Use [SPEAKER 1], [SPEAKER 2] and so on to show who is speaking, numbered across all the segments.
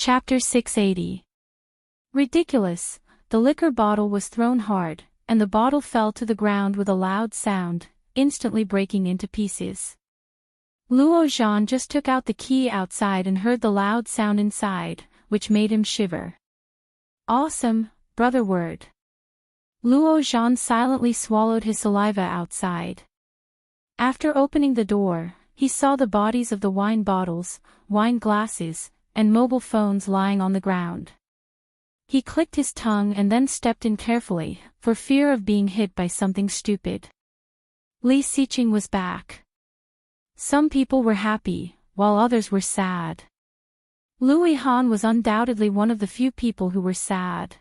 [SPEAKER 1] Chapter 680. Ridiculous, the liquor bottle was thrown hard, and the bottle fell to the ground with a loud sound, instantly breaking into pieces. Luo Zhan just took out the key outside and heard the loud sound inside, which made him shiver. Awesome, brother word. Luo Zhan silently swallowed his saliva outside. After opening the door, he saw the bodies of the wine bottles, wine glasses, and mobile phones lying on the ground. He clicked his tongue and then stepped in carefully, for fear of being hit by something stupid. Li Xiqing was back. Some people were happy, while others were sad. Louis Han was undoubtedly one of the few people who were sad.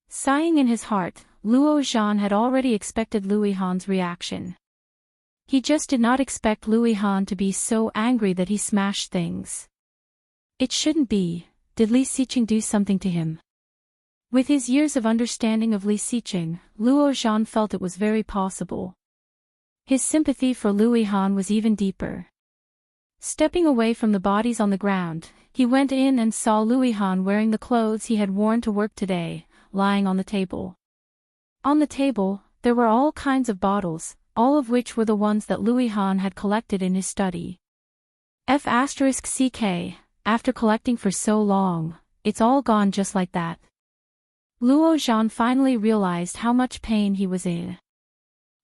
[SPEAKER 1] Sighing in his heart, Luo Zhan had already expected Louis Han's reaction. He just did not expect Louis Han to be so angry that he smashed things. It shouldn't be. Did Li Xiqing do something to him? With his years of understanding of Li Xiqing, Luo Zhan felt it was very possible. His sympathy for Louis Han was even deeper. Stepping away from the bodies on the ground, he went in and saw Louis Han wearing the clothes he had worn to work today, lying on the table. On the table, there were all kinds of bottles, all of which were the ones that Louis Han had collected in his study. F***ck, after collecting for so long, it's all gone just like that. Luo Zhan finally realized how much pain he was in.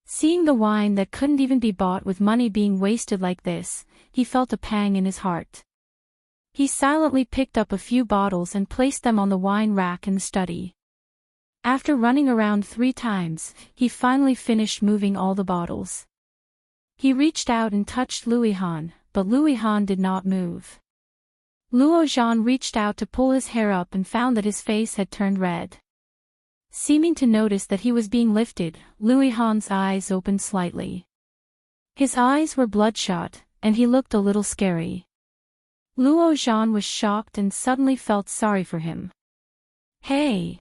[SPEAKER 1] Seeing the wine that couldn't even be bought with money being wasted like this, he felt a pang in his heart. He silently picked up a few bottles and placed them on the wine rack in the study. After running around 3 times, he finally finished moving all the bottles. He reached out and touched Louis Han, but Louis Han did not move. Luo Zhan reached out to pull his hair up and found that his face had turned red. Seeming to notice that he was being lifted, Louis Han's eyes opened slightly. His eyes were bloodshot, and he looked a little scary. Luo Zhan was shocked and suddenly felt sorry for him. Hey!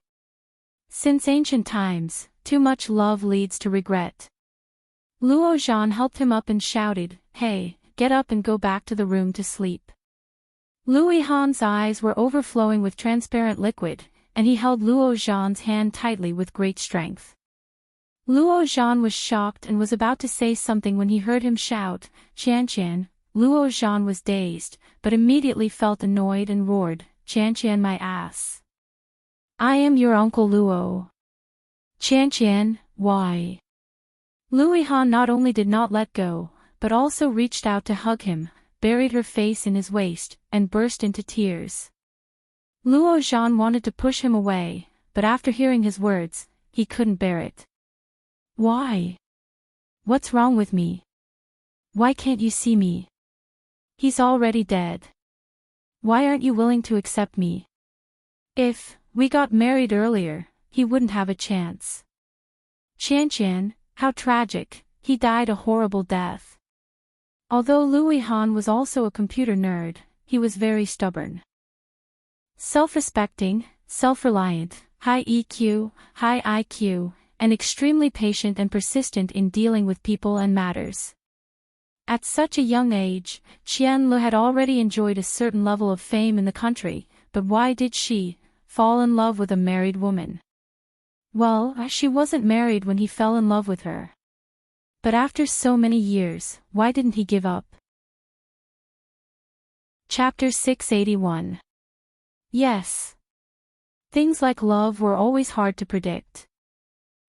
[SPEAKER 1] Since ancient times, too much love leads to regret. Luo Zhan helped him up and shouted, "Hey, get up and go back to the room to sleep." Louis Han's eyes were overflowing with transparent liquid, and he held Luo Zhan's hand tightly with great strength. Luo Zhan was shocked and was about to say something when he heard him shout, "Qianqian!" Luo Zhan was dazed, but immediately felt annoyed and roared, "Qianqian my ass! I am your Uncle Luo. Qianqian, why?" Louis Han not only did not let go, but also reached out to hug him, buried her face in his waist, and burst into tears. Luo Zhan wanted to push him away, but after hearing his words, he couldn't bear it. Why? What's wrong with me? Why can't you see me? He's already dead. Why aren't you willing to accept me? If we got married earlier, he wouldn't have a chance. Qianqian, how tragic, he died a horrible death. Although Louis Han was also a computer nerd, he was very stubborn. Self-respecting, self-reliant, high EQ, high IQ, and extremely patient and persistent in dealing with people and matters. At such a young age, Qian Lu had already enjoyed a certain level of fame in the country, but why did she fall in love with a married woman? Well, she wasn't married when he fell in love with her. But after so many years, why didn't he give up? Chapter 681. Yes. Things like love were always hard to predict.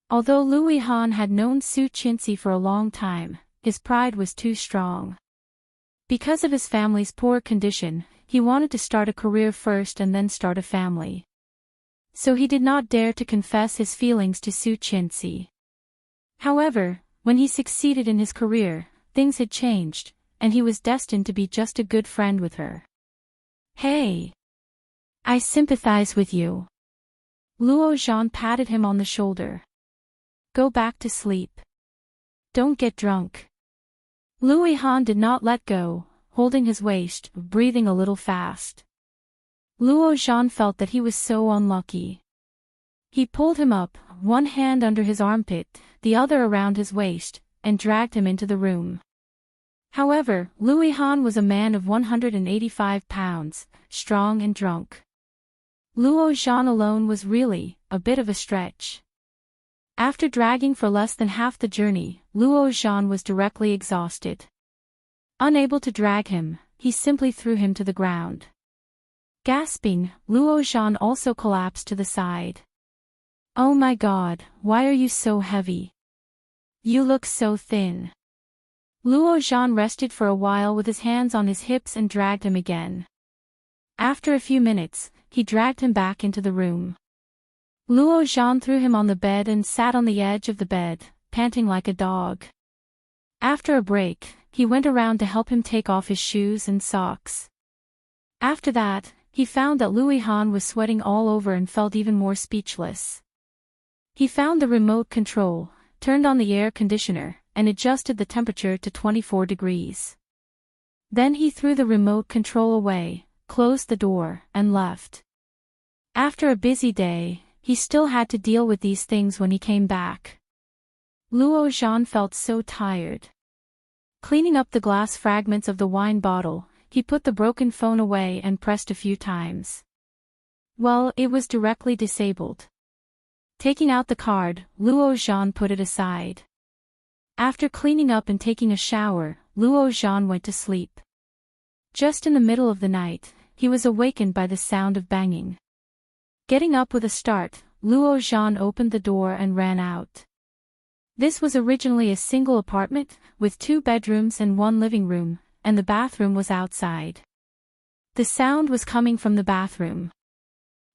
[SPEAKER 1] Although Louis Han had known Su Qinzi for a long time, his pride was too strong. Because of his family's poor condition, he wanted to start a career first and then start a family. So he did not dare to confess his feelings to Su Qinzi. However, when he succeeded in his career, things had changed, and he was destined to be just a good friend with her. Hey! I sympathize with you. Luo Zhan patted him on the shoulder. Go back to sleep. Don't get drunk. Louis Han did not let go, holding his waist, breathing a little fast. Luo Zhan felt that he was so unlucky. He pulled him up, one hand under his armpit, the other around his waist, and dragged him into the room. However, Louis Han was a man of 185 pounds, strong and drunk. Luo Zhan alone was really a bit of a stretch. After dragging for less than half the journey, Luo Zhan was directly exhausted. Unable to drag him, he simply threw him to the ground. Gasping, Luo Zhan also collapsed to the side. "Oh my God, why are you so heavy? You look so thin." Luo Zhan rested for a while with his hands on his hips and dragged him again. After a few minutes, he dragged him back into the room. Luo Zhan threw him on the bed and sat on the edge of the bed, panting like a dog. After a break, he went around to help him take off his shoes and socks. After that, he found that Louis Han was sweating all over and felt even more speechless. He found the remote control, turned on the air conditioner, and adjusted the temperature to 24 degrees. Then he threw the remote control away, closed the door, and left. After a busy day, he still had to deal with these things when he came back. Luo Zhan felt so tired. Cleaning up the glass fragments of the wine bottle, he put the broken phone away and pressed a few times. Well, it was directly disabled. Taking out the card, Luo Zhan put it aside. After cleaning up and taking a shower, Luo Zhan went to sleep. Just in the middle of the night, he was awakened by the sound of banging. Getting up with a start, Luo Zhan opened the door and ran out. This was originally a single apartment, with 2 bedrooms and 1 living room, and the bathroom was outside. The sound was coming from the bathroom.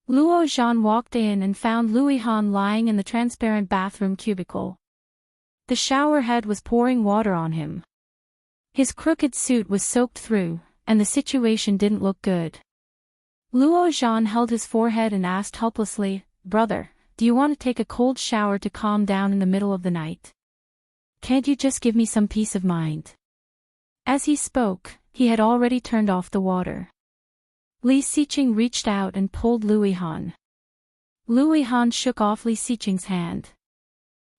[SPEAKER 1] Luo Zhan walked in and found Louis Han lying in the transparent bathroom cubicle. The shower head was pouring water on him. His crooked suit was soaked through, and the situation didn't look good. Luo Zhan held his forehead and asked helplessly, "Brother, do you want to take a cold shower to calm down in the middle of the night? Can't you just give me some peace of mind?" As he spoke, he had already turned off the water. Li Xiqing reached out and pulled Louis Han. Louis Han shook off Li Xiqing's hand.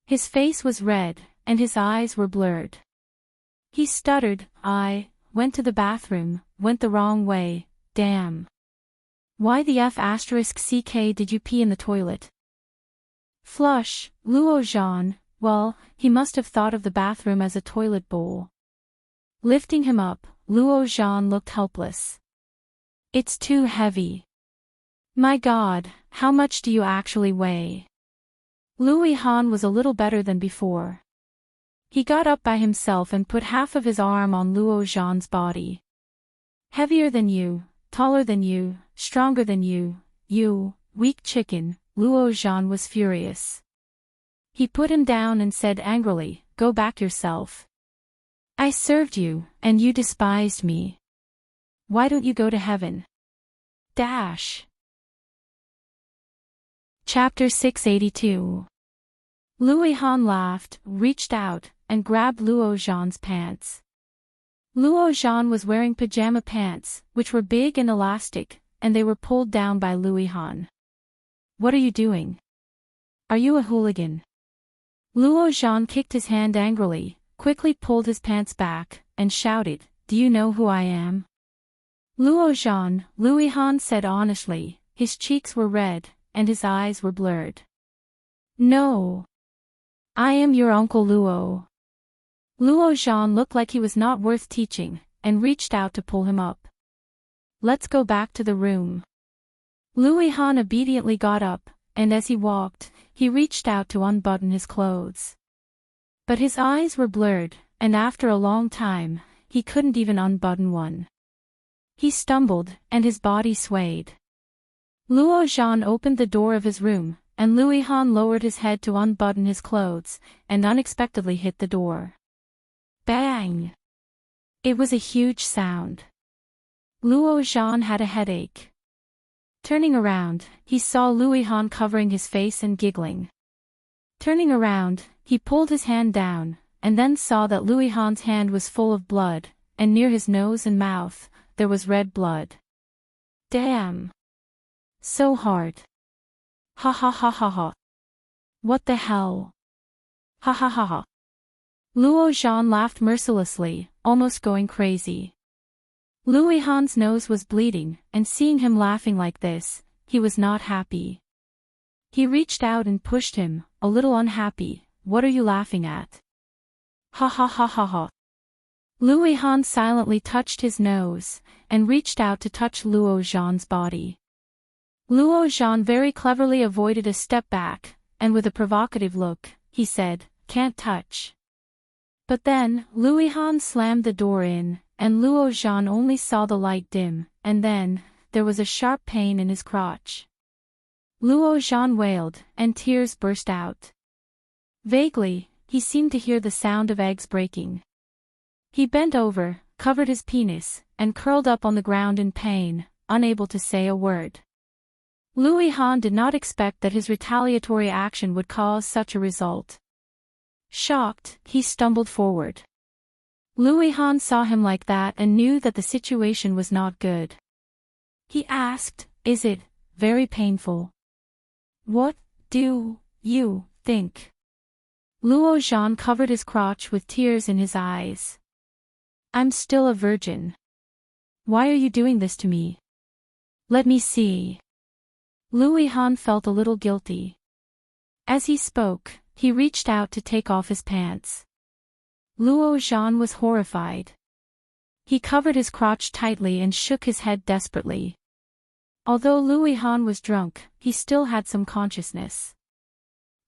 [SPEAKER 1] His face was red, and his eyes were blurred. He stuttered, "I went to the bathroom, went the wrong way, damn. Why the F***ck did you pee in the toilet?" Flush, Luo Zhan, well, he must have thought of the bathroom as a toilet bowl. Lifting him up, Luo Zhan looked helpless. "It's too heavy. My God, how much do you actually weigh?" Louis Han was a little better than before. He got up by himself and put half of his arm on Luo Zhan's body. "Heavier than you, taller than you, stronger than you, you weak chicken," Luo Zhan was furious. He put him down and said angrily, "Go back yourself. I served you, and you despised me. Why don't you go to heaven?" Dash. Chapter 682. Louis Han laughed, reached out, and grabbed Luo Zhan's pants. Luo Zhan was wearing pajama pants, which were big and elastic, and they were pulled down by Louis Han. "What are you doing? Are you a hooligan?" Luo Zhan kicked his hand angrily, quickly pulled his pants back, and shouted, "Do you know who I am?" "Luo Zhan," Louis Han said honestly, his cheeks were red, and his eyes were blurred. "No. I am your Uncle Luo." Luo Zhan looked like he was not worth teaching, and reached out to pull him up. "Let's go back to the room." Louis Han obediently got up, and as he walked, he reached out to unbutton his clothes. But his eyes were blurred, and after a long time, he couldn't even unbutton one. He stumbled, and his body swayed. Luo Zhan opened the door of his room, and Louis Han lowered his head to unbutton his clothes, and unexpectedly hit the door. Bang! It was a huge sound. Luo Zhan had a headache. Turning around, he saw Louis Han covering his face and giggling. Turning around, he pulled his hand down, and then saw that Louis Han's hand was full of blood, and near his nose and mouth, there was red blood. Damn! So hard. Ha ha ha ha ha. What the hell? Ha ha ha ha. Luo Zhan laughed mercilessly, almost going crazy. Lu Yihan's nose was bleeding, and seeing him laughing like this, he was not happy. He reached out and pushed him, a little unhappy. "What are you laughing at?" "Ha ha ha ha ha." Lu Yihan silently touched his nose, and reached out to touch Luo Zhan's body. Luo Zhan very cleverly avoided a step back, and with a provocative look, he said, "Can't touch." But then, Lu Yihan slammed the door in, and Luo Zhan only saw the light dim, and then, there was a sharp pain in his crotch. Luo Zhan wailed, and tears burst out. Vaguely, he seemed to hear the sound of eggs breaking. He bent over, covered his penis, and curled up on the ground in pain, unable to say a word. Lu Yihan did not expect that his retaliatory action would cause such a result. Shocked, he stumbled forward. Lu Yihan saw him like that and knew that the situation was not good. He asked, "Is it very painful?" "What do you think?" Luo Zhan covered his crotch with tears in his eyes. "I'm still a virgin. Why are you doing this to me? Let me see." Lu Yihan felt a little guilty. As he spoke, he reached out to take off his pants. Luo Zhan was horrified. He covered his crotch tightly and shook his head desperately. Although Lu Yihan was drunk, he still had some consciousness.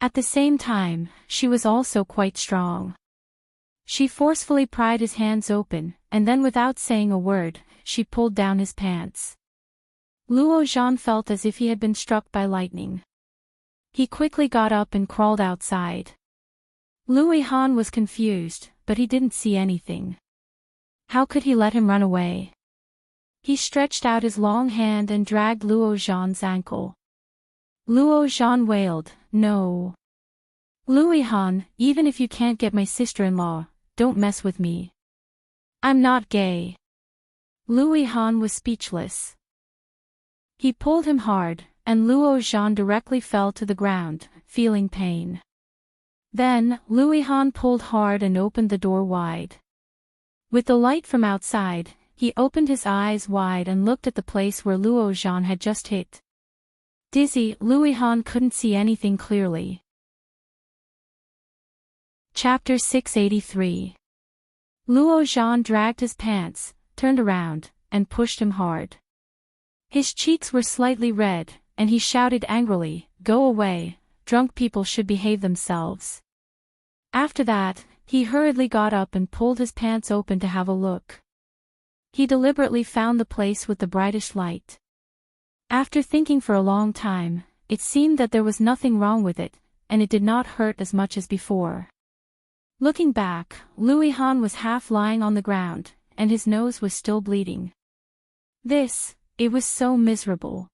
[SPEAKER 1] At the same time, she was also quite strong. She forcefully pried his hands open, and then without saying a word, she pulled down his pants. Luo Zhan felt as if he had been struck by lightning. He quickly got up and crawled outside. Lu Yihan was confused, but he didn't see anything. How could he let him run away? He stretched out his long hand and dragged Luo Zhan's ankle. Luo Zhan wailed, "No. Lu Yihan, even if you can't get my sister-in-law, don't mess with me. I'm not gay." Lu Yihan was speechless. He pulled him hard, and Luo Zhan directly fell to the ground, feeling pain. Then, Lu Yihan pulled hard and opened the door wide. With the light from outside, he opened his eyes wide and looked at the place where Luo Zhan had just hit. Dizzy, Lu Yihan couldn't see anything clearly. Chapter 683. Luo Zhan dragged his pants, turned around, and pushed him hard. His cheeks were slightly red, and he shouted angrily, "Go away, drunk people should behave themselves." After that, he hurriedly got up and pulled his pants open to have a look. He deliberately found the place with the brightest light. After thinking for a long time, it seemed that there was nothing wrong with it, and it did not hurt as much as before. Looking back, Lu Yihan was half lying on the ground, and his nose was still bleeding. It was so miserable.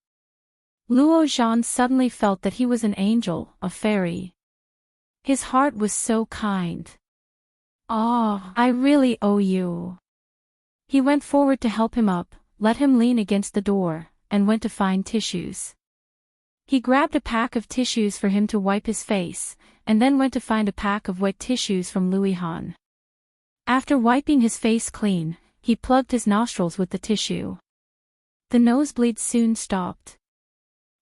[SPEAKER 1] Luo Zhan suddenly felt that he was an angel, a fairy. His heart was so kind. "Ah, I really owe you." He went forward to help him up, let him lean against the door, and went to find tissues. He grabbed a pack of tissues for him to wipe his face, and then went to find a pack of wet tissues from Lu Yihan. After wiping his face clean, he plugged his nostrils with the tissue. The nosebleed soon stopped.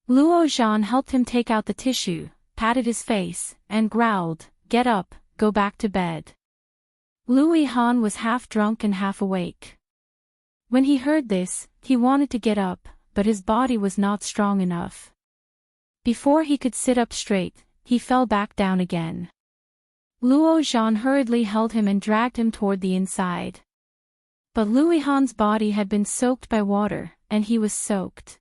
[SPEAKER 1] Luo Zhan helped him take out the tissue, patted his face, and growled, "Get up, go back to bed." Lu Yihan was half drunk and half awake. When he heard this, he wanted to get up, but his body was not strong enough. Before he could sit up straight, he fell back down again. Luo Zhan hurriedly held him and dragged him toward the inside. But Lu Yihan's body had been soaked by water, and he was soaked.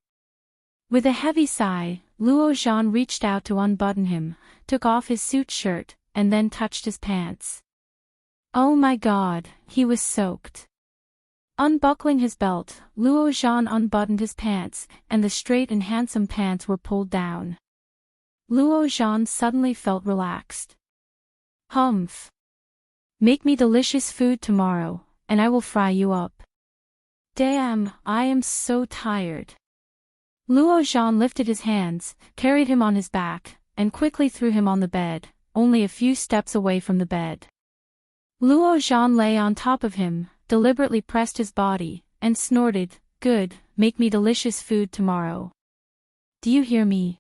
[SPEAKER 1] With a heavy sigh, Luo Zhan reached out to unbutton him, took off his suit shirt, and then touched his pants. Oh my God, he was soaked. Unbuckling his belt, Luo Zhan unbuttoned his pants, and the straight and handsome pants were pulled down. Luo Zhan suddenly felt relaxed. "Humph. Make me delicious food tomorrow, and I will fry you up. Damn, I am so tired." Luo Zhan lifted his hands, carried him on his back, and quickly threw him on the bed, only a few steps away from the bed. Luo Zhan lay on top of him, deliberately pressed his body, and snorted, "Good, make me delicious food tomorrow. Do you hear me?"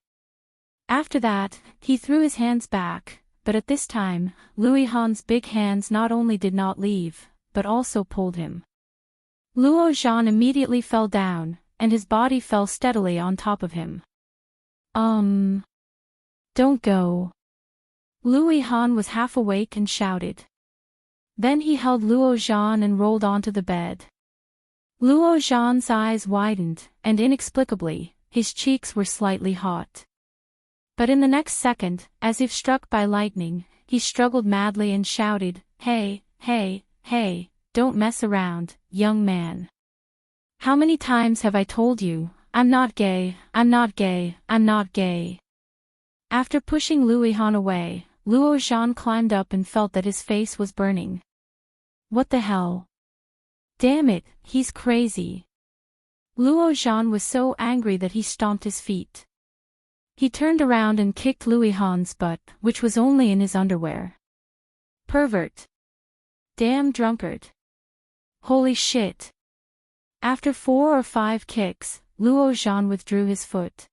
[SPEAKER 1] After that, he threw his hands back, but at this time, Luo Han's big hands not only did not leave, but also pulled him. Luo Zhan immediately fell down, and his body fell steadily on top of him. Don't go." Luo Han was half awake and shouted. Then he held Luo Zhan and rolled onto the bed. Luo Zhan's eyes widened, and inexplicably, his cheeks were slightly hot. But in the next second, as if struck by lightning, he struggled madly and shouted, "Hey, hey, hey, don't mess around, young man. How many times have I told you, I'm not gay, I'm not gay, I'm not gay." After pushing Luo Han away, Luo Zhan climbed up and felt that his face was burning. What the hell? Damn it, he's crazy. Luo Zhan was so angry that he stomped his feet. He turned around and kicked Luo Han's butt, which was only in his underwear. Pervert. Damn drunkard. Holy shit. After 4 or 5 kicks, Luo Zhan withdrew his foot.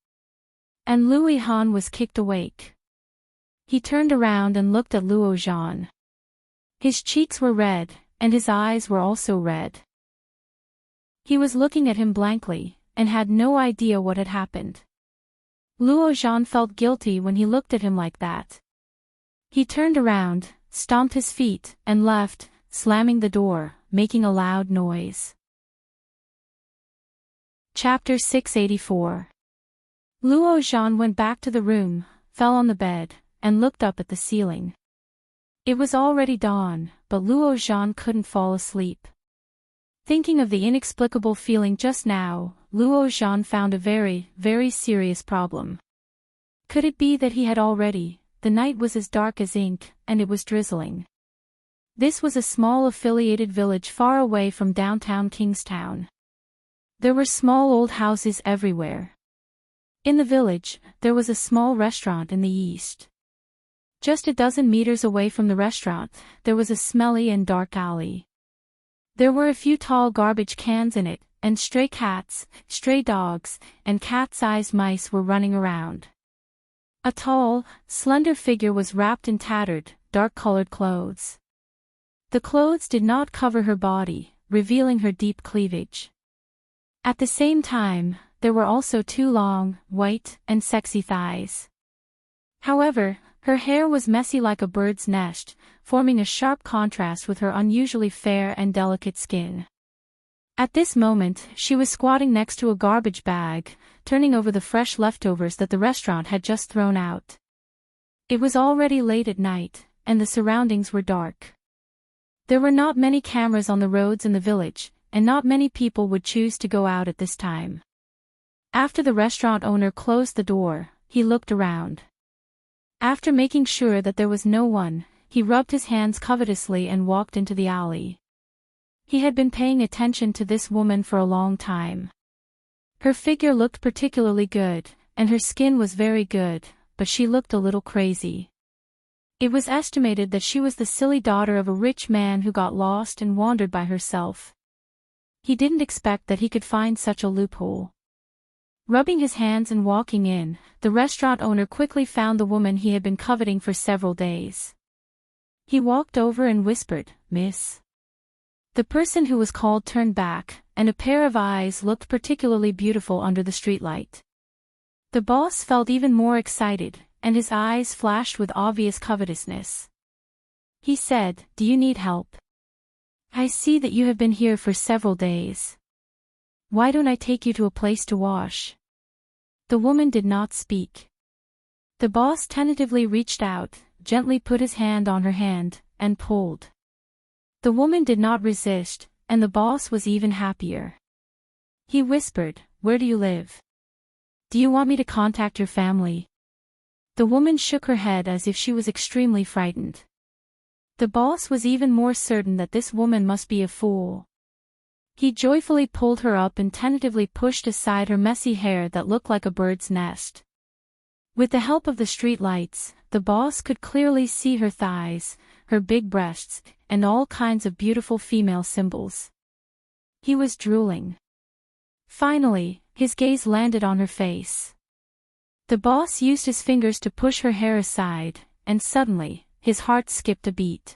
[SPEAKER 1] And Luo Han was kicked awake. He turned around and looked at Luo Zhan. His cheeks were red, and his eyes were also red. He was looking at him blankly, and had no idea what had happened. Luo Zhan felt guilty when he looked at him like that. He turned around, stomped his feet, and left, slamming the door, making a loud noise. Chapter 684. Luo Zhan went back to the room, fell on the bed, and looked up at the ceiling. It was already dawn, but Luo Zhan couldn't fall asleep. Thinking of the inexplicable feeling just now, Luo Zhan found a very, very serious problem. Could it be that he had already? The night was as dark as ink, and it was drizzling. This was a small affiliated village far away from downtown Kingstown. There were small old houses everywhere. In the village, there was a small restaurant in the east. Just a dozen meters away from the restaurant, there was a smelly and dark alley. There were a few tall garbage cans in it, and stray cats, stray dogs, and cat-sized mice were running around. A tall, slender figure was wrapped in tattered, dark-colored clothes. The clothes did not cover her body, revealing her deep cleavage. At the same time, there were also 2 long, white, and sexy thighs. However, her hair was messy like a bird's nest, forming a sharp contrast with her unusually fair and delicate skin. At this moment, she was squatting next to a garbage bag, turning over the fresh leftovers that the restaurant had just thrown out. It was already late at night, and the surroundings were dark. There were not many cameras on the roads in the village, and not many people would choose to go out at this time. After the restaurant owner closed the door, he looked around. After making sure that there was no one, he rubbed his hands covetously and walked into the alley. He had been paying attention to this woman for a long time. Her figure looked particularly good, and her skin was very good, but she looked a little crazy. It was estimated that she was the silly daughter of a rich man who got lost and wandered by herself. He didn't expect that he could find such a loophole. Rubbing his hands and walking in, the restaurant owner quickly found the woman he had been coveting for several days. He walked over and whispered, "Miss." The person who was called turned back, and a pair of eyes looked particularly beautiful under the streetlight. The boss felt even more excited, and his eyes flashed with obvious covetousness. He said, "Do you need help? I see that you have been here for several days. Why don't I take you to a place to wash?" The woman did not speak. The boss tentatively reached out, gently put his hand on her hand, and pulled. The woman did not resist, and the boss was even happier. He whispered, "Where do you live? Do you want me to contact your family?" The woman shook her head as if she was extremely frightened. The boss was even more certain that this woman must be a fool. He joyfully pulled her up and tentatively pushed aside her messy hair that looked like a bird's nest. With the help of the street lights, the boss could clearly see her thighs, her big breasts, and all kinds of beautiful female symbols. He was drooling. Finally, his gaze landed on her face. The boss used his fingers to push her hair aside, and suddenly, his heart skipped a beat.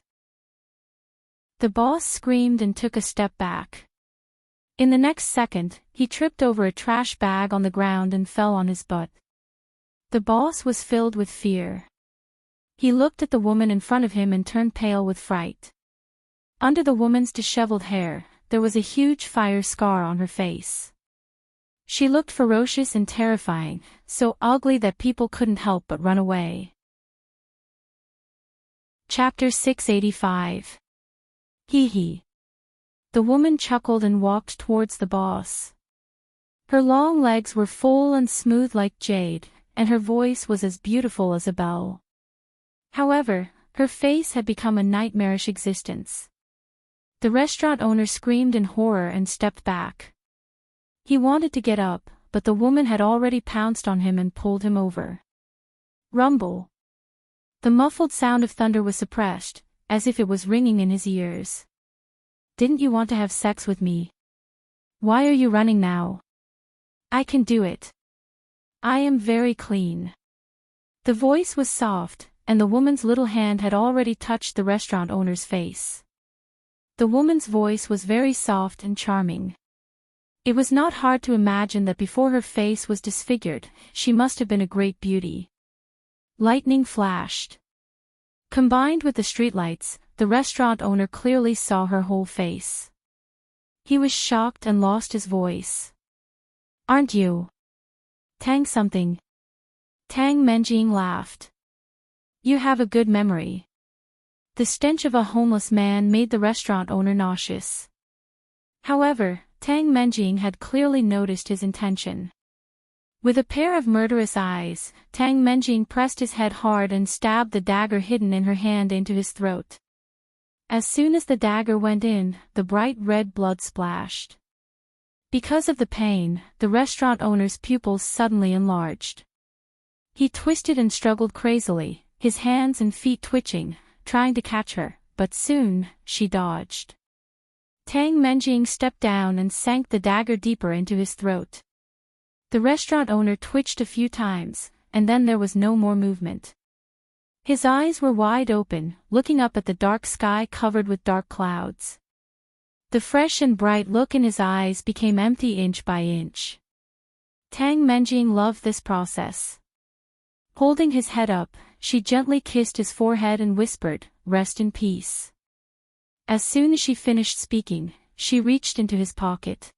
[SPEAKER 1] The boss screamed and took a step back. In the next second, he tripped over a trash bag on the ground and fell on his butt. The boss was filled with fear. He looked at the woman in front of him and turned pale with fright. Under the woman's disheveled hair, there was a huge fire scar on her face. She looked ferocious and terrifying, so ugly that people couldn't help but run away. Chapter 685. Hee hee. The woman chuckled and walked towards the boss. Her long legs were full and smooth like jade, and her voice was as beautiful as a bell. However, her face had become a nightmarish existence. The restaurant owner screamed in horror and stepped back. He wanted to get up, but the woman had already pounced on him and pulled him over. Rumble. The muffled sound of thunder was suppressed, as if it was ringing in his ears. Didn't you want to have sex with me? Why are you running now? I can do it. I am very clean. The voice was soft, and the woman's little hand had already touched the restaurant owner's face. The woman's voice was very soft and charming. It was not hard to imagine that before her face was disfigured, she must have been a great beauty. Lightning flashed. Combined with the streetlights, the restaurant owner clearly saw her whole face. He was shocked and lost his voice. Aren't you Tang something? Tang Menjing laughed. You have a good memory. The stench of a homeless man made the restaurant owner nauseous. However, Tang Menjing had clearly noticed his intention. With a pair of murderous eyes, Tang Menjing pressed his head hard and stabbed the dagger hidden in her hand into his throat. As soon as the dagger went in, the bright red blood splashed. Because of the pain, the restaurant owner's pupils suddenly enlarged. He twisted and struggled crazily, his hands and feet twitching, trying to catch her, but soon, she dodged. Tang Menjing stepped down and sank the dagger deeper into his throat. The restaurant owner twitched a few times, and then there was no more movement. His eyes were wide open, looking up at the dark sky covered with dark clouds. The fresh and bright look in his eyes became empty inch by inch. Tang Menjing loved this process. Holding his head up, she gently kissed his forehead and whispered, "Rest in peace." As soon as she finished speaking, she reached into his pocket.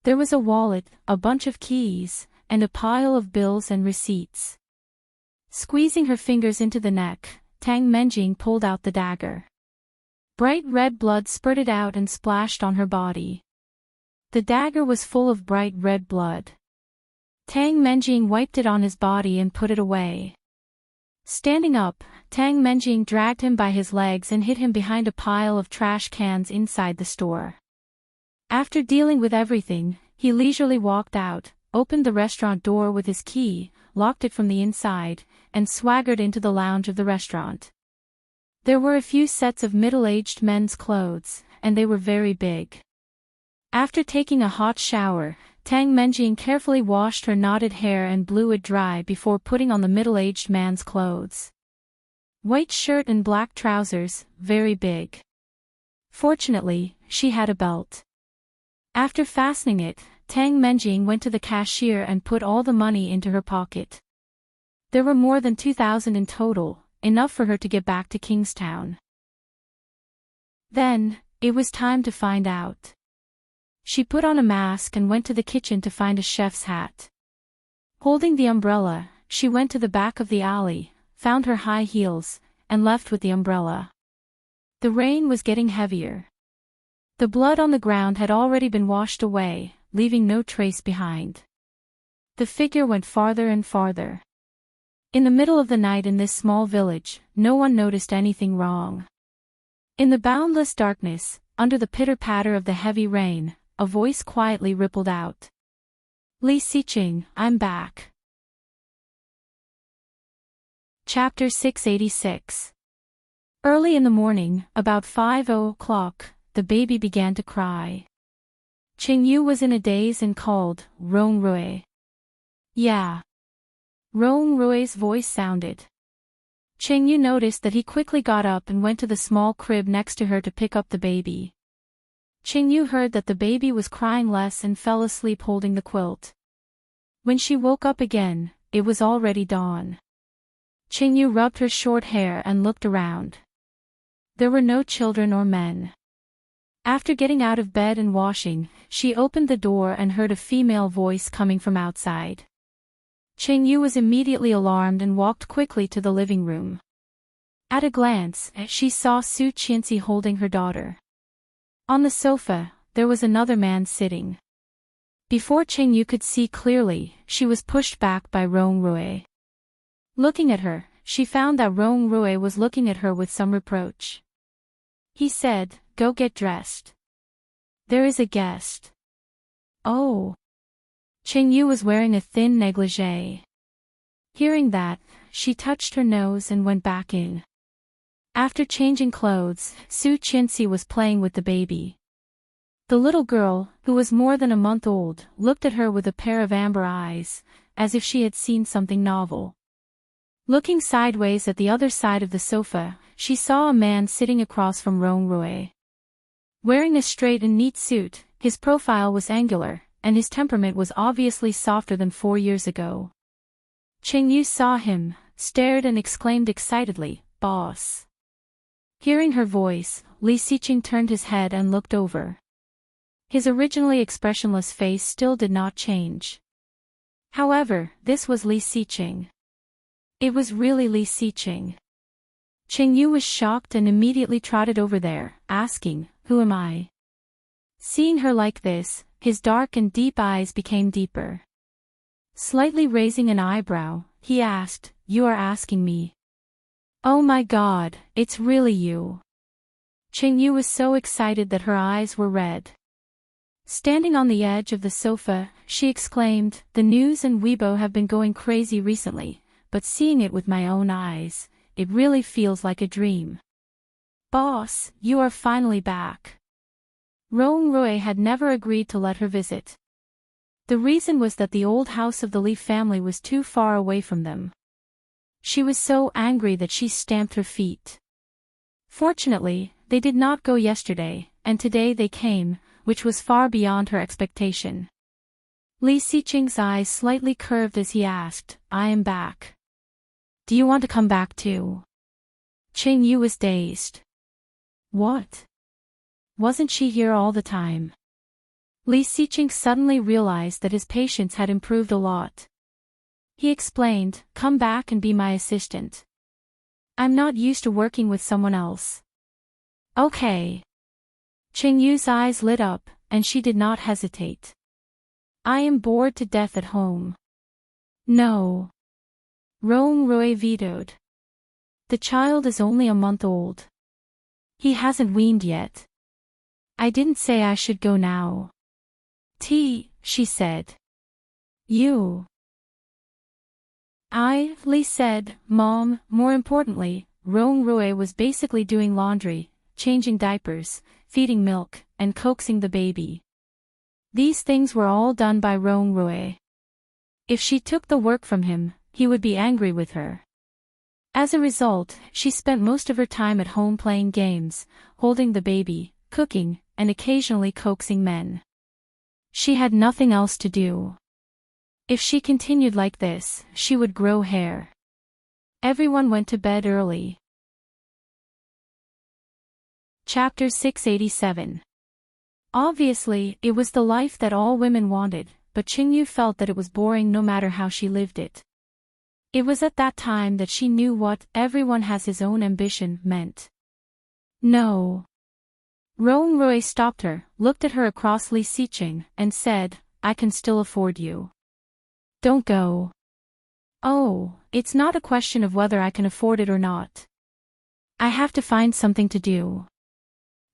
[SPEAKER 1] There was a wallet, a bunch of keys, and a pile of bills and receipts. Squeezing her fingers into the neck, Tang Menjing pulled out the dagger. Bright red blood spurted out and splashed on her body. The dagger was full of bright red blood. Tang Menjing wiped it on his body and put it away. Standing up, Tang Menjing dragged him by his legs and hid him behind a pile of trash cans inside the store. After dealing with everything, he leisurely walked out, opened the restaurant door with his key, locked it from the inside, and swaggered into the lounge of the restaurant. There were a few sets of middle-aged men's clothes, and they were very big. After taking a hot shower, Tang Menjing carefully washed her knotted hair and blew it dry before putting on the middle-aged man's clothes. White shirt and black trousers, very big. Fortunately, she had a belt. After fastening it, Tang Menjing went to the cashier and put all the money into her pocket. There were more than 2,000 in total, enough for her to get back to Kingstown. Then, it was time to find out. She put on a mask and went to the kitchen to find a chef's hat. Holding the umbrella, she went to the back of the alley, found her high heels, and left with the umbrella. The rain was getting heavier. The blood on the ground had already been washed away, leaving no trace behind. The figure went farther and farther. In the middle of the night in this small village, no one noticed anything wrong. In the boundless darkness, under the pitter-patter of the heavy rain, a voice quietly rippled out. Li Siqing, I'm back. Chapter 686. Early in the morning, about 5 o'clock, the baby began to cry. Qingyu was in a daze and called, Rongruei. Yeah. Rongruei's voice sounded. Qingyu noticed that he quickly got up and went to the small crib next to her to pick up the baby. Qingyu heard that the baby was crying less and fell asleep holding the quilt. When she woke up again, it was already dawn. Qingyu rubbed her short hair and looked around. There were no children or men. After getting out of bed and washing, she opened the door and heard a female voice coming from outside. Qingyu was immediately alarmed and walked quickly to the living room. At a glance, she saw Su Qianxi holding her daughter. On the sofa, there was another man sitting. Before Qingyu could see clearly, she was pushed back by Rongruei. Looking at her, she found that Rongruei was looking at her with some reproach. He said, "Go get dressed. There is a guest." Oh. Qingyu was wearing a thin negligee. Hearing that, she touched her nose and went back in. After changing clothes, Su Qianxi was playing with the baby. The little girl, who was more than a month old, looked at her with a pair of amber eyes, as if she had seen something novel. Looking sideways at the other side of the sofa, she saw a man sitting across from Rongruei. Wearing a straight and neat suit, his profile was angular, and his temperament was obviously softer than 4 years ago. Qingyu saw him, stared and exclaimed excitedly, "Boss." Hearing her voice, Li Xiqing turned his head and looked over. His originally expressionless face still did not change. However, this was Li Xiqing. It was really Li Xiqing. Qingyu was shocked and immediately trotted over there, asking, "Who am I?" Seeing her like this, his dark and deep eyes became deeper. Slightly raising an eyebrow, he asked, "You are asking me? Oh my God, it's really you." Qingyu was so excited that her eyes were red. Standing on the edge of the sofa, she exclaimed, "The news and Weibo have been going crazy recently, but seeing it with my own eyes, it really feels like a dream. Boss, you are finally back." Rongruei had never agreed to let her visit. The reason was that the old house of the Li family was too far away from them. She was so angry that she stamped her feet. Fortunately, they did not go yesterday, and today they came, which was far beyond her expectation. Li Xiqing's eyes slightly curved as he asked, "I am back. Do you want to come back too?" Qingyu was dazed. What? Wasn't she here all the time? Li Xiqing suddenly realized that his patience had improved a lot. He explained, "Come back and be my assistant. I'm not used to working with someone else." Okay. Qingyu's eyes lit up, and she did not hesitate. "I am bored to death at home." "No." Rongruei vetoed. "The child is only a month old. He hasn't weaned yet. I didn't say I should go now." She said. "You." Li said, "Mom, more importantly, Rongruei was basically doing laundry, changing diapers, feeding milk, and coaxing the baby. These things were all done by Rongruei. If she took the work from him, he would be angry with her. As a result, she spent most of her time at home playing games, holding the baby, cooking, and occasionally coaxing men. She had nothing else to do. If she continued like this, she would grow hair." Everyone went to bed early. Chapter 687. Obviously, it was the life that all women wanted, but Qingyu felt that it was boring no matter how she lived it. It was at that time that she knew what "everyone has his own ambition" meant. No. Rongruei stopped her, looked at her across Li Xiqing, and said, "I can still afford you. Don't go." "Oh, it's not a question of whether I can afford it or not. I have to find something to do.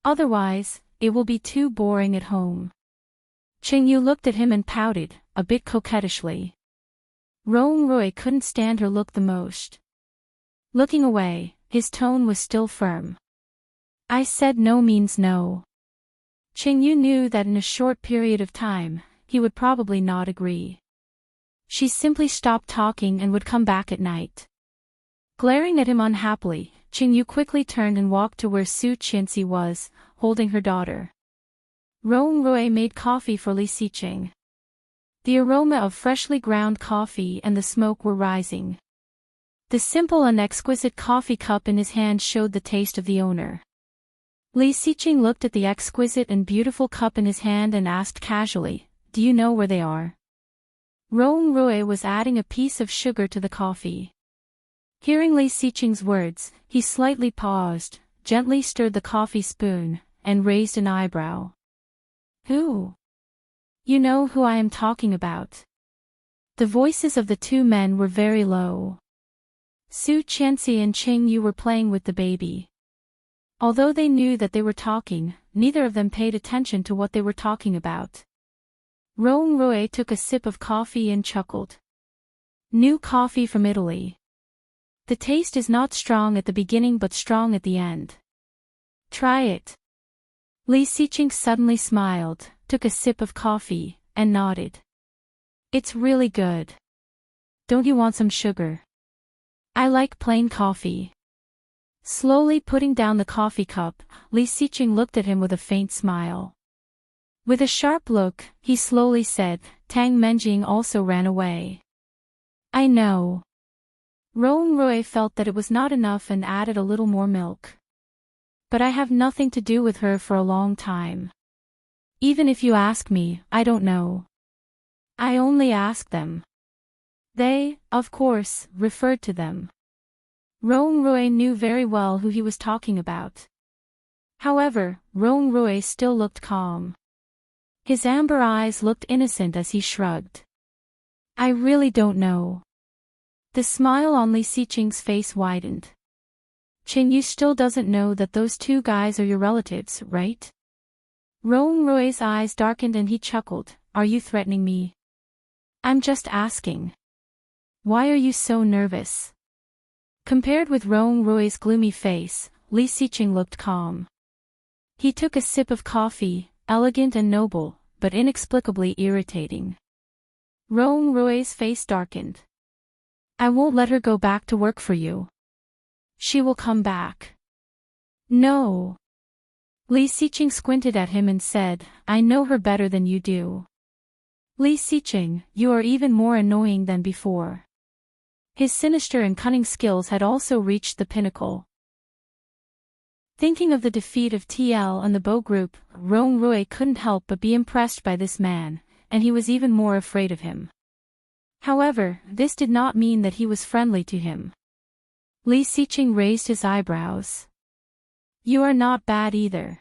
[SPEAKER 1] Otherwise, it will be too boring at home." Qingyu looked at him and pouted, a bit coquettishly. Rongruei couldn't stand her look the most. Looking away, his tone was still firm. I said no means no. Qingyu knew that in a short period of time, he would probably not agree. She simply stopped talking and would come back at night. Glaring at him unhappily, Qingyu quickly turned and walked to where Su Qianxi was, holding her daughter. Rong Rui made coffee for Li Xiqing. The aroma of freshly ground coffee and the smoke were rising. The simple and exquisite coffee cup in his hand showed the taste of the owner. Li Xiqing looked at the exquisite and beautiful cup in his hand and asked casually, "Do you know where they are?" Rong Rui was adding a piece of sugar to the coffee. Hearing Li Xiqing's words, he slightly paused, gently stirred the coffee spoon, and raised an eyebrow. Who? You know who I am talking about. The voices of the two men were very low. Su Qianxi and Qingyu were playing with the baby. Although they knew that they were talking, neither of them paid attention to what they were talking about. Rong Rui took a sip of coffee and chuckled. New coffee from Italy. The taste is not strong at the beginning but strong at the end. Try it. Li Xiqing suddenly smiled, took a sip of coffee, and nodded. It's really good. Don't you want some sugar? I like plain coffee. Slowly putting down the coffee cup, Li Xiqing looked at him with a faint smile. With a sharp look, he slowly said, Tang Menjing also ran away. I know. Rong Rui felt that it was not enough and added a little more milk. But I have nothing to do with her for a long time. Even if you ask me, I don't know. I only ask them. They, of course, referred to them. Rong Rui knew very well who he was talking about. However, Rong Rui still looked calm. His amber eyes looked innocent as he shrugged. I really don't know. The smile on Li Xiqing's face widened. Qingyu still doesn't know that those two guys are your relatives, right? Rong Rui's eyes darkened and he chuckled, Are you threatening me? I'm just asking. Why are you so nervous? Compared with Rong Rui's gloomy face, Li Xiqing looked calm. He took a sip of coffee, elegant and noble, but inexplicably irritating. Rong Rui's face darkened. I won't let her go back to work for you. She will come back. No. Li Xiqing squinted at him and said, I know her better than you do. Li Xiqing, you are even more annoying than before. His sinister and cunning skills had also reached the pinnacle. Thinking of the defeat of TL and the Bo group, Rong Rui couldn't help but be impressed by this man, and he was even more afraid of him. However, this did not mean that he was friendly to him. Li Xiqing raised his eyebrows. You are not bad either.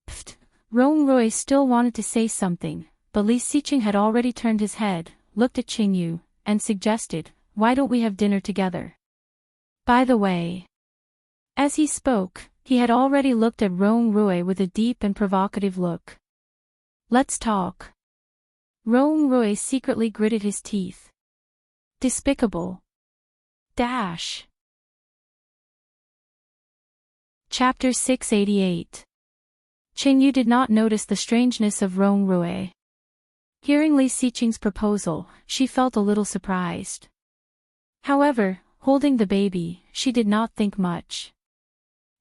[SPEAKER 1] Pfft. Rong Rui still wanted to say something, but Li Xiqing had already turned his head, looked at Qingyu, and suggested, Why don't we have dinner together? By the way. As he spoke, he had already looked at Rong Rui with a deep and provocative look. Let's talk. Rong Rui secretly gritted his teeth. Despicable. Dash. Chapter 688. Qingyu did not notice the strangeness of Rong Rui. Hearing Li Xiqing's proposal, she felt a little surprised. However, holding the baby, she did not think much.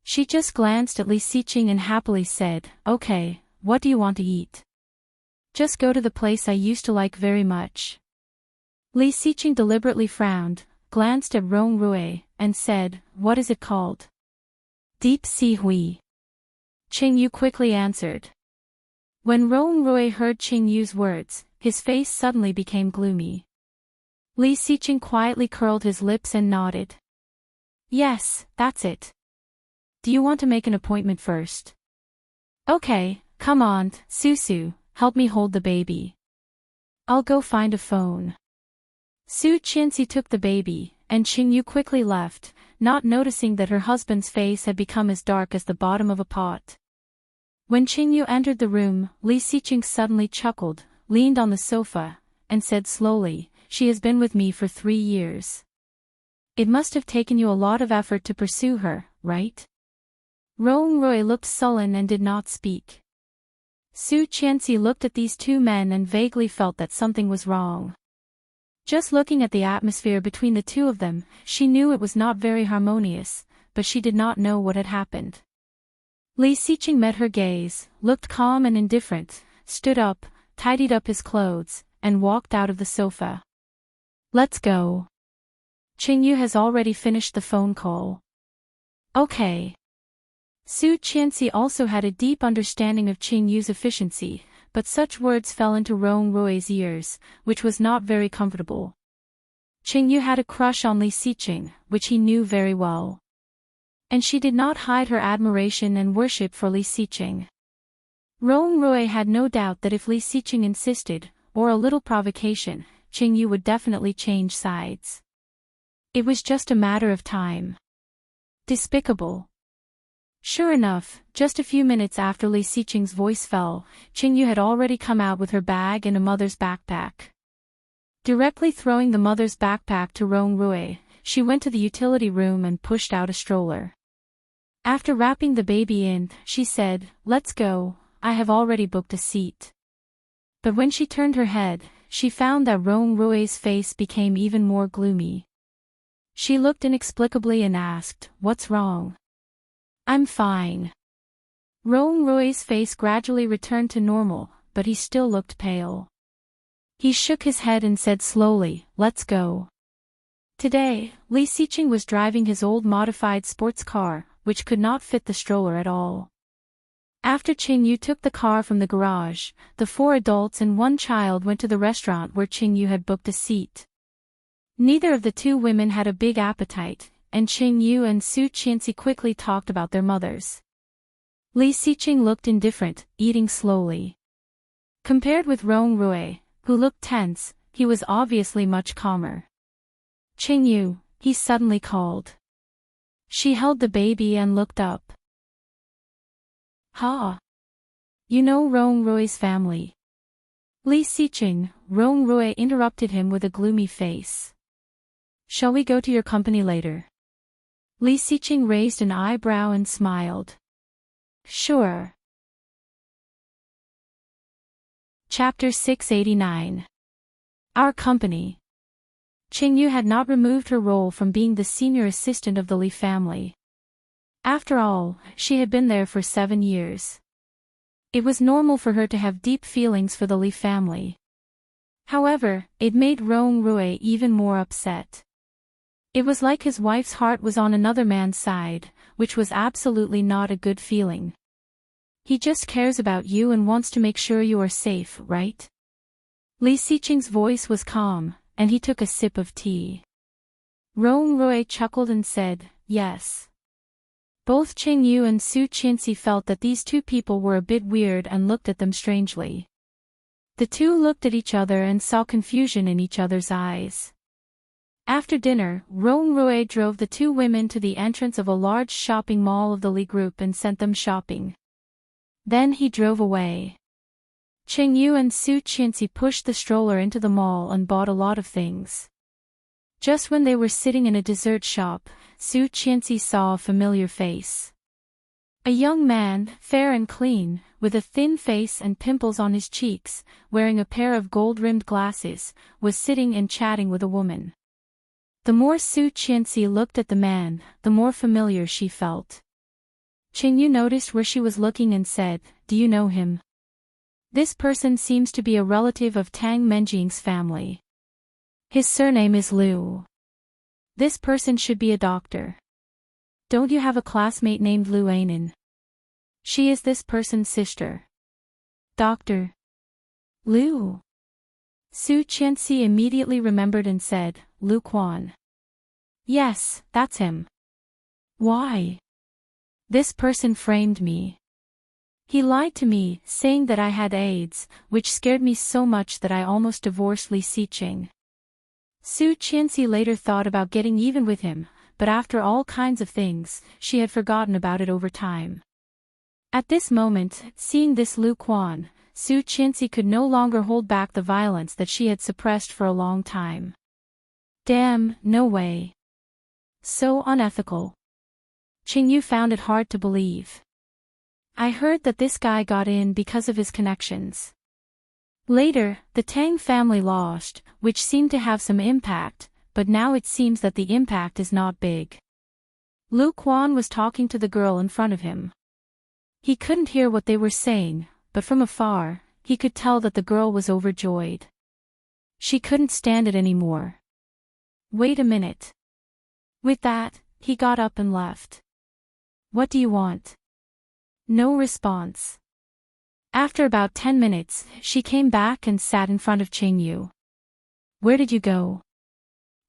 [SPEAKER 1] She just glanced at Li Xiqing and happily said, Okay, what do you want to eat? Just go to the place I used to like very much. Li Xiqing deliberately frowned, glanced at Rong Rui, and said, What is it called? Deep Sea Hui. Qingyu quickly answered. When Rong Rui heard Qingyu's words, his face suddenly became gloomy. Li Xiqing quietly curled his lips and nodded. Yes, that's it. Do you want to make an appointment first? Okay, come on, Susu, help me hold the baby. I'll go find a phone. Su Qianxi took the baby, and Qingyu quickly left, not noticing that her husband's face had become as dark as the bottom of a pot. When Qingyu entered the room, Li Xiqing suddenly chuckled, leaned on the sofa, and said slowly, She has been with me for 3 years. It must have taken you a lot of effort to pursue her, right? Roong Roy looked sullen and did not speak. Su Qianxi looked at these two men and vaguely felt that something was wrong. Just looking at the atmosphere between the two of them, she knew it was not very harmonious, but she did not know what had happened. Li Xiqing met her gaze, looked calm and indifferent, stood up, tidied up his clothes, and walked out of the sofa. Let's go. Qingyu has already finished the phone call. Okay. Su Qianxi also had a deep understanding of Qingyu's efficiency, but such words fell into Roong Roy's ears, which was not very comfortable. Qingyu had a crush on Li Xiqing, which he knew very well. And she did not hide her admiration and worship for Li Xiqing. Roong Roy had no doubt that if Li Xiqing insisted, or a little provocation, Qingyu would definitely change sides. It was just a matter of time. Despicable. Sure enough, just a few minutes after Li Xiqing's voice fell, Qingyu had already come out with her bag and a mother's backpack. Directly throwing the mother's backpack to Roong Roy, she went to the utility room and pushed out a stroller. After wrapping the baby in, she said, "Let's go, I have already booked a seat." But when she turned her head, she found that Roong Roy's face became even more gloomy. She looked inexplicably and asked, "What's wrong?" "I'm fine." Roong Roy's face gradually returned to normal, but he still looked pale. He shook his head and said slowly, "Let's go." Today, Li Xiqing was driving his old modified sports car, which could not fit the stroller at all. After Qingyu took the car from the garage, the 4 adults and 1 child went to the restaurant where Qingyu had booked a seat. Neither of the 2 women had a big appetite, and Qingyu and Su Qianxi quickly talked about their mothers. Li Xiqing looked indifferent, eating slowly. Compared with Roong Roy, who looked tense, he was obviously much calmer. "Qingyu," he suddenly called. She held the baby and looked up. "Ha! You know Roong Roy's family." Li Xiqing, Roong Roy interrupted him with a gloomy face. "Shall we go to your company later?" Li Xiqing raised an eyebrow and smiled. "Sure." Chapter 689. Our company. Qingyu had not removed her role from being the senior assistant of the Li family. After all, she had been there for 7 years. It was normal for her to have deep feelings for the Li family. However, it made Roong Roy even more upset. It was like his wife's heart was on another man's side, which was absolutely not a good feeling. He just cares about you and wants to make sure you are safe, right? Li Xiqing's voice was calm, and he took a sip of tea. Roong Roy chuckled and said, "Yes." Both Qingyu and Su Qianxi felt that these 2 people were a bit weird and looked at them strangely. The 2 looked at each other and saw confusion in each other's eyes. After dinner, Roong Roy drove the 2 women to the entrance of a large shopping mall of the Li Group and sent them shopping. Then he drove away. Qingyu and Su Qianxi pushed the stroller into the mall and bought a lot of things. Just when they were sitting in a dessert shop, Su Qianxi saw a familiar face. A young man, fair and clean, with a thin face and pimples on his cheeks, wearing a pair of gold-rimmed glasses, was sitting and chatting with a woman. The more Su Qianxi looked at the man, the more familiar she felt. Qingyu noticed where she was looking and said, "Do you know him? This person seems to be a relative of Tang Menjing's family. His surname is Liu. This person should be a doctor. Don't you have a classmate named Liu Ainin? She is this person's sister." "Dr. Liu." Su Qianxi immediately remembered and said, "Liu Quan." "Yes, that's him." "Why?" "This person framed me. He lied to me, saying that I had AIDS, which scared me so much that I almost divorced Li Xiqing." Su Qianxi later thought about getting even with him, but after all kinds of things, she had forgotten about it over time. At this moment, seeing this Liu Quan, Su Qianxi could no longer hold back the violence that she had suppressed for a long time. "Damn, no way. So unethical. Qingyu found it hard to believe. I heard that this guy got in because of his connections. Later, the Tang family lost, which seemed to have some impact, but now it seems that the impact is not big. Lu Quan was talking to the girl in front of him. He couldn't hear what they were saying, but from afar, he could tell that the girl was overjoyed. She couldn't stand it anymore. Wait a minute. With that, he got up and left. What do you want? No response. After about 10 minutes, she came back and sat in front of Qingyu. Where did you go?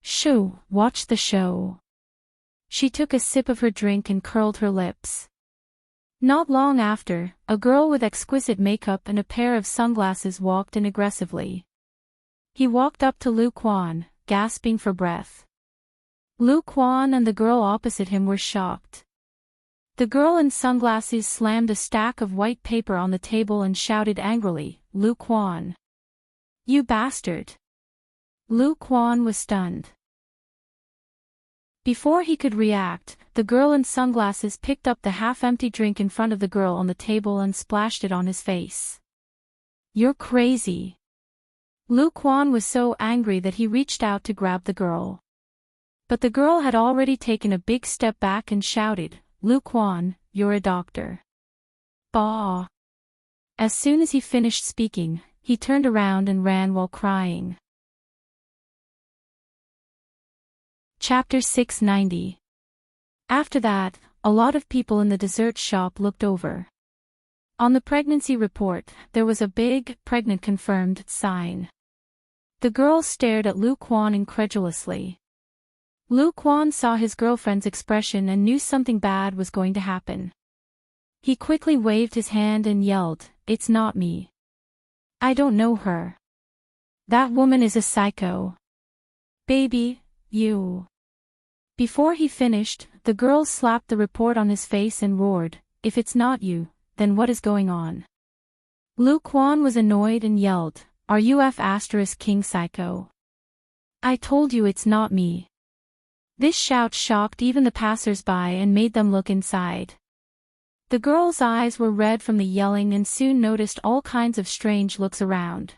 [SPEAKER 1] Shoo, watch the show. She took a sip of her drink and curled her lips. Not long after, a girl with exquisite makeup and a pair of sunglasses walked in aggressively. He walked up to Lu Quan, gasping for breath. Lu Quan and the girl opposite him were shocked. The girl in sunglasses slammed a stack of white paper on the table and shouted angrily, Lu Quan. You bastard! Lu Quan was stunned. Before he could react, the girl in sunglasses picked up the half-empty drink in front of the girl on the table and splashed it on his face. You're crazy! Lu Quan was so angry that he reached out to grab the girl. But the girl had already taken a big step back and shouted, Lu Quan, you're a doctor. Bah! As soon as he finished speaking, he turned around and ran while crying. Chapter 690. After that, a lot of people in the dessert shop looked over. On the pregnancy report, there was a big, pregnant confirmed sign. The girl stared at Lu Quan incredulously. Lu Quan saw his girlfriend's expression and knew something bad was going to happen. He quickly waved his hand and yelled, It's not me. I don't know her. That woman is a psycho. Baby, you. Before he finished, the girl slapped the report on his face and roared, If it's not you, then what is going on? Lu Quan was annoyed and yelled, Are you F***king psycho? I told you it's not me. This shout shocked even the passers-by and made them look inside. The girl's eyes were red from the yelling and soon noticed all kinds of strange looks around.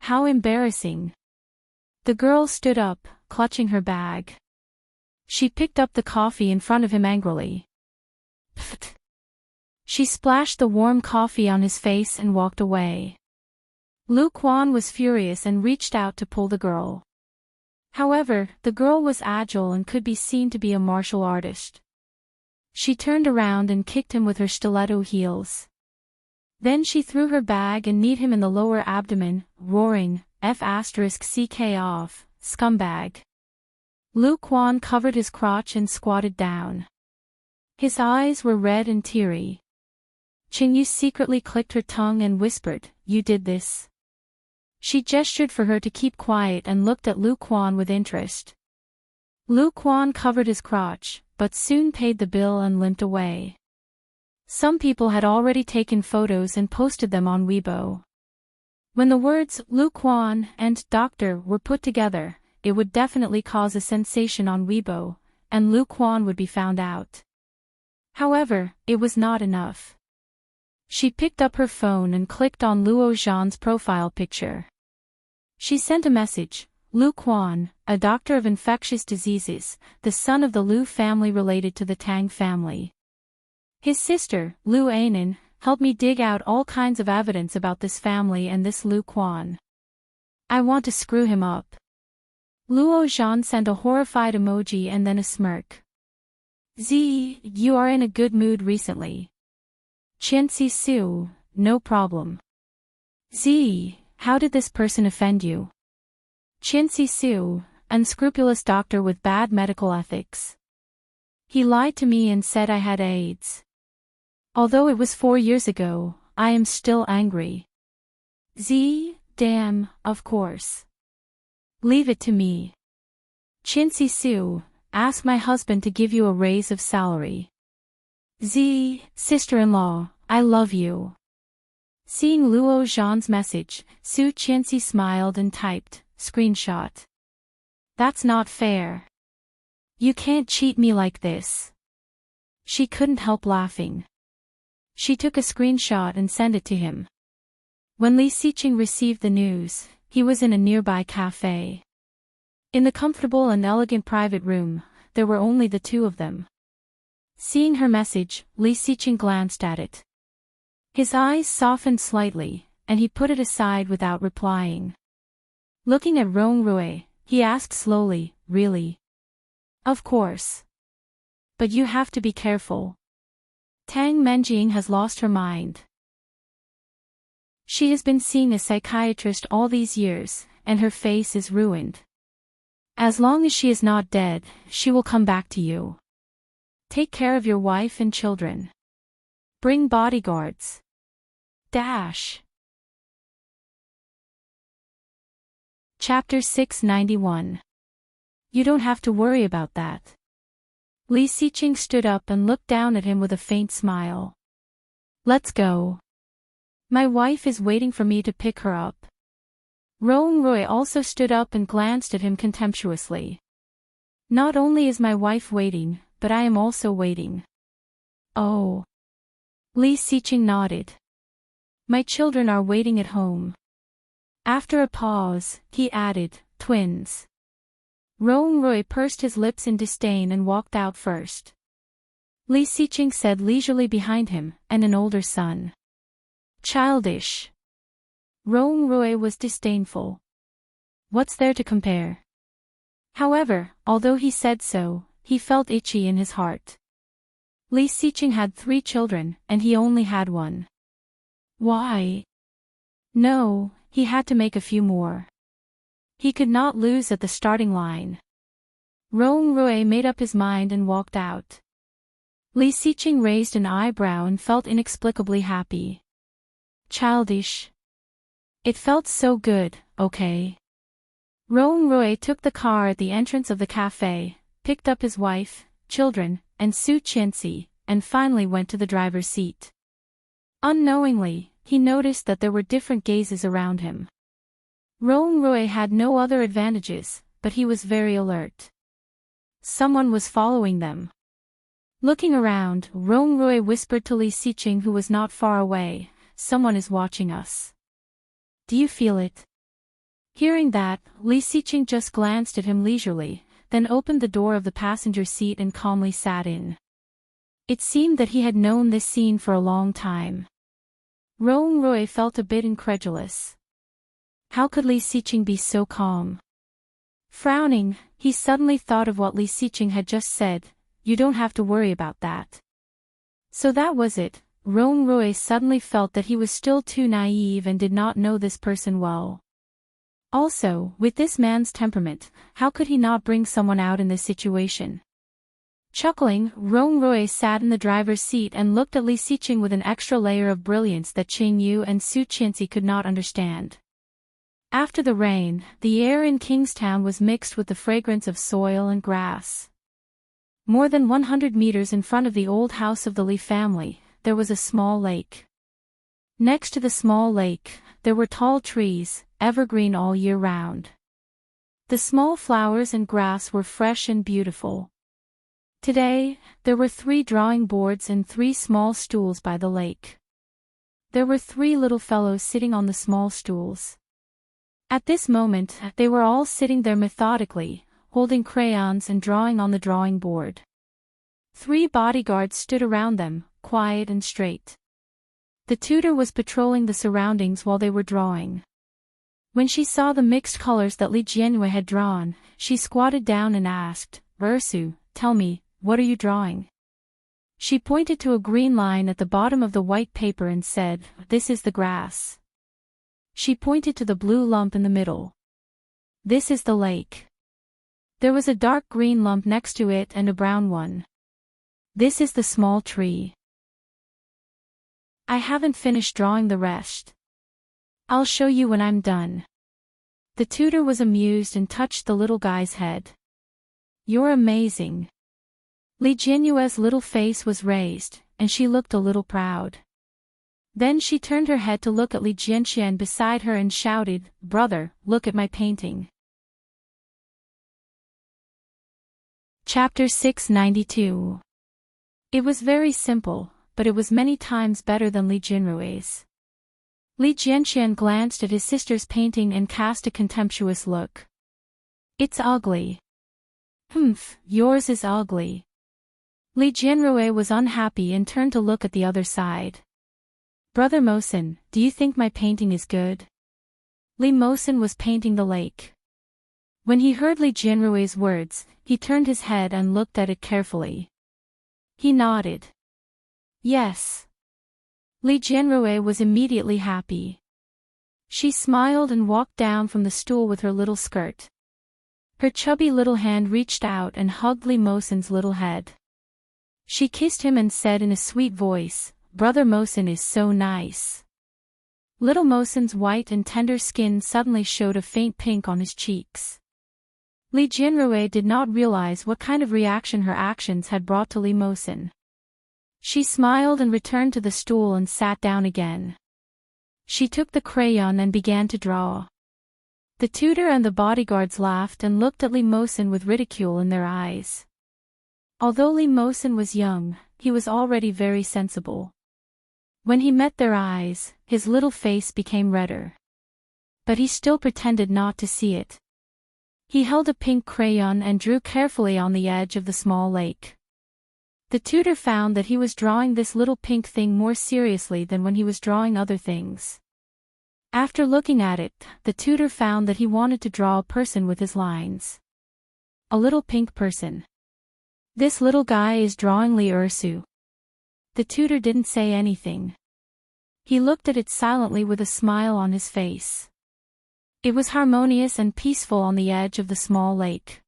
[SPEAKER 1] How embarrassing. The girl stood up, clutching her bag. She picked up the coffee in front of him angrily. Pfft. She splashed the warm coffee on his face and walked away. Lu Quan was furious and reached out to pull the girl. However, the girl was agile and could be seen to be a martial artist. She turned around and kicked him with her stiletto heels. Then she threw her bag and kneed him in the lower abdomen, roaring, F***ck off, scumbag. Lu Quan covered his crotch and squatted down. His eyes were red and teary. Qingyu secretly clicked her tongue and whispered, You did this. She gestured for her to keep quiet and looked at Lu Quan with interest. Lu Quan covered his crotch, but soon paid the bill and limped away. Some people had already taken photos and posted them on Weibo. When the words Lu Quan and doctor were put together, it would definitely cause a sensation on Weibo, and Lu Quan would be found out. However, it was not enough. She picked up her phone and clicked on Luo Zhan's profile picture. She sent a message, Lu Quan, a doctor of infectious diseases, the son of the Lu family related to the Tang family. His sister, Lu Anan, helped me dig out all kinds of evidence about this family and this Lu Quan. I want to screw him up. Luo Zhan sent a horrified emoji and then a smirk. Z, you are in a good mood recently. Qianxi Su, no problem. Z, how did this person offend you? Qianxi Su, unscrupulous doctor with bad medical ethics. He lied to me and said I had AIDS. Although it was 4 years ago, I am still angry. Z, damn, of course. Leave it to me. Qianxi Su, ask my husband to give you a raise of salary. Z, sister-in-law, I love you. Seeing Luo Zhan's message, Su Qianxi smiled and typed, screenshot. That's not fair. You can't cheat me like this. She couldn't help laughing. She took a screenshot and sent it to him. When Li Xiqing received the news, he was in a nearby cafe. In the comfortable and elegant private room, there were only the two of them. Seeing her message, Li Xiqing glanced at it. His eyes softened slightly, and he put it aside without replying. Looking at Rong Rui, he asked slowly, really? Of course. But you have to be careful. Tang Menjing has lost her mind. She has been seeing a psychiatrist all these years, and her face is ruined. As long as she is not dead, she will come back to you. Take care of your wife and children. Bring bodyguards. Chapter 691. You don't have to worry about that. Li Xiqing stood up and looked down at him with a faint smile. Let's go. My wife is waiting for me to pick her up. Rong Rui also stood up and glanced at him contemptuously. Not only is my wife waiting, but I am also waiting. Oh. Li Xiqing nodded. My children are waiting at home. After a pause, he added, twins. Rong Rui pursed his lips in disdain and walked out first. Li Xiqing said leisurely behind him, and an older son. Childish. Rong Rui was disdainful. What's there to compare? However, although he said so, he felt itchy in his heart. Li Xiqing had 3 children, and he only had 1. Why? No, he had to make a few more. He could not lose at the starting line. Rong Rui made up his mind and walked out. Li Xiqing raised an eyebrow and felt inexplicably happy. Childish. It felt so good, okay. Rong Rui took the car at the entrance of the cafe, picked up his wife, children, and Su Qianxi, and finally went to the driver's seat. Unknowingly, he noticed that there were different gazes around him. Rong Rui had no other advantages, but he was very alert. Someone was following them. Looking around, Rong Rui whispered to Li Xiqing, who was not far away, someone is watching us. Do you feel it? Hearing that, Li Xiqing just glanced at him leisurely, then opened the door of the passenger seat and calmly sat in. It seemed that he had known this scene for a long time. Rong Rui felt a bit incredulous. How could Li Xiqing be so calm? Frowning, he suddenly thought of what Li Xiqing had just said, you don't have to worry about that. So that was it. Rong Rui suddenly felt that he was still too naive and did not know this person well. Also, with this man's temperament, how could he not bring someone out in this situation? Chuckling, Rong Rui sat in the driver's seat and looked at Li Xiqing with an extra layer of brilliance that Qing Yu and Su Qianxi could not understand. After the rain, the air in Kingstown was mixed with the fragrance of soil and grass. More than 100 meters in front of the old house of the Li family, there was a small lake. Next to the small lake, there were tall trees, evergreen all year round. The small flowers and grass were fresh and beautiful. Today, there were 3 drawing boards and 3 small stools by the lake. There were 3 little fellows sitting on the small stools. At this moment, they were all sitting there methodically, holding crayons and drawing on the drawing board. 3 bodyguards stood around them, quiet and straight. The tutor was patrolling the surroundings while they were drawing. When she saw the mixed colors that Li Jianyue had drawn, she squatted down and asked, Ursu, tell me, what are you drawing? She pointed to a green line at the bottom of the white paper and said, this is the grass. She pointed to the blue lump in the middle. This is the lake. There was a dark green lump next to it and a brown one. This is the small tree. I haven't finished drawing the rest. I'll show you when I'm done. The tutor was amused and touched the little guy's head. You're amazing. Li Jianyue's little face was raised, and she looked a little proud. Then she turned her head to look at Li Jianxian beside her and shouted, Brother, look at my painting. Chapter 692. It was very simple, but it was many times better than Li Jinrui's. Li Jianxian glanced at his sister's painting and cast a contemptuous look. It's ugly. Humph, yours is ugly. Li Jianrui was unhappy and turned to look at the other side. Brother Mosin, do you think my painting is good? Li Mosin was painting the lake. When he heard Li Jianrui's words, he turned his head and looked at it carefully. He nodded. Yes. Li Jianrui was immediately happy. She smiled and walked down from the stool with her little skirt. Her chubby little hand reached out and hugged Li Mosin's little head. She kissed him and said in a sweet voice, "Brother Mosin is so nice." Little Mosin's white and tender skin suddenly showed a faint pink on his cheeks. Li Jianrui did not realize what kind of reaction her actions had brought to Li Mosin. She smiled and returned to the stool and sat down again. She took the crayon and began to draw. The tutor and the bodyguards laughed and looked at Li Mosin with ridicule in their eyes. Although Li Mosin was young, he was already very sensible. When he met their eyes, his little face became redder. But he still pretended not to see it. He held a pink crayon and drew carefully on the edge of the small lake. The tutor found that he was drawing this little pink thing more seriously than when he was drawing other things. After looking at it, the tutor found that he wanted to draw a person with his lines. A little pink person. This little guy is drawing Li Ursu. The tutor didn't say anything. He looked at it silently with a smile on his face. It was harmonious and peaceful on the edge of the small lake.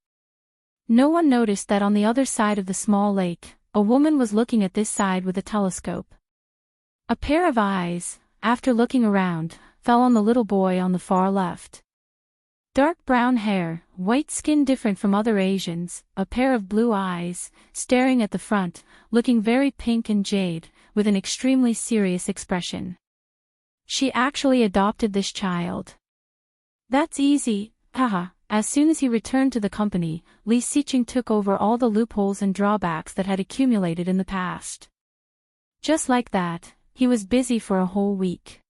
[SPEAKER 1] No one noticed that on the other side of the small lake, a woman was looking at this side with a telescope. A pair of eyes, after looking around, fell on the little boy on the far left. Dark brown hair, white skin different from other Asians, a pair of blue eyes, staring at the front, looking very pink and jade, with an extremely serious expression. She actually adopted this child. That's easy, haha. As soon as he returned to the company, Li Xiqing took over all the loopholes and drawbacks that had accumulated in the past. Just like that, he was busy for a whole week.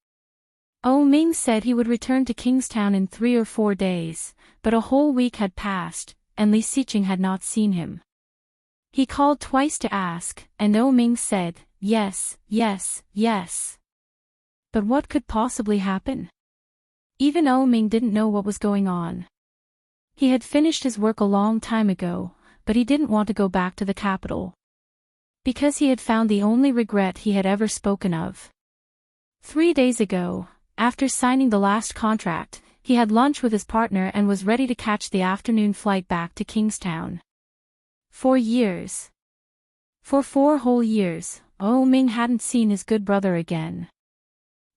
[SPEAKER 1] Ming said he would return to Kingstown in 3 or 4 days, but a whole week had passed, and Li Xiqing had not seen him. He called twice to ask, and Ming said, yes, yes, yes. But what could possibly happen? Even Ming didn't know what was going on. He had finished his work a long time ago, but he didn't want to go back to the capital. Because he had found the only regret he had ever spoken of. 3 days ago, after signing the last contract, he had lunch with his partner and was ready to catch the afternoon flight back to Kingstown. 4 years. For 4 whole years, Ming hadn't seen his good brother again.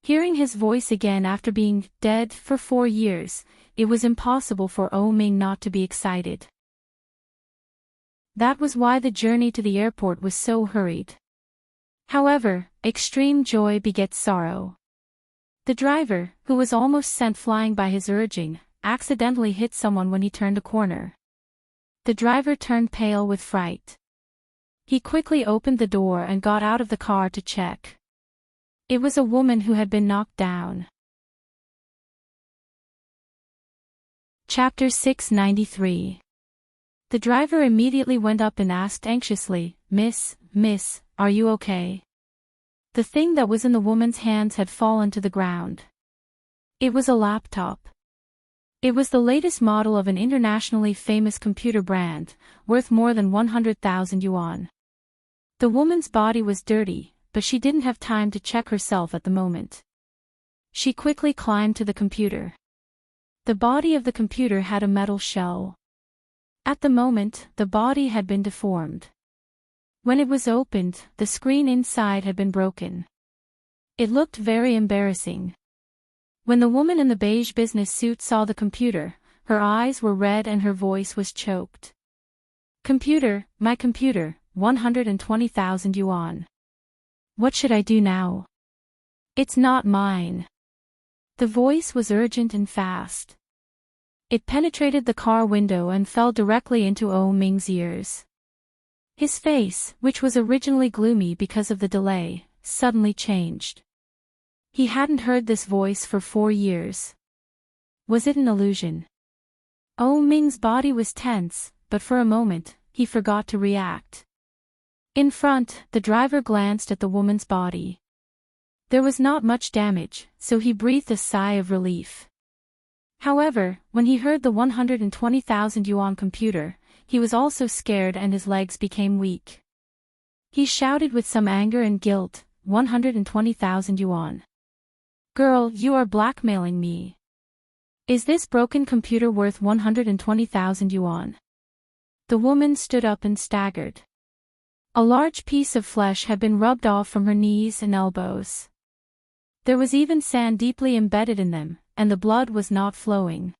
[SPEAKER 1] Hearing his voice again after being dead for 4 years, it was impossible for Ming not to be excited. That was why the journey to the airport was so hurried. However, extreme joy begets sorrow. The driver, who was almost sent flying by his urging, accidentally hit someone when he turned a corner. The driver turned pale with fright. He quickly opened the door and got out of the car to check. It was a woman who had been knocked down. Chapter 693. The driver immediately went up and asked anxiously, Miss, are you okay? The thing that was in the woman's hands had fallen to the ground. It was a laptop. It was the latest model of an internationally famous computer brand, worth more than 100,000 yuan. The woman's body was dirty, but she didn't have time to check herself at the moment. She quickly climbed to the computer. The body of the computer had a metal shell. At the moment, the body had been deformed. When it was opened, the screen inside had been broken. It looked very embarrassing. When the woman in the beige business suit saw the computer, her eyes were red and her voice was choked. Computer, my computer, 120,000 yuan. What should I do now? It's not mine. The voice was urgent and fast. It penetrated the car window and fell directly into Oh Ming's ears. His face, which was originally gloomy because of the delay, suddenly changed. He hadn't heard this voice for 4 years. Was it an illusion? Oh Ming's body was tense, but for a moment, he forgot to react. In front, the driver glanced at the woman's body. There was not much damage, so he breathed a sigh of relief. However, when he heard the 120,000 yuan computer, he was also scared and his legs became weak. He shouted with some anger and guilt, 120,000 yuan. Girl, you are blackmailing me. Is this broken computer worth 120,000 yuan? The woman stood up and staggered. A large piece of flesh had been rubbed off from her knees and elbows. There was even sand deeply embedded in them, and the blood was not flowing.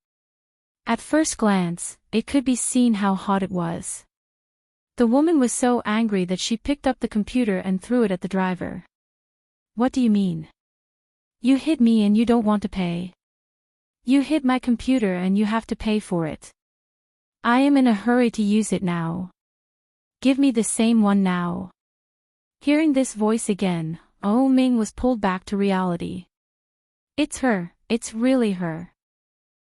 [SPEAKER 1] At first glance, it could be seen how hot it was. The woman was so angry that she picked up the computer and threw it at the driver. What do you mean? You hit me and you don't want to pay. You hit my computer and you have to pay for it. I am in a hurry to use it now. Give me the same one now. Hearing this voice again, Oh Ming was pulled back to reality. It's her, it's really her.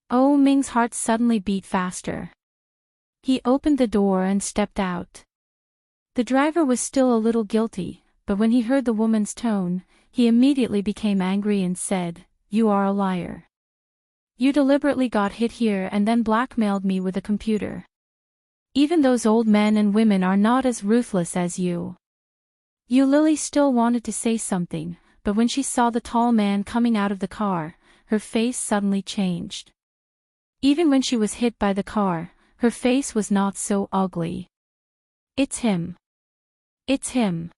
[SPEAKER 1] Oh Ming's heart suddenly beat faster. He opened the door and stepped out. The driver was still a little guilty, but when he heard the woman's tone, he immediately became angry and said, "You are a liar. You deliberately got hit here and then blackmailed me with a computer. Even those old men and women are not as ruthless as you." Lily still wanted to say something, but when she saw the tall man coming out of the car, her face suddenly changed. Even when she was hit by the car, her face was not so ugly. It's him. It's him.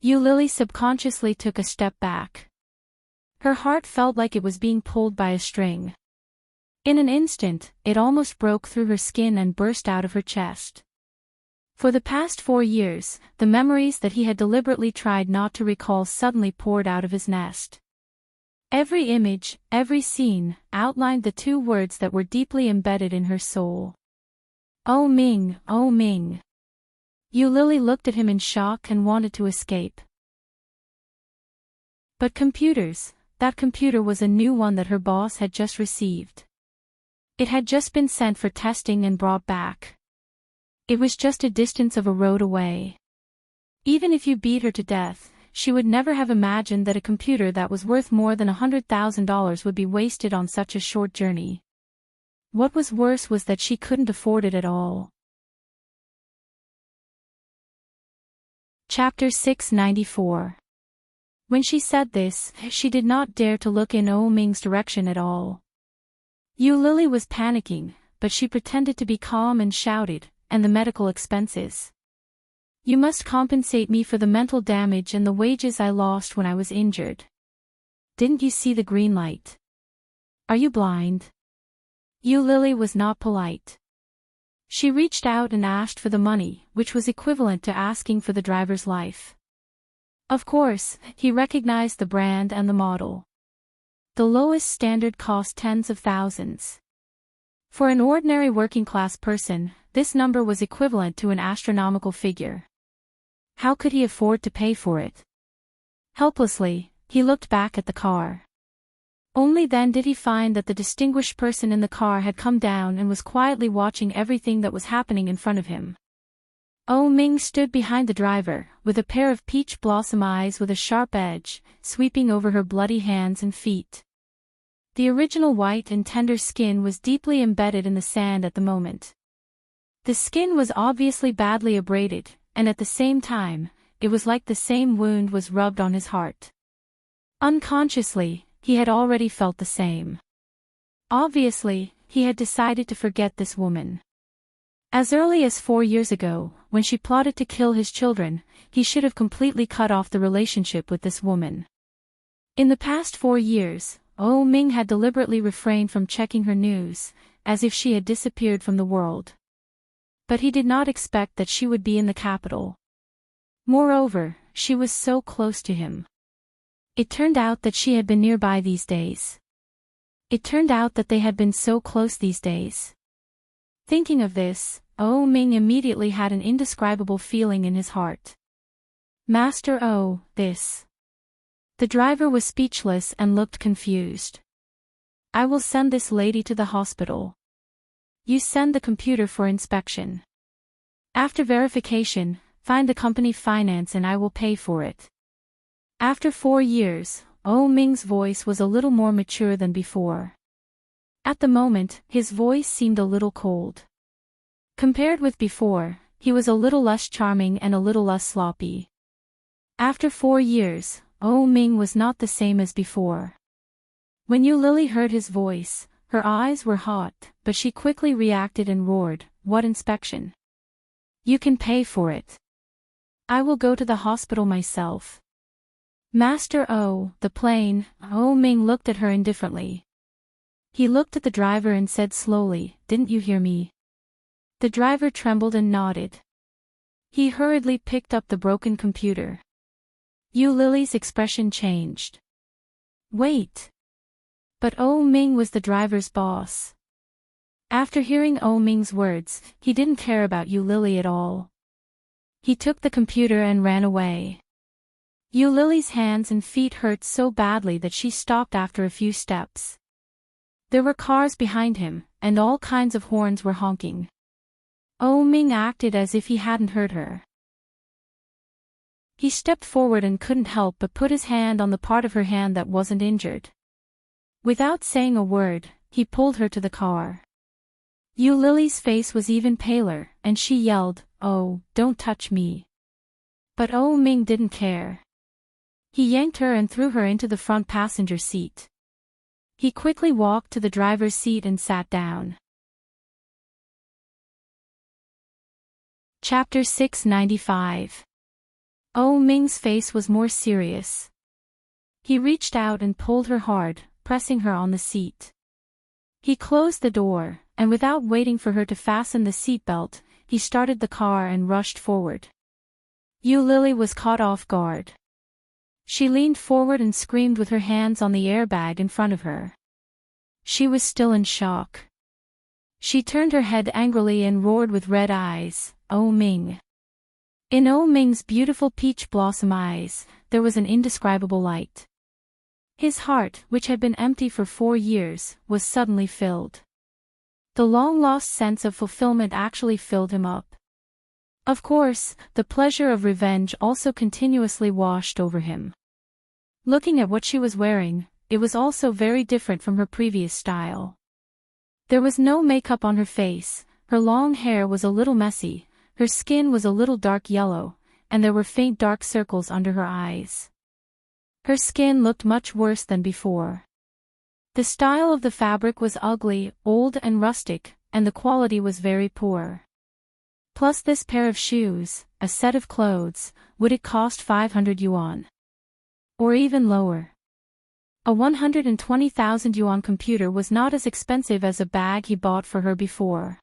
[SPEAKER 1] Lily subconsciously took a step back. Her heart felt like it was being pulled by a string. In an instant, it almost broke through her skin and burst out of her chest. For the past 4 years, the memories that he had deliberately tried not to recall suddenly poured out of his nest. Every image, every scene, outlined the 2 words that were deeply embedded in her soul. Oh Ming, oh Ming. Lily looked at him in shock and wanted to escape. But computers, that computer was a new one that her boss had just received. It had just been sent for testing and brought back. It was just a distance of a road away. Even if you beat her to death, she would never have imagined that a computer that was worth more than $100,000 would be wasted on such a short journey. What was worse was that she couldn't afford it at all. Chapter 694. When she said this, she did not dare to look in Oh Ming's direction at all. Lily was panicking, but she pretended to be calm and shouted, "And the medical expenses. You must compensate me for the mental damage and the wages I lost when I was injured. Didn't you see the green light? Are you blind?" Lily was not polite. She reached out and asked for the money, which was equivalent to asking for the driver's life. Of course, he recognized the brand and the model. The lowest standard cost tens of thousands. For an ordinary working-class person, this number was equivalent to an astronomical figure. How could he afford to pay for it? Helplessly, he looked back at the car. Only then did he find that the distinguished person in the car had come down and was quietly watching everything that was happening in front of him. Oh Ming stood behind the driver, with a pair of peach blossom eyes with a sharp edge, sweeping over her bloody hands and feet. The original white and tender skin was deeply embedded in the sand at the moment. The skin was obviously badly abraded, and at the same time, it was like the same wound was rubbed on his heart. Unconsciously, he had already felt the same. Obviously, he had decided to forget this woman. As early as 4 years ago, when she plotted to kill his children, he should have completely cut off the relationship with this woman. In the past 4 years, Oh Ming had deliberately refrained from checking her news, as if she had disappeared from the world. But he did not expect that she would be in the capital. Moreover, she was so close to him. It turned out that she had been nearby these days. It turned out that they had been so close these days. Thinking of this, Oh Ming immediately had an indescribable feeling in his heart. Master Oh, this. The driver was speechless and looked confused. I will send this lady to the hospital. You send the computer for inspection. After verification, find the company finance and I will pay for it. After 4 years, Oh Ming's voice was a little more mature than before. At the moment, his voice seemed a little cold. Compared with before, he was a little less charming and a little less sloppy. After 4 years, Oh Ming was not the same as before. When Yu Lily heard his voice, her eyes were hot, but she quickly reacted and roared, "What inspection? You can pay for it. I will go to the hospital myself." Master Oh, the plane. Oh Ming looked at her indifferently. He looked at the driver and said slowly, "Didn't you hear me?" The driver trembled and nodded. He hurriedly picked up the broken computer. Yu Lily's expression changed. Wait. But Oh Ming was the driver's boss. After hearing Oh Ming's words, he didn't care about Yu Lily at all. He took the computer and ran away. Yu Lily's hands and feet hurt so badly that she stopped after a few steps. There were cars behind him, and all kinds of horns were honking. Oh Ming acted as if he hadn't heard her. He stepped forward and couldn't help but put his hand on the part of her hand that wasn't injured. Without saying a word, he pulled her to the car. Yu Lily's face was even paler, and she yelled, "Oh, don't touch me." But Oh Ming didn't care. He yanked her and threw her into the front passenger seat. He quickly walked to the driver's seat and sat down. Chapter 695. Oh Ming's face was more serious. He reached out and pulled her hard, pressing her on the seat. He closed the door, and without waiting for her to fasten the seatbelt, he started the car and rushed forward. Yu Lily was caught off guard. She leaned forward and screamed with her hands on the airbag in front of her. She was still in shock. She turned her head angrily and roared with red eyes, "Oh Ming." In Oh Ming's beautiful peach blossom eyes, there was an indescribable light. His heart, which had been empty for 4 years, was suddenly filled. The long-lost sense of fulfillment actually filled him up. Of course, the pleasure of revenge also continuously washed over him. Looking at what she was wearing, it was also very different from her previous style. There was no makeup on her face, her long hair was a little messy, her skin was a little dark yellow, and there were faint dark circles under her eyes. Her skin looked much worse than before. The style of the fabric was ugly, old and rustic, and the quality was very poor. Plus this pair of shoes, a set of clothes, would it cost 500 yuan? Or even lower. A 120,000 yuan computer was not as expensive as a bag he bought for her before.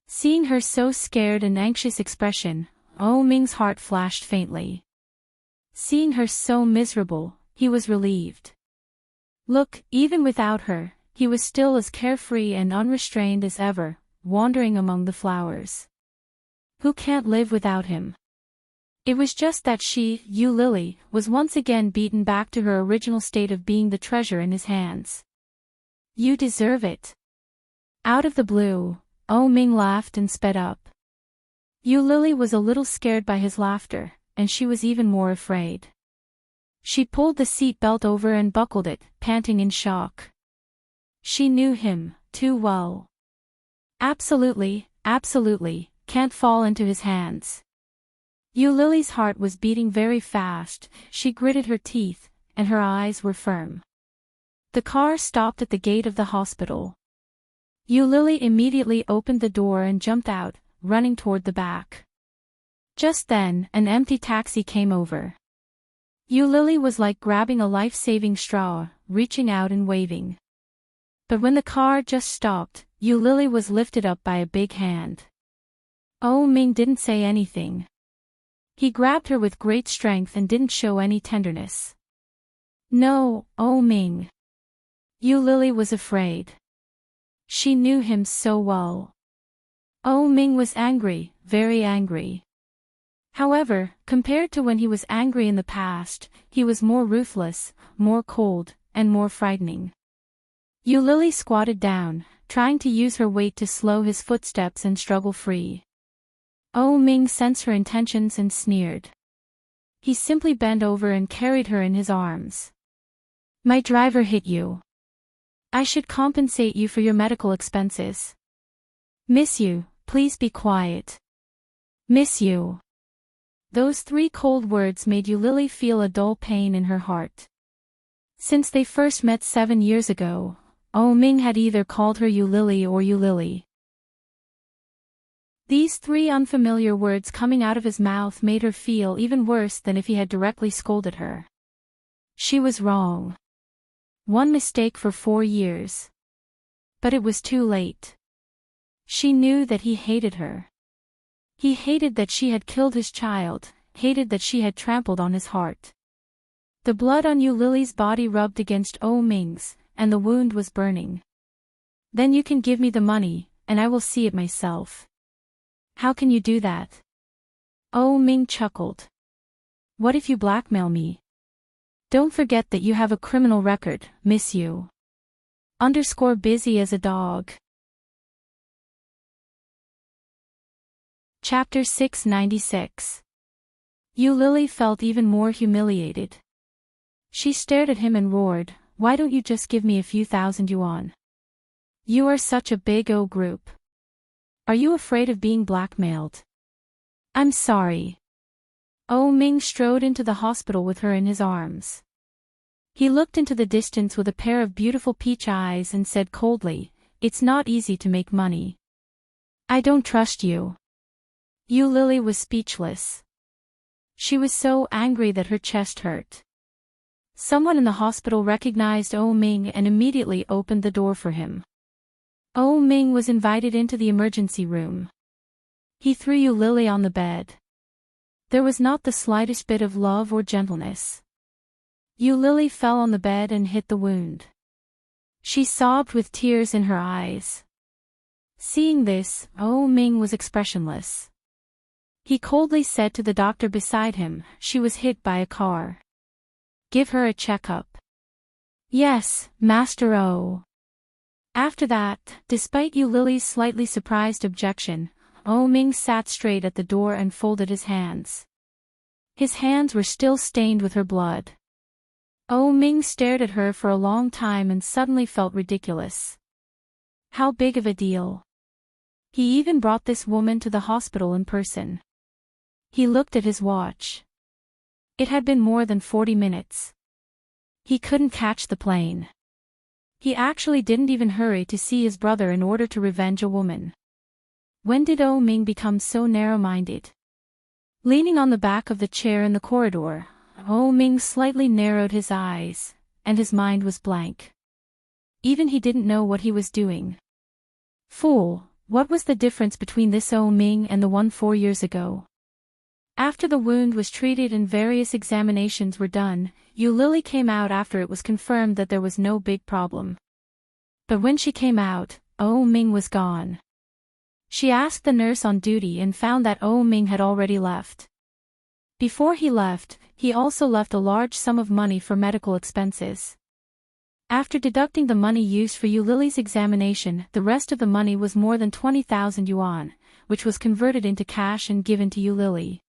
[SPEAKER 1] Seeing her so scared and anxious expression, Oh Ming's heart flashed faintly. Seeing her so miserable, he was relieved. Look, even without her, he was still as carefree and unrestrained as ever, wandering among the flowers. Who can't live without him? It was just that she, Yu Lily, was once again beaten back to her original state of being the treasure in his hands. You deserve it. Out of the blue, Oh Ming laughed and sped up. Yu Lily was a little scared by his laughter, and she was even more afraid. She pulled the seat belt over and buckled it, panting in shock. She knew him too well. Absolutely, can't fall into his hands. Yu Lily's heart was beating very fast, she gritted her teeth, and her eyes were firm. The car stopped at the gate of the hospital. Yu Lily immediately opened the door and jumped out, running toward the back. Just then, an empty taxi came over. Yu Lily was like grabbing a life-saving straw, reaching out and waving. But when the car just stopped, Yu Lily was lifted up by a big hand. Oh Ming didn't say anything. He grabbed her with great strength and didn't show any tenderness. No, Oh Ming. Yu Lily was afraid. She knew him so well. Oh Ming was angry, very angry. However, compared to when he was angry in the past, he was more ruthless, more cold, and more frightening. Yu Lily squatted down, trying to use her weight to slow his footsteps and struggle free. Oh Ming sensed her intentions and sneered. He simply bent over and carried her in his arms. My driver hit you. I should compensate you for your medical expenses. Miss you, please be quiet. Miss you. Those 3 cold words made Yu Lily feel a dull pain in her heart. Since they first met 7 years ago, Oh Ming had either called her Yu Lily or Yu Lily. These 3 unfamiliar words coming out of his mouth made her feel even worse than if he had directly scolded her. She was wrong. One mistake for 4 years. But it was too late. She knew that he hated her. He hated that she had killed his child, hated that she had trampled on his heart. The blood on Yu Lily's body rubbed against Oh Ming's, and the wound was burning. Then you can give me the money, and I will see it myself. How can you do that? Oh Ming chuckled. What if you blackmail me? Don't forget that you have a criminal record, Miss Yu. Busy as a dog. Chapter 696. Yu Lily felt even more humiliated. She stared at him and roared, why don't you just give me a few thousand yuan? You are such a big O group. Are you afraid of being blackmailed? I'm sorry. Oh Ming strode into the hospital with her in his arms. He looked into the distance with a pair of beautiful peach eyes and said coldly, it's not easy to make money. I don't trust you. Yu Lily was speechless. She was so angry that her chest hurt. Someone in the hospital recognized Oh Ming and immediately opened the door for him. Oh Ming was invited into the emergency room. He threw Yu Lily on the bed. There was not the slightest bit of love or gentleness. Yu Lily fell on the bed and hit the wound. She sobbed with tears in her eyes. Seeing this, Oh Ming was expressionless. He coldly said to the doctor beside him, she was hit by a car. Give her a checkup. Yes, Master O. After that, despite Yu Lily's slightly surprised objection, Oh Ming sat straight at the door and folded his hands. His hands were still stained with her blood. Oh Ming stared at her for a long time and suddenly felt ridiculous. How big of a deal. He even brought this woman to the hospital in person. He looked at his watch. It had been more than 40 minutes. He couldn't catch the plane. He actually didn't even hurry to see his brother in order to revenge a woman. When did Oh Ming become so narrow-minded? Leaning on the back of the chair in the corridor, Oh Ming slightly narrowed his eyes, and his mind was blank. Even he didn't know what he was doing. Fool, what was the difference between this Oh Ming and the one 4 years ago? After the wound was treated and various examinations were done, Yu Lily came out after it was confirmed that there was no big problem. But when she came out, Oh Ming was gone. She asked the nurse on duty and found that Oh Ming had already left. Before he left, he also left a large sum of money for medical expenses. After deducting the money used for Yu Lily's examination, the rest of the money was more than 20,000 yuan, which was converted into cash and given to Yu Lily.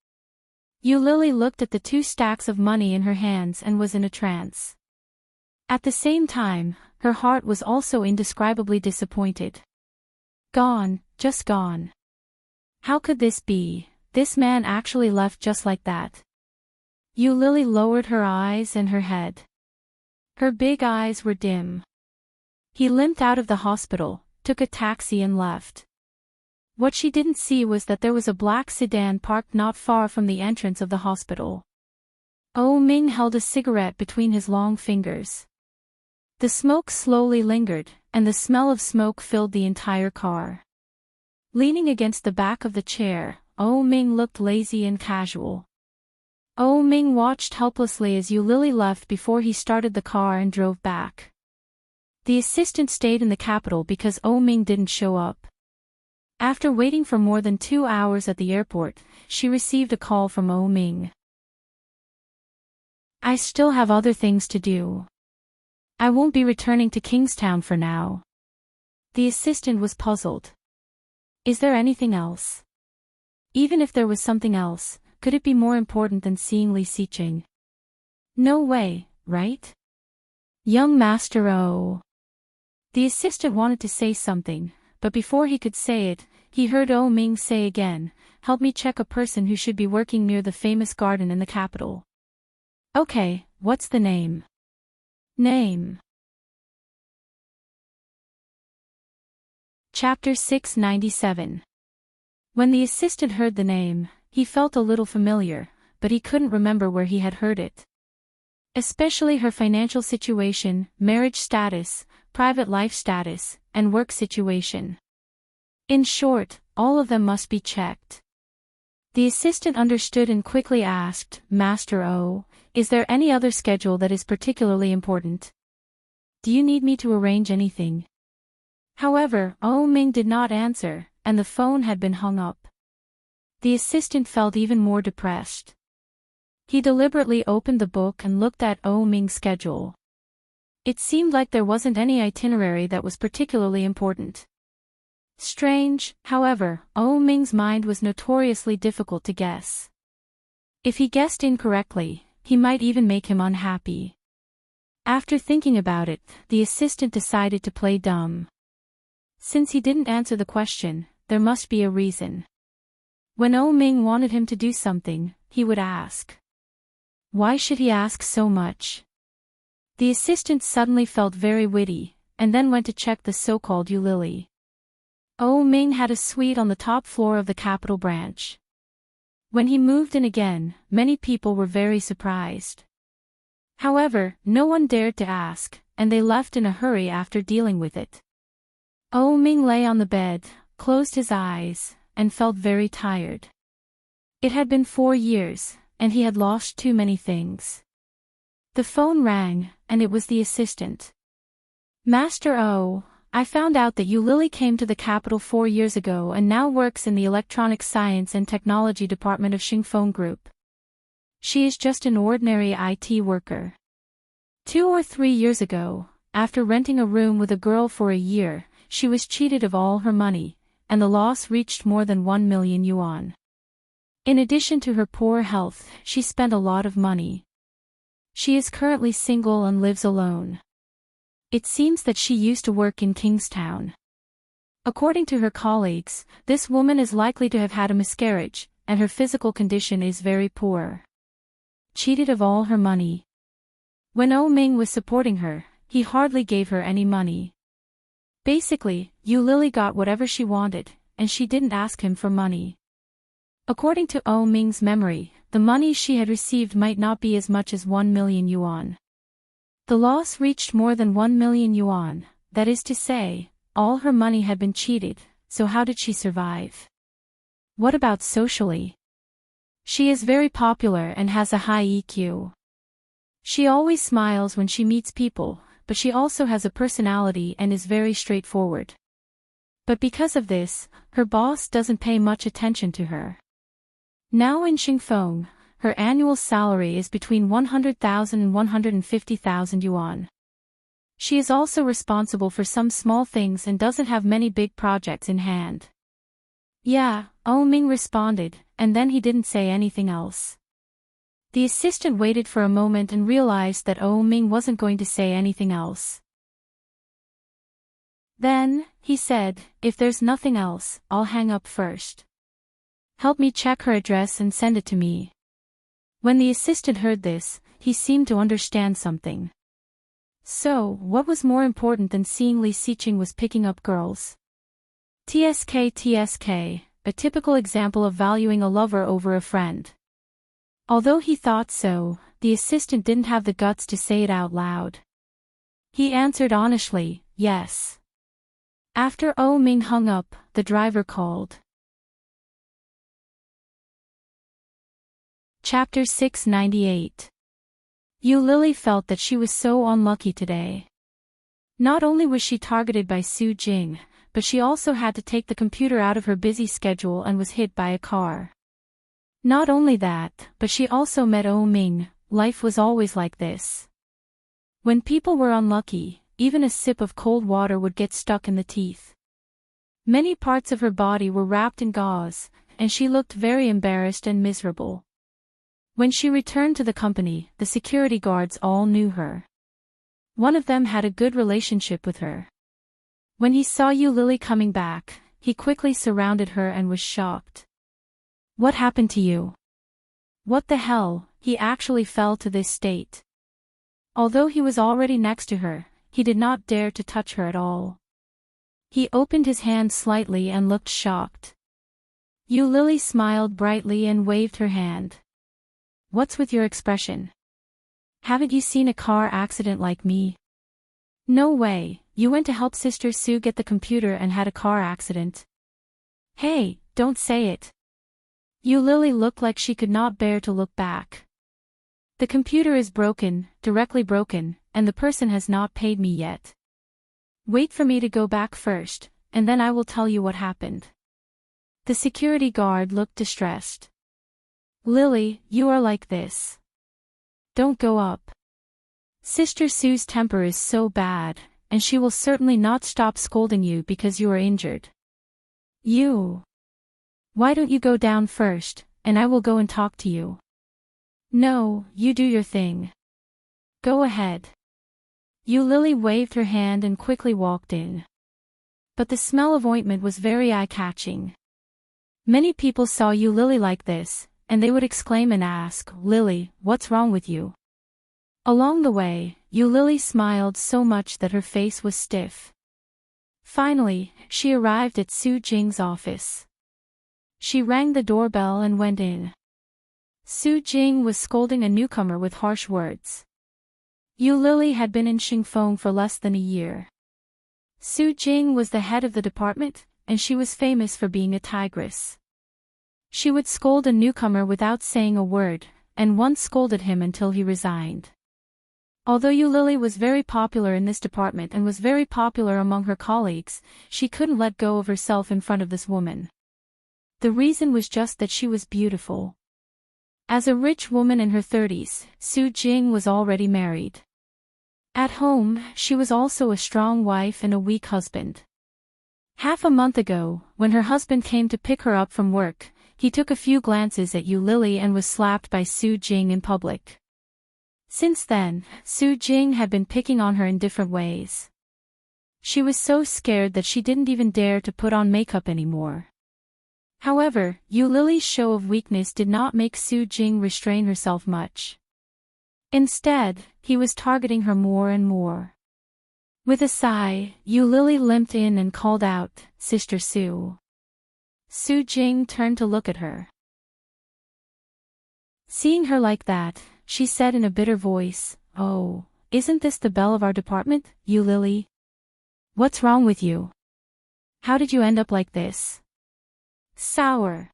[SPEAKER 1] Yu Lily looked at the 2 stacks of money in her hands and was in a trance. At the same time, her heart was also indescribably disappointed. Gone, just gone. How could this be? This man actually left just like that. Yu Lily lowered her eyes and her head. Her big eyes were dim. He limped out of the hospital, took a taxi and left. What she didn't see was that there was a black sedan parked not far from the entrance of the hospital. Oh Ming held a cigarette between his long fingers. The smoke slowly lingered, and the smell of smoke filled the entire car. Leaning against the back of the chair, Oh Ming looked lazy and casual. Oh Ming watched helplessly as Yu Lily left before he started the car and drove back. The assistant stayed in the capital because Oh Ming didn't show up. After waiting for more than 2 hours at the airport, she received a call from Oh Ming. I still have other things to do. I won't be returning to Kingstown for now. The assistant was puzzled. Is there anything else? Even if there was something else, could it be more important than seeing Li Xiqing? No way, right? Young Master O. The assistant wanted to say something, but before he could say it, he heard Oh Ming say again, help me check a person who should be working near the famous garden in the capital. Okay, what's the name? Name. Chapter 697. When the assistant heard the name, he felt a little familiar, but he couldn't remember where he had heard it. Especially her financial situation, marriage status, private life status, and work situation. In short, all of them must be checked. The assistant understood and quickly asked, Master O, is there any other schedule that is particularly important? Do you need me to arrange anything? However, Oh Ming did not answer, and the phone had been hung up. The assistant felt even more depressed. He deliberately opened the book and looked at Oh Ming's schedule. It seemed like there wasn't any itinerary that was particularly important. Strange, however, Oh Ming's mind was notoriously difficult to guess. If he guessed incorrectly, he might even make him unhappy. After thinking about it, the assistant decided to play dumb. Since he didn't answer the question, there must be a reason. When Oh Ming wanted him to do something, he would ask. Why should he ask so much? The assistant suddenly felt very witty, and then went to check the so-called ukulele. Oh Ming had a suite on the top floor of the capital branch. When he moved in again, many people were very surprised. However, no one dared to ask, and they left in a hurry after dealing with it. Oh Ming lay on the bed, closed his eyes, and felt very tired. It had been 4 years, and he had lost too many things. The phone rang, and it was the assistant. Master O, I found out that Lily came to the capital 4 years ago and now works in the Electronic Science and Technology Department of Xingfeng Group. She is just an ordinary IT worker. 2 or 3 years ago, after renting a room with a girl for a year, she was cheated of all her money, and the loss reached more than 1 million yuan. In addition to her poor health, she spent a lot of money. She is currently single and lives alone. It seems that she used to work in Kingstown. According to her colleagues, this woman is likely to have had a miscarriage, and her physical condition is very poor. Cheated of all her money. When Oh Ming was supporting her, he hardly gave her any money. Basically, Lily got whatever she wanted, and she didn't ask him for money. According to Oh Ming's memory, the money she had received might not be as much as 1 million yuan. The loss reached more than 1 million yuan, that is to say, all her money had been cheated, so how did she survive? What about socially? She is very popular and has a high EQ. She always smiles when she meets people, but she also has a personality and is very straightforward. But because of this, her boss doesn't pay much attention to her. Now in Xingfeng, her annual salary is between 100,000 and 150,000 yuan. She is also responsible for some small things and doesn't have many big projects in hand. Yeah, Oh Ming responded, and then he didn't say anything else. The assistant waited for a moment and realized that Oh Ming wasn't going to say anything else. Then, he said, if there's nothing else, I'll hang up first. Help me check her address and send it to me. When the assistant heard this, he seemed to understand something. So, what was more important than seeing Li Xiqing was picking up girls? TSK, a typical example of valuing a lover over a friend. Although he thought so, the assistant didn't have the guts to say it out loud. He answered honestly, yes. After Oh Ming hung up, the driver called. Chapter 698. Lily felt that she was so unlucky today. Not only was she targeted by Su Jing, but she also had to take the computer out of her busy schedule and was hit by a car. Not only that, but she also met Oh Ming. Life was always like this. When people were unlucky, even a sip of cold water would get stuck in the teeth. Many parts of her body were wrapped in gauze, and she looked very embarrassed and miserable. When she returned to the company, the security guards all knew her. One of them had a good relationship with her. When he saw Yu Lily coming back, he quickly surrounded her and was shocked. What happened to you? What the hell? He actually fell to this state. Although he was already next to her, he did not dare to touch her at all. He opened his hand slightly and looked shocked. Yu Lily smiled brightly and waved her hand. What's with your expression? Haven't you seen a car accident like me? No way, you went to help Sister Sue get the computer and had a car accident. Hey, don't say it. Yu Lily looked like she could not bear to look back. The computer is broken, directly broken, and the person has not paid me yet. Wait for me to go back first, and then I will tell you what happened. The security guard looked distressed. Lily, you are like this. Don't go up. Sister Sue's temper is so bad, and she will certainly not stop scolding you because you are injured. Why don't you go down first, and I will go and talk to you? No, you do your thing. Go ahead. Yu Lily waved her hand and quickly walked in. But the smell of ointment was very eye-catching. Many people saw Yu Lily like this, and they would exclaim and ask, Lily, what's wrong with you? Along the way, Yu Lily smiled so much that her face was stiff. Finally, she arrived at Su Jing's office. She rang the doorbell and went in. Su Jing was scolding a newcomer with harsh words. Yu Lily had been in Xingfeng for less than a year. Su Jing was the head of the department, and she was famous for being a tigress. She would scold a newcomer without saying a word, and once scolded him until he resigned. Although Yu Lily was very popular in this department and was very popular among her colleagues, she couldn't let go of herself in front of this woman. The reason was just that she was beautiful. As a rich woman in her 30s, Su Jing was already married. At home, she was also a strong wife and a weak husband. Half a month ago, when her husband came to pick her up from work, he took a few glances at Yu Lily and was slapped by Su Jing in public. Since then, Su Jing had been picking on her in different ways. She was so scared that she didn't even dare to put on makeup anymore. However, Yu Lily's show of weakness did not make Su Jing restrain herself much. Instead, he was targeting her more and more. With a sigh, Yu Lily limped in and called out, Sister Sue. Su Jing turned to look at her. Seeing her like that, she said in a bitter voice, Oh, isn't this the belle of our department, Yu Lily? What's wrong with you? How did you end up like this? Sour.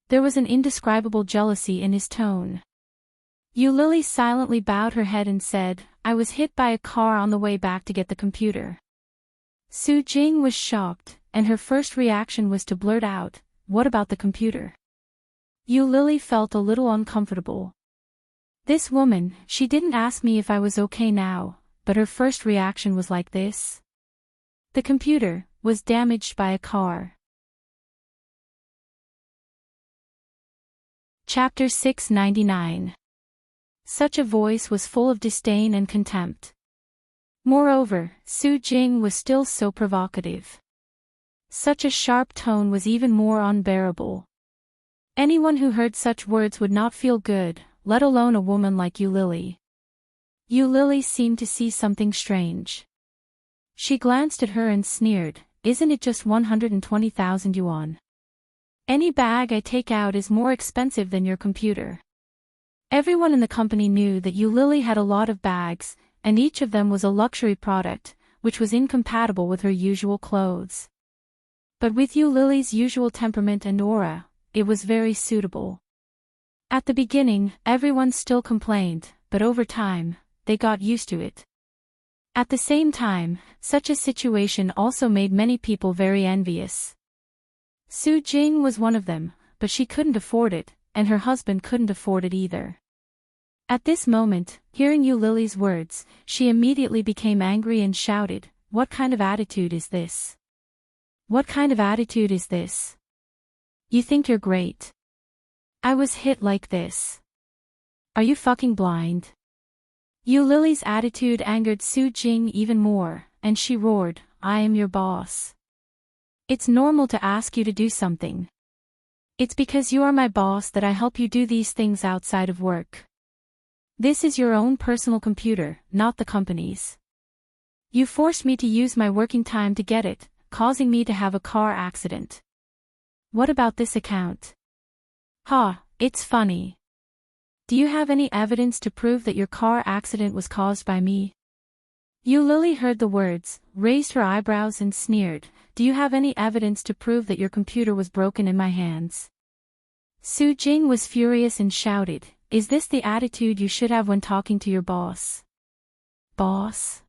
[SPEAKER 1] There was an indescribable jealousy in his tone. Yu Lily silently bowed her head and said, I was hit by a car on the way back to get the computer. Su Jing was shocked, and her first reaction was to blurt out, What about the computer? Yu Lily felt a little uncomfortable. This woman, she didn't ask me if I was okay now, but her first reaction was like this. The computer was damaged by a car. Chapter 699. Such a voice was full of disdain and contempt. Moreover, Su Jing was still so provocative. Such a sharp tone was even more unbearable. Anyone who heard such words would not feel good, let alone a woman like Yu Lily. Yu Lily seemed to see something strange. She glanced at her and sneered, Isn't it just 120,000 yuan? Any bag I take out is more expensive than your computer. Everyone in the company knew that Yu Lily had a lot of bags, and each of them was a luxury product, which was incompatible with her usual clothes. But with Yu Lily's usual temperament and aura, it was very suitable. At the beginning, everyone still complained, but over time, they got used to it. At the same time, such a situation also made many people very envious. Su Jing was one of them, but she couldn't afford it, and her husband couldn't afford it either. At this moment, hearing Yu Lily's words, she immediately became angry and shouted, "What kind of attitude is this? What kind of attitude is this? You think you're great? I was hit like this. Are you fucking blind?" Yu Lily's attitude angered Su Jing even more, and she roared, "I am your boss. It's normal to ask you to do something. It's because you are my boss that I help you do these things outside of work. This is your own personal computer, not the company's. You forced me to use my working time to get it, causing me to have a car accident. What about this account? Ha, it's funny. Do you have any evidence to prove that your car accident was caused by me?" Yu Lily heard the words, raised her eyebrows and sneered, "Do you have any evidence to prove that your computer was broken in my hands?" Su Jing was furious and shouted, "Is this the attitude you should have when talking to your boss? Boss?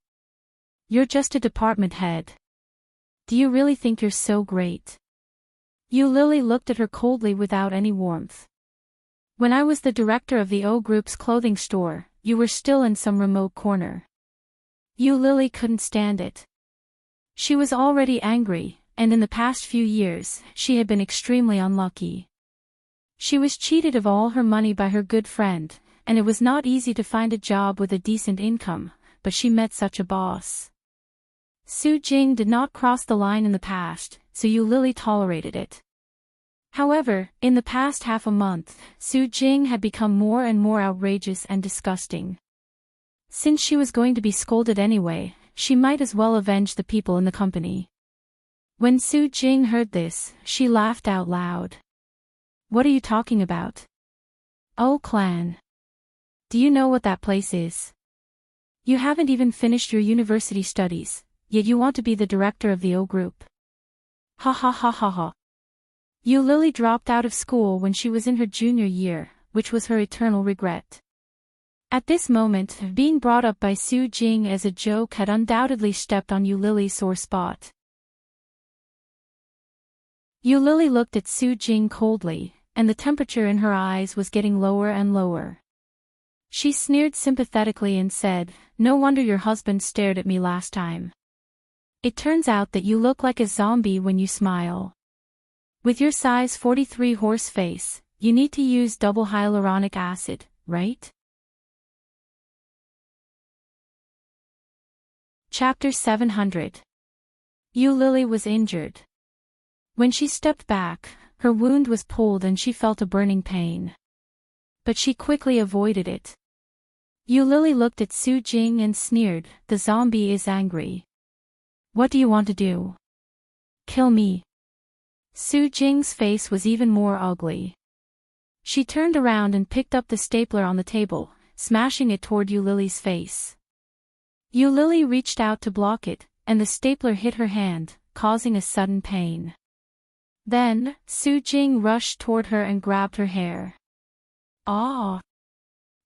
[SPEAKER 1] You're just a department head. Do you really think you're so great?" Yu Lily looked at her coldly without any warmth. "When I was the director of the O Group's clothing store, you were still in some remote corner." Yu Lily couldn't stand it. She was already angry, and in the past few years, she had been extremely unlucky. She was cheated of all her money by her good friend, and it was not easy to find a job with a decent income, but she met such a boss. Su Jing did not cross the line in the past, so Yu Lily tolerated it. However, in the past half a month, Su Jing had become more and more outrageous and disgusting. Since she was going to be scolded anyway, she might as well avenge the people in the company. When Su Jing heard this, she laughed out loud. "What are you talking about? Oh clan. Do you know what that place is? You haven't even finished your university studies, yet you want to be the director of the O Group. Ha ha ha ha ha." Yu Lily dropped out of school when she was in her junior year, which was her eternal regret. At this moment, being brought up by Su Jing as a joke had undoubtedly stepped on Yu Lily's sore spot. Yu Lily looked at Su Jing coldly, and the temperature in her eyes was getting lower and lower. She sneered sympathetically and said, "No wonder your husband stared at me last time. It turns out that you look like a zombie when you smile. With your size 43 horse face, you need to use double hyaluronic acid, right?" Chapter 700. Yu Lily was injured. When she stepped back, her wound was pulled and she felt a burning pain. But she quickly avoided it. Yu Lily looked at Su Jing and sneered, "The zombie is angry. What do you want to do? Kill me?" Su Jing's face was even more ugly. She turned around and picked up the stapler on the table, smashing it toward Yu Lily's face. Yu Lily reached out to block it, and the stapler hit her hand, causing a sudden pain. Then, Su Jing rushed toward her and grabbed her hair. Ah!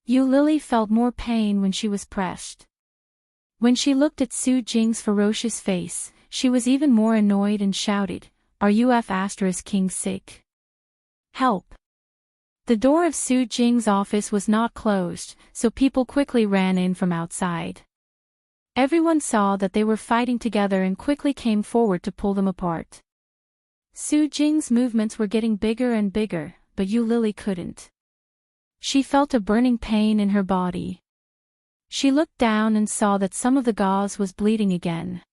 [SPEAKER 1] Yu Lily felt more pain when she was pressed. When she looked at Su Jing's ferocious face, she was even more annoyed and shouted, "Are you F***king sick? Help!" The door of Su Jing's office was not closed, so people quickly ran in from outside. Everyone saw that they were fighting together and quickly came forward to pull them apart. Su Jing's movements were getting bigger and bigger, but Yu Lily couldn't. She felt a burning pain in her body. She looked down and saw that some of the gauze was bleeding again.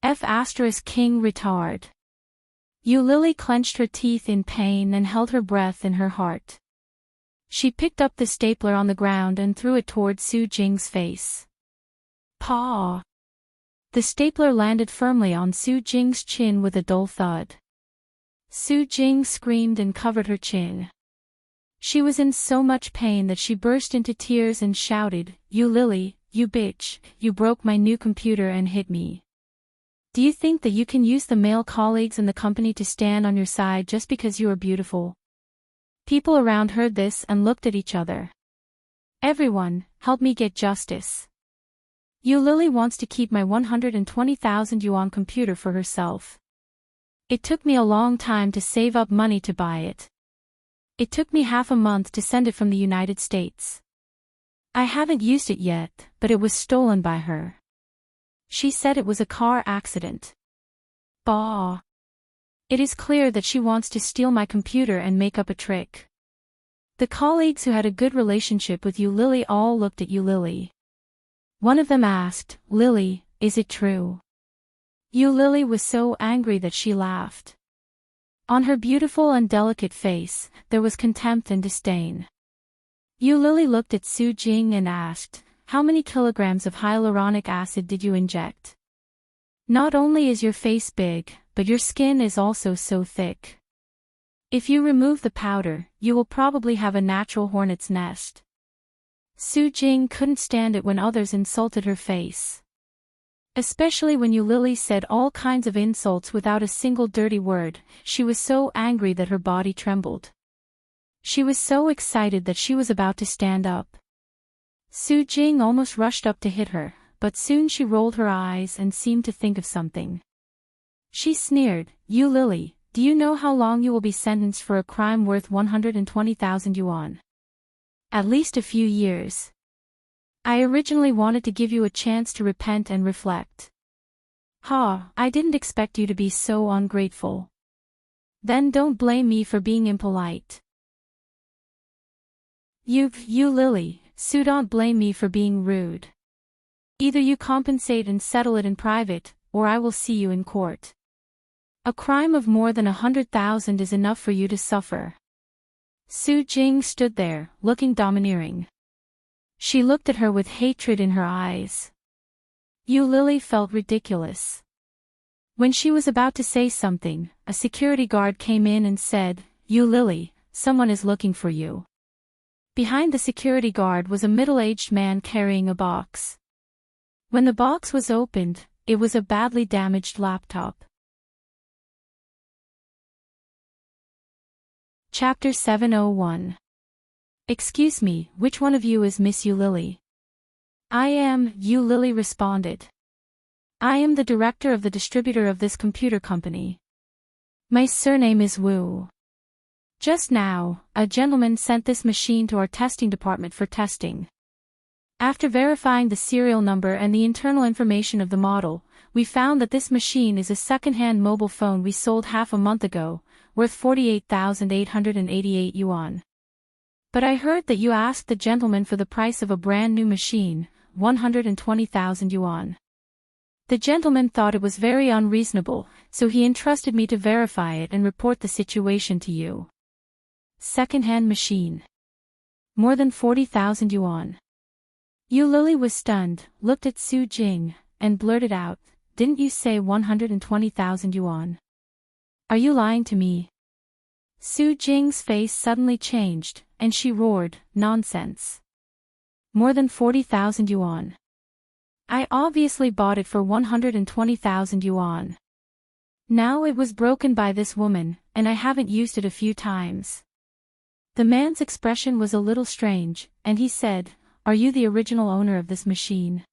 [SPEAKER 1] F***king retard. Yu Lily clenched her teeth in pain and held her breath in her heart. She picked up the stapler on the ground and threw it toward Su Jing's face. Paw! The stapler landed firmly on Su Jing's chin with a dull thud. Su Jing screamed and covered her chin. She was in so much pain that she burst into tears and shouted, "Yu Lily, you bitch, you broke my new computer and hit me. Do you think that you can use the male colleagues in the company to stand on your side just because you are beautiful?" People around heard this and looked at each other. "Everyone, help me get justice. Yu Lily wants to keep my 120,000 yuan computer for herself. It took me a long time to save up money to buy it. It took me half a month to send it from the United States. I haven't used it yet, but it was stolen by her. She said it was a car accident. Bah. It is clear that she wants to steal my computer and make up a trick. The colleagues who had a good relationship with Yu Lily all looked at Yu Lily. One of them asked, "Lily, is it true?" Yu Lily was so angry that she laughed. On her beautiful and delicate face, there was contempt and disdain. Yu Lily looked at Su Jing and asked, "How many kilograms of hyaluronic acid did you inject? Not only is your face big, but your skin is also so thick. If you remove the powder, you will probably have a natural hornet's nest." Su Jing couldn't stand it when others insulted her face. Especially when Yu Lily said all kinds of insults without a single dirty word, she was so angry that her body trembled. She was so excited that she was about to stand up. Su Jing almost rushed up to hit her, but soon she rolled her eyes and seemed to think of something. She sneered, "Yu Lily, do you know how long you will be sentenced for a crime worth 120,000 yuan? At least a few years. I originally wanted to give you a chance to repent and reflect. Ha, I didn't expect you to be so ungrateful. Then don't blame me for being impolite." Yu Lily, so don't blame me for being rude. Either you compensate and settle it in private, or I will see you in court. A crime of more than 100,000 is enough for you to suffer. Su Jing stood there, looking domineering. She looked at her with hatred in her eyes. Yu Lily felt ridiculous. When she was about to say something, a security guard came in and said, "Yu Lily, someone is looking for you." Behind the security guard was a middle-aged man carrying a box. When the box was opened, it was a badly damaged laptop. Chapter 701. "Excuse me, which one of you is Miss Yu Lily?" "I am," Yu Lily responded. "I am the director of the distributor of this computer company. My surname is Wu. Just now, a gentleman sent this machine to our testing department for testing. After verifying the serial number and the internal information of the model, we found that this machine is a second-hand mobile phone we sold half a month ago, worth 48,888 yuan. But I heard that you asked the gentleman for the price of a brand new machine, 120,000 yuan. The gentleman thought it was very unreasonable, so he entrusted me to verify it and report the situation to you." Second-hand machine. More than 40,000 yuan. Yu Lily was stunned, looked at Su Jing, and blurted out, "Didn't you say 120,000 yuan? Are you lying to me?" Su Jing's face suddenly changed, and she roared, "Nonsense. More than 40,000 yuan. I obviously bought it for 120,000 yuan. Now it was broken by this woman, and I haven't used it a few times." The man's expression was a little strange, and he said, "Are you the original owner of this machine?"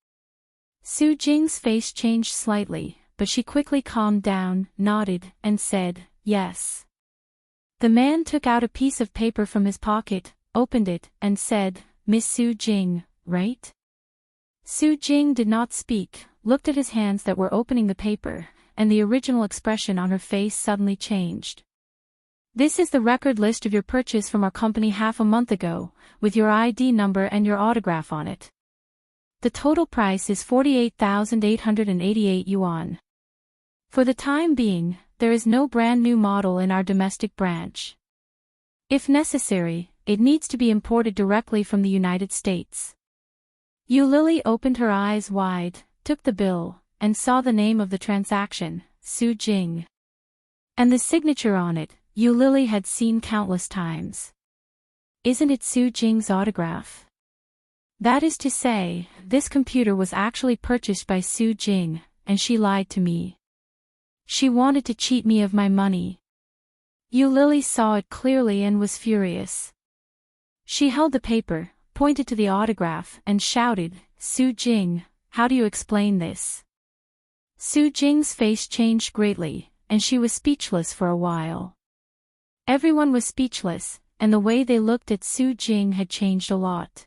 [SPEAKER 1] Su Jing's face changed slightly, but she quickly calmed down, nodded, and said, "Yes." The man took out a piece of paper from his pocket, opened it, and said, "Miss Su Jing, right?" Su Jing did not speak, looked at his hands that were opening the paper, and the original expression on her face suddenly changed. "This is the record list of your purchase from our company half a month ago, with your ID number and your autograph on it. The total price is 48,888 yuan. For the time being, there is no brand new model in our domestic branch. If necessary, it needs to be imported directly from the United States." Yu Lily opened her eyes wide, took the bill, and saw the name of the transaction, Su Jing. And the signature on it, Yu Lily had seen countless times. Isn't it Su Jing's autograph? That is to say, this computer was actually purchased by Su Jing, and she lied to me. She wanted to cheat me of my money. Yu Lily saw it clearly and was furious. She held the paper, pointed to the autograph, and shouted, "Su Jing, how do you explain this? Su Jing's face changed greatly, and she was speechless for a while. Everyone was speechless, and the way they looked at Su Jing had changed a lot.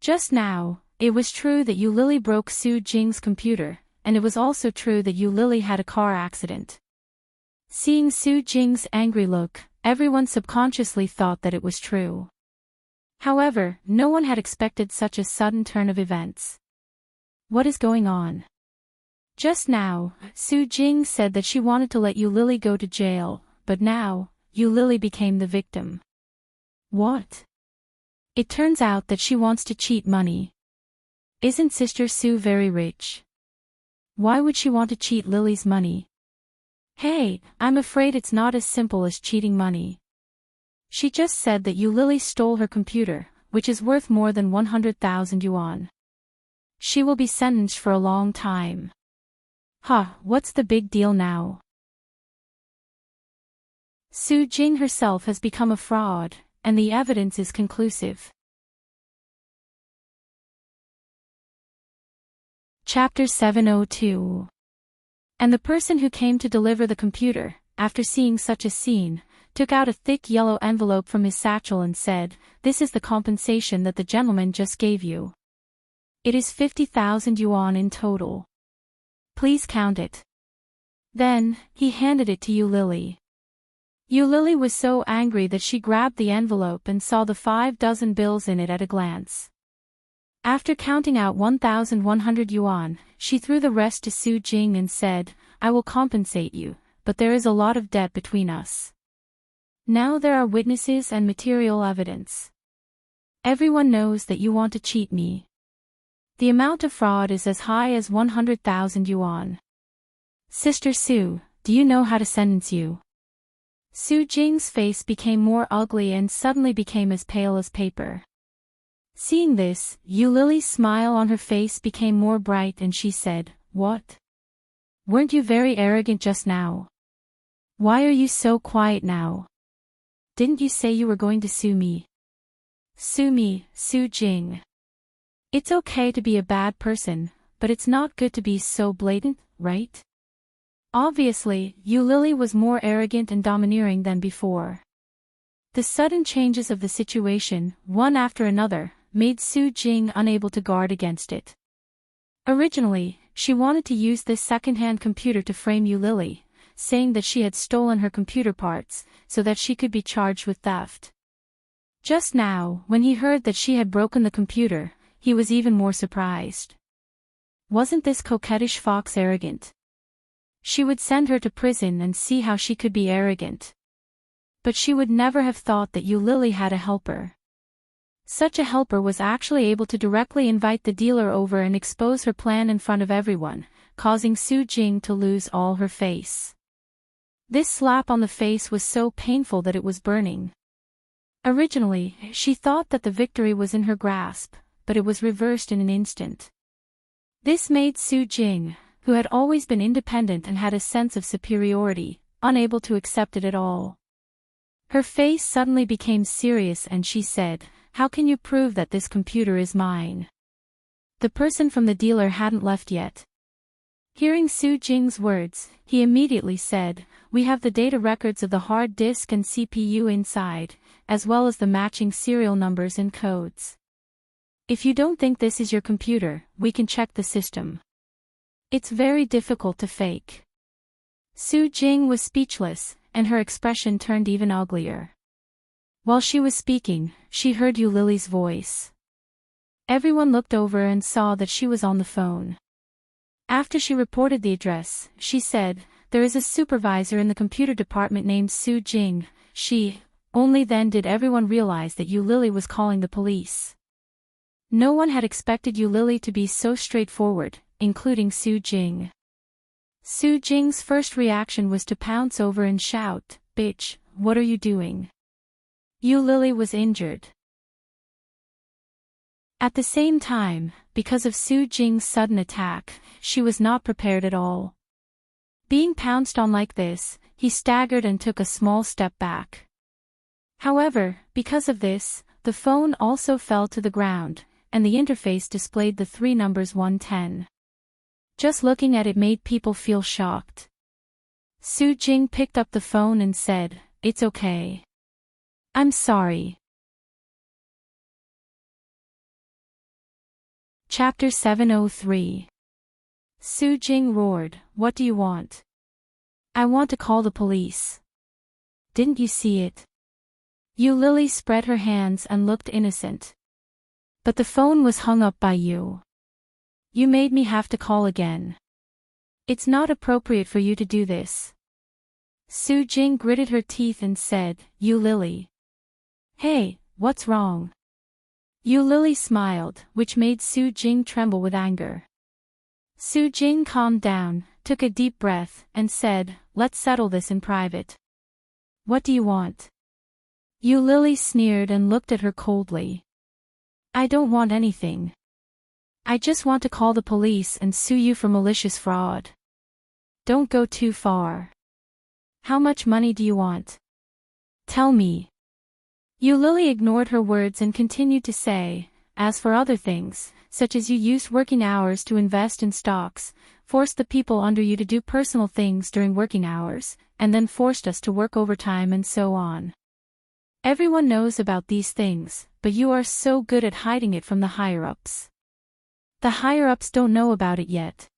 [SPEAKER 1] Just now, it was true that Yu Lily broke Su Jing's computer, and it was also true that Yu Lily had a car accident. Seeing Su Jing's angry look, everyone subconsciously thought that it was true. However, no one had expected such a sudden turn of events. What is going on? Just now, Su Jing said that she wanted to let Yu Lily go to jail, but now, Yu Lily became the victim. What? It turns out that she wants to cheat money. Isn't Sister Su very rich? Why would she want to cheat Lily's money? Hey, I'm afraid it's not as simple as cheating money. She just said that Yu Lily stole her computer, which is worth more than 100,000 yuan. She will be sentenced for a long time. What's the big deal now? Su Jing herself has become a fraud, and the evidence is conclusive. Chapter 702. And the person who came to deliver the computer, after seeing such a scene, took out a thick yellow envelope from his satchel and said, "This is the compensation that the gentleman just gave you. It is 50,000 yuan in total. Please count it." Then, he handed it to Yu Lily. Yu Lily was so angry that she grabbed the envelope and saw the 5 dozen bills in it at a glance. After counting out 1,100 yuan, she threw the rest to Su Jing and said, "I will compensate you, but there is a lot of debt between us. Now there are witnesses and material evidence. Everyone knows that you want to cheat me. The amount of fraud is as high as 100,000 yuan. Sister Su, do you know how to sentence you?" Su Jing's face became more ugly and suddenly became as pale as paper. Seeing this, Yu Lily's smile on her face became more bright and she said, "What? Weren't you very arrogant just now? Why are you so quiet now? Didn't you say you were going to sue me?" "Sue me, Su Jing. It's okay to be a bad person, but it's not good to be so blatant, right?" Obviously, Yu Lily was more arrogant and domineering than before. The sudden changes of the situation, one after another, made Su Jing unable to guard against it. Originally, she wanted to use this second-hand computer to frame Yu Lily, saying that she had stolen her computer parts, so that she could be charged with theft. Just now, when he heard that she had broken the computer, he was even more surprised. Wasn't this coquettish fox arrogant? She would send her to prison and see how she could be arrogant. But she would never have thought that Yu Lily had a helper. Such a helper was actually able to directly invite the dealer over and expose her plan in front of everyone, causing Su Jing to lose all her face. This slap on the face was so painful that it was burning. Originally, she thought that the victory was in her grasp, but it was reversed in an instant. This made Su Jing, who had always been independent and had a sense of superiority, unable to accept it at all. Her face suddenly became serious and she said, "How can you prove that this computer is mine?" The person from the dealer hadn't left yet. Hearing Su Jing's words, he immediately said, "We have the data records of the hard disk and CPU inside, as well as the matching serial numbers and codes. If you don't think this is your computer, we can check the system. It's very difficult to fake." Su Jing was speechless, and her expression turned even uglier. While she was speaking, she heard Yu Lily's voice. Everyone looked over and saw that she was on the phone. After she reported the address, she said, "There is a supervisor in the computer department named Su Jing." Only then did everyone realize that Yu Lily was calling the police. No one had expected Yu Lily to be so straightforward, including Su Jing. Su Jing's first reaction was to pounce over and shout, "Bitch, what are you doing?" Yu Lily was injured. At the same time, because of Su Jing's sudden attack, she was not prepared at all. Being pounced on like this, he staggered and took a small step back. However, because of this, the phone also fell to the ground, and the interface displayed the three numbers 110. Just looking at it made people feel shocked. Su Jing picked up the phone and said, "It's okay. I'm sorry." Chapter 703. Su Jing roared, "What do you want?" "I want to call the police." "Didn't you see it?" Yu Lily spread her hands and looked innocent. "But the phone was hung up by you. You made me have to call again. It's not appropriate for you to do this." Su Jing gritted her teeth and said, "Yu Lily. Hey, what's wrong?" Yu Lily smiled, which made Su Jing tremble with anger. Su Jing calmed down, took a deep breath, and said, "Let's settle this in private." "What do you want?" Yu Lily sneered and looked at her coldly. "I don't want anything. I just want to call the police and sue you for malicious fraud." "Don't go too far. How much money do you want? Tell me." Yu Lily ignored her words and continued to say, "As for other things, such as you used working hours to invest in stocks, forced the people under you to do personal things during working hours, and then forced us to work overtime and so on. Everyone knows about these things, but you are so good at hiding it from the higher-ups. The higher-ups don't know about it yet.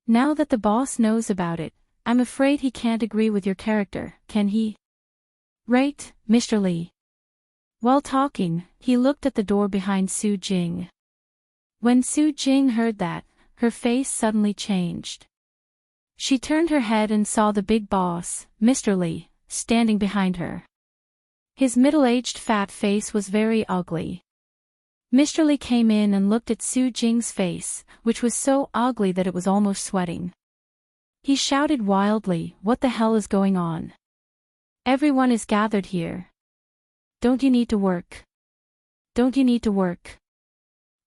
[SPEAKER 1] Now that the boss knows about it, I'm afraid he can't agree with your character, can he? Right, Mr. Li?" While talking, he looked at the door behind Su Jing. When Su Jing heard that, her face suddenly changed. She turned her head and saw the big boss, Mr. Li, standing behind her. His middle-aged fat face was very ugly. Mr. Li came in and looked at Su Jing's face, which was so ugly that it was almost sweating. He shouted wildly, "What the hell is going on? Everyone is gathered here. Don't you need to work? Don't you need to work?"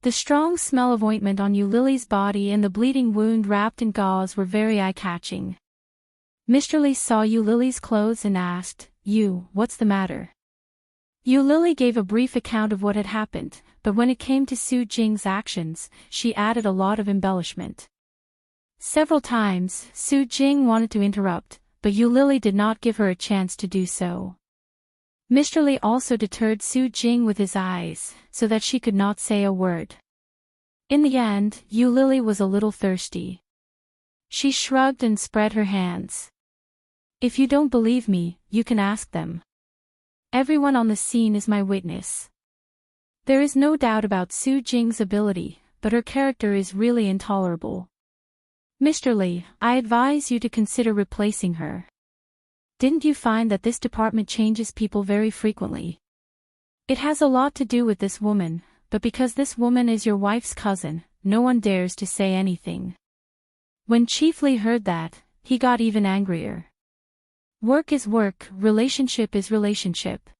[SPEAKER 1] The strong smell of ointment on Yu Lily's body and the bleeding wound wrapped in gauze were very eye-catching. Mr. Li saw Yu Lily's clothes and asked, What's the matter?" Yu Lily gave a brief account of what had happened, but when it came to Su Jing's actions, she added a lot of embellishment. Several times, Su Jing wanted to interrupt, but Yu Lily did not give her a chance to do so. Mr. Li also deterred Su Jing with his eyes, so that she could not say a word. In the end, Yu Lily was a little thirsty. She shrugged and spread her hands. "If you don't believe me, you can ask them. Everyone on the scene is my witness." There is no doubt about Su Jing's ability, but her character is really intolerable. "Mr. Li, I advise you to consider replacing her. Didn't you find that this department changes people very frequently? It has a lot to do with this woman, but because this woman is your wife's cousin, no one dares to say anything." When Chief Li heard that, he got even angrier. "Work is work, relationship is relationship.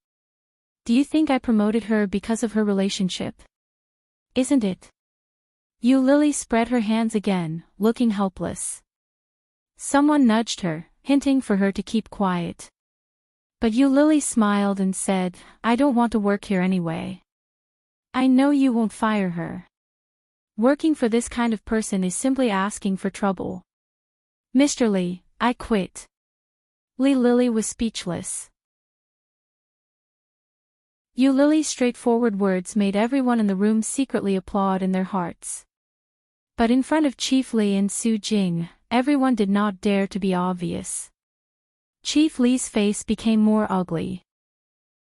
[SPEAKER 1] Do you think I promoted her because of her relationship? Isn't it?" Yu Lily spread her hands again, looking helpless. Someone nudged her, hinting for her to keep quiet. But Yu Lily smiled and said, "I don't want to work here anyway. I know you won't fire her. Working for this kind of person is simply asking for trouble. Mr. Li, I quit." Li Lily was speechless. Yu Lily's straightforward words made everyone in the room secretly applaud in their hearts. But in front of Chief Li and Su Jing, everyone did not dare to be obvious. Chief Li's face became more ugly.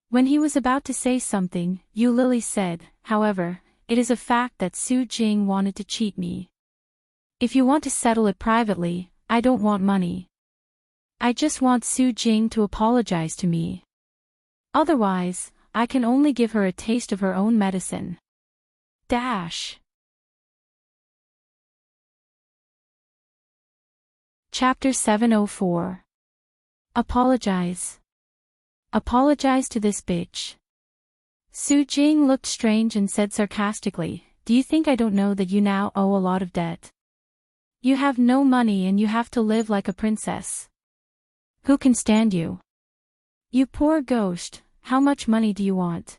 [SPEAKER 1] When he was about to say something, Yu Lily said, "However, it is a fact that Su Jing wanted to cheat me. If you want to settle it privately, I don't want money. I just want Su Jing to apologize to me. Otherwise, I can only give her a taste of her own medicine." Dash. Chapter 704. Apologize. Apologize to this bitch. Su Jing looked strange and said sarcastically, "Do you think I don't know that you now owe a lot of debt? You have no money and you have to live like a princess. Who can stand you? You poor ghost, how much money do you want?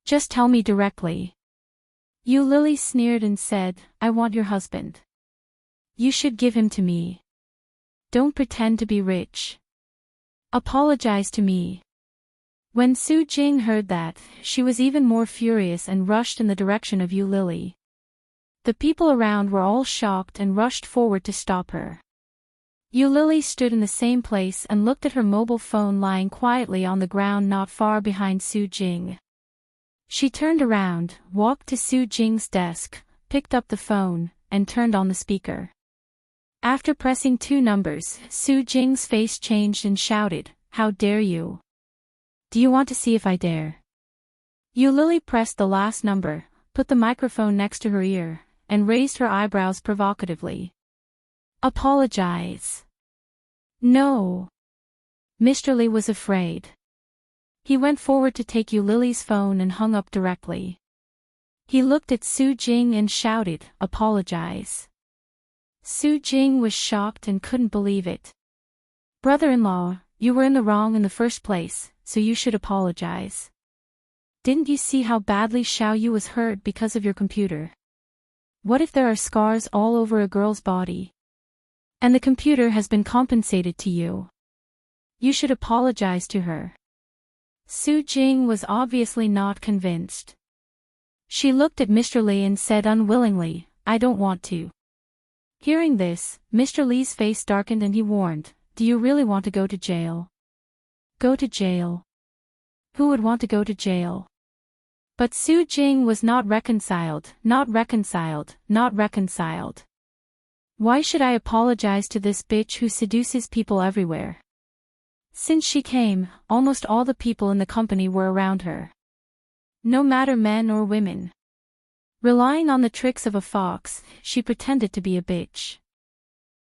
[SPEAKER 1] Just tell me directly." Yu Lily sneered and said, I want your husband. You should give him to me. Don't pretend to be rich. Apologize to me. When Su Jing heard that, she was even more furious and rushed in the direction of Yu Lily. The people around were all shocked and rushed forward to stop her. Yu Lily stood in the same place and looked at her mobile phone lying quietly on the ground not far behind Su Jing. She turned around, walked to Su Jing's desk, picked up the phone, and turned on the speaker. After pressing 2 numbers, Su Jing's face changed and shouted, How dare you? Do you want to see if I dare? Yu Lily pressed the last number, put the microphone next to her ear, and raised her eyebrows provocatively. Apologize. No. Mr. Li was afraid. He went forward to take Yu Lily's phone and hung up directly. He looked at Su Jing and shouted, Apologize. Su Jing was shocked and couldn't believe it. Brother-in-law, you were in the wrong in the first place, so you should apologize. Didn't you see how badly Xiao Yu was hurt because of your computer? What if there are scars all over a girl's body? And the computer has been compensated to you. You should apologize to her. Su Jing was obviously not convinced. She looked at Mr. Li and said unwillingly, I don't want to. Hearing this, Mr. Li's face darkened and he warned, Do you really want to go to jail? Go to jail? Who would want to go to jail? But Su Jing was not reconciled. Why should I apologize to this bitch who seduces people everywhere? Since she came, almost all the people in the company were around her. No matter men or women. Relying on the tricks of a fox, she pretended to be a bitch.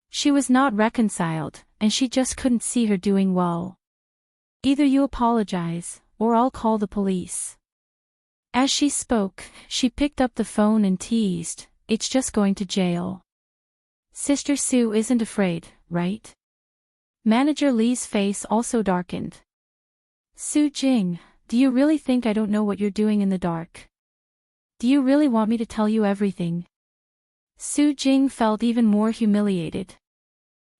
[SPEAKER 1] She was not reconciled, and she just couldn't see her doing well. Either you apologize, or I'll call the police. As she spoke, she picked up the phone and teased, It's just going to jail. Sister Su isn't afraid, right? Manager Li's face also darkened. Su Jing, do you really think I don't know what you're doing in the dark? Do you really want me to tell you everything? Su Jing felt even more humiliated.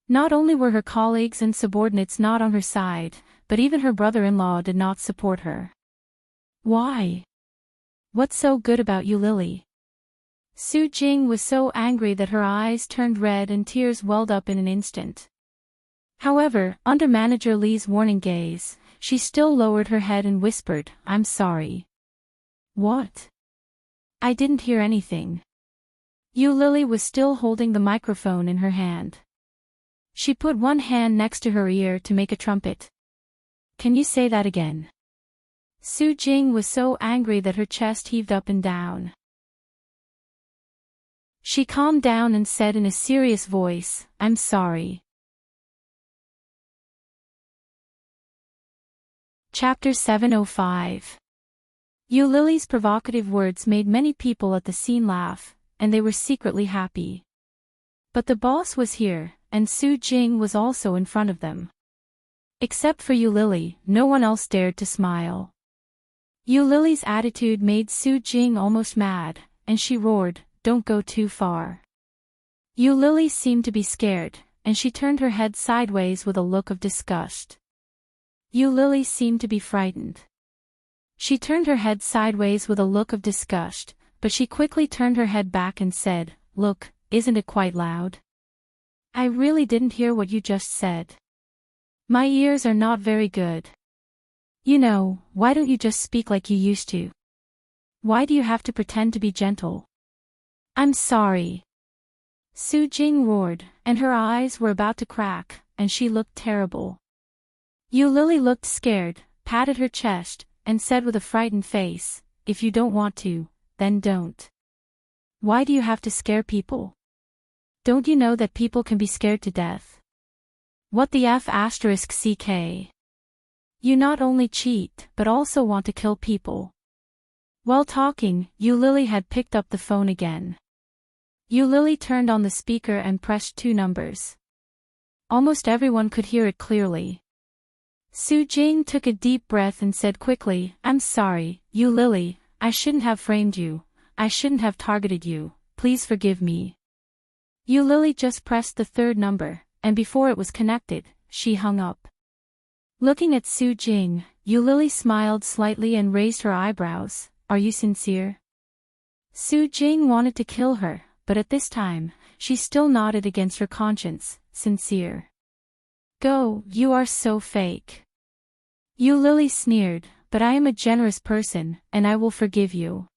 [SPEAKER 1] Not only were her colleagues and subordinates not on her side, but even her brother-in-law did not support her. Why? What's so good about you, Lily? Su Jing was so angry that her eyes turned red and tears welled up in an instant. However, under Manager Li's warning gaze, she still lowered her head and whispered, I'm sorry. What? I didn't hear anything. Yu Lily was still holding the microphone in her hand. She put one hand next to her ear to make a trumpet. Can you say that again? Su Jing was so angry that her chest heaved up and down. She calmed down and said in a serious voice, I'm sorry. Chapter 705. Yu Lily's provocative words made many people at the scene laugh, and they were secretly happy. But the boss was here, and Su Jing was also in front of them. Except for Yu Lily, no one else dared to smile. Yu Lily's attitude made Su Jing almost mad, and she roared, Don't go too far. Yu Lily seemed to be scared, and she turned her head sideways with a look of disgust. Yu Lily seemed to be frightened. She turned her head sideways with a look of disgust, but she quickly turned her head back and said, Look, isn't it quite loud? I really didn't hear what you just said. My ears are not very good. You know, why don't you just speak like you used to? Why do you have to pretend to be gentle? I'm sorry. Su Jing roared, and her eyes were about to crack, and she looked terrible. Yu Lily looked scared, patted her chest, and said with a frightened face, If you don't want to, then don't. Why do you have to scare people? Don't you know that people can be scared to death? What the F***ck? You not only cheat, but also want to kill people. While talking, Yu Lily had picked up the phone again. Yu Lily turned on the speaker and pressed 2 numbers. Almost everyone could hear it clearly. Su Jing took a deep breath and said quickly, I'm sorry, Yu Lily, I shouldn't have framed you. I shouldn't have targeted you, please forgive me. Yu Lily just pressed the third number, and before it was connected, she hung up. Looking at Su Jing, Yu Lily smiled slightly and raised her eyebrows. Are you sincere? Su Jing wanted to kill her, but at this time, she still nodded against her conscience, sincere. Go, you are so fake. Yu Lily sneered, but I am a generous person, and I will forgive you.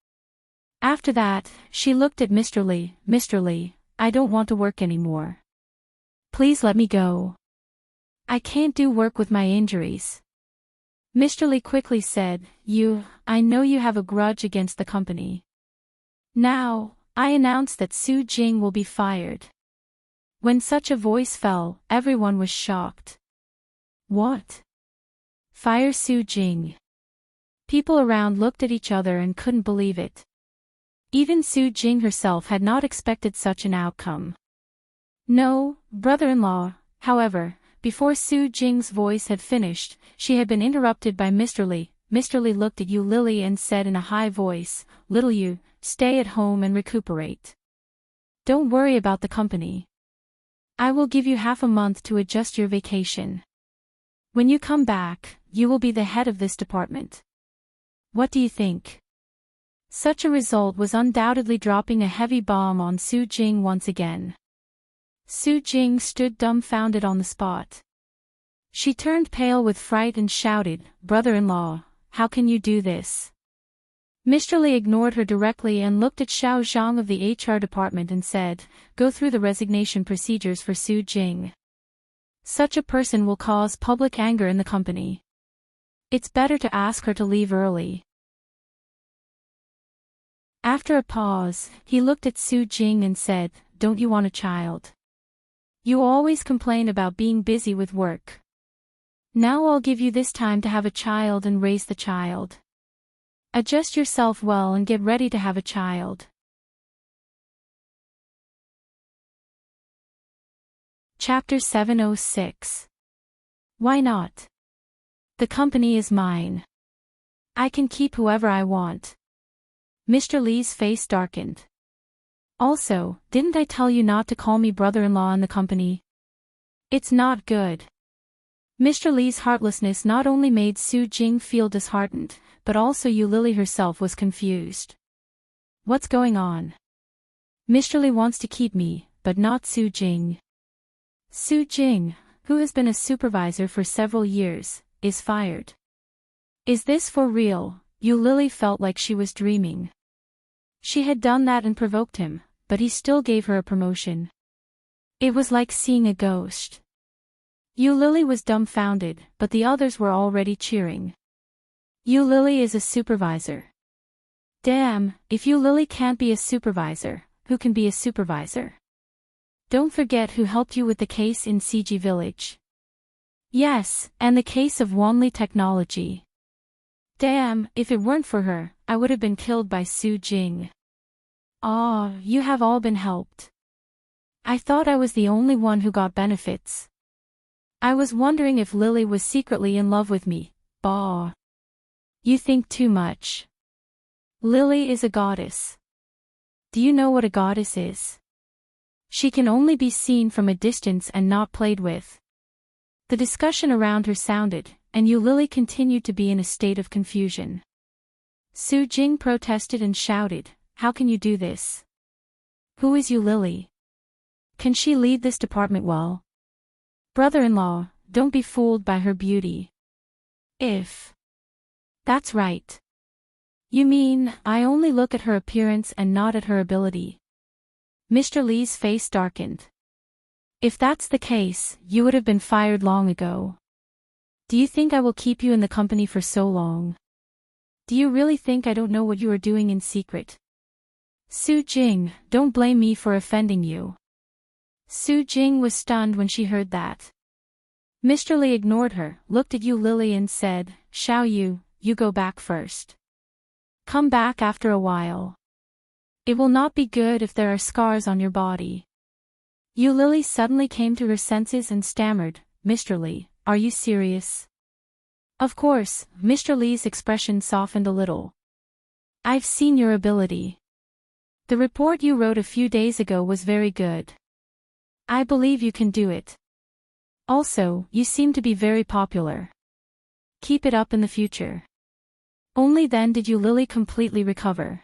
[SPEAKER 1] After that, she looked at Mr. Lee. Mr. Lee, I don't want to work anymore. Please let me go. I can't do work with my injuries. Mr. Lee quickly said, I know you have a grudge against the company. Now, I announce that Su Jing will be fired. When such a voice fell, everyone was shocked. What? Fire Su Jing? People around looked at each other and couldn't believe it. Even Su Jing herself had not expected such an outcome. No, brother-in-law, however, before Su Jing's voice had finished, she had been interrupted by Mr. Lee. Mr. Lee looked at Yu Lily and said in a high voice, Little Yu, stay at home and recuperate. Don't worry about the company. I will give you half a month to adjust your vacation. When you come back, you will be the head of this department. What do you think? Such a result was undoubtedly dropping a heavy bomb on Su Jing once again. Su Jing stood dumbfounded on the spot. She turned pale with fright and shouted, Brother-in-law, how can you do this? Mr. Lee ignored her directly and looked at Xiao Zhang of the HR department and said, Go through the resignation procedures for Su Jing. Such a person will cause public anger in the company. It's better to ask her to leave early. After a pause, he looked at Su Jing and said, Don't you want a child? You always complain about being busy with work. Now I'll give you this time to have a child and raise the child. Adjust yourself well and get ready to have a child. Chapter 706. Why not? The company is mine. I can keep whoever I want. Mr. Lee's face darkened. Also, didn't I tell you not to call me brother-in-law in the company? It's not good. Mr. Lee's heartlessness not only made Su Jing feel disheartened, but also Yu Lily herself was confused. What's going on? Mr. Lee wants to keep me, but not Su Jing. Su Jing, who has been a supervisor for several years, is fired. Is this for real? Yu Lily felt like she was dreaming. She had done that and provoked him, but he still gave her a promotion. It was like seeing a ghost. Yu Lily was dumbfounded, but the others were already cheering. Yu Lily is a supervisor. Damn, if Yu Lily can't be a supervisor, who can be a supervisor? Don't forget who helped you with the case in CG Village. Yes, and the case of Wanli Technology. Damn, if it weren't for her, I would have been killed by Su Jing. Ah, you have all been helped. I thought I was the only one who got benefits. I was wondering if Lily was secretly in love with me. Bah. You think too much. Lily is a goddess. Do you know what a goddess is? She can only be seen from a distance and not played with. The discussion around her sounded, and Yu Lily continued to be in a state of confusion. Su Jing protested and shouted, How can you do this? Who is Yu Lily? Can she lead this department well? Brother-in-law, don't be fooled by her beauty. If. That's right. You mean, I only look at her appearance and not at her ability? Mr. Lee's face darkened. If that's the case, you would have been fired long ago. Do you think I will keep you in the company for so long? Do you really think I don't know what you are doing in secret? Su Jing, don't blame me for offending you. Su Jing was stunned when she heard that. Mr. Lee ignored her, looked at Yu Lily and said, Xiao Yu, you go back first. Come back after a while. It will not be good if there are scars on your body. Yu Lily suddenly came to her senses and stammered, Mr. Lee, are you serious? Of course, Mr. Lee's expression softened a little. I've seen your ability. The report you wrote a few days ago was very good. I believe you can do it. Also, you seem to be very popular. Keep it up in the future. Only then did Lily completely recover.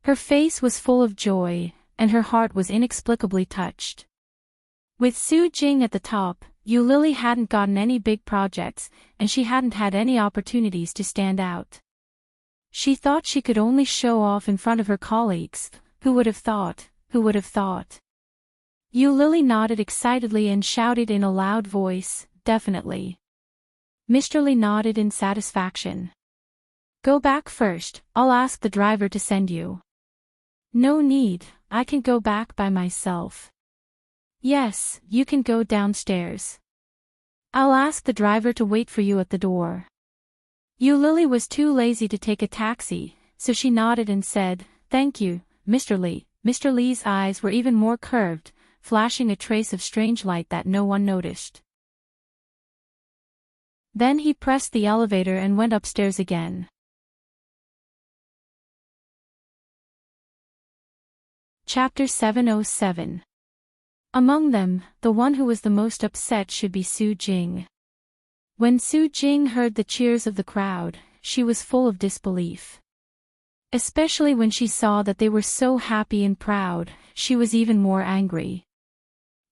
[SPEAKER 1] Her face was full of joy, and her heart was inexplicably touched. With Su Jing at the top, Lily hadn't gotten any big projects, and she hadn't had any opportunities to stand out. She thought she could only show off in front of her colleagues. Who would have thought? Who would have thought? Lily nodded excitedly and shouted in a loud voice, definitely. Mr. Li nodded in satisfaction. Go back first, I'll ask the driver to send you. No need, I can go back by myself. Yes, you can go downstairs. I'll ask the driver to wait for you at the door. Lily was too lazy to take a taxi, so she nodded and said, Thank you, Mr. Li. Mr. Li's eyes were even more curved, flashing a trace of strange light that no one noticed. Then he pressed the elevator and went upstairs again. Chapter 707. Among them, the one who was the most upset should be Su Jing. When Su Jing heard the cheers of the crowd, she was full of disbelief. Especially when she saw that they were so happy and proud, she was even more angry.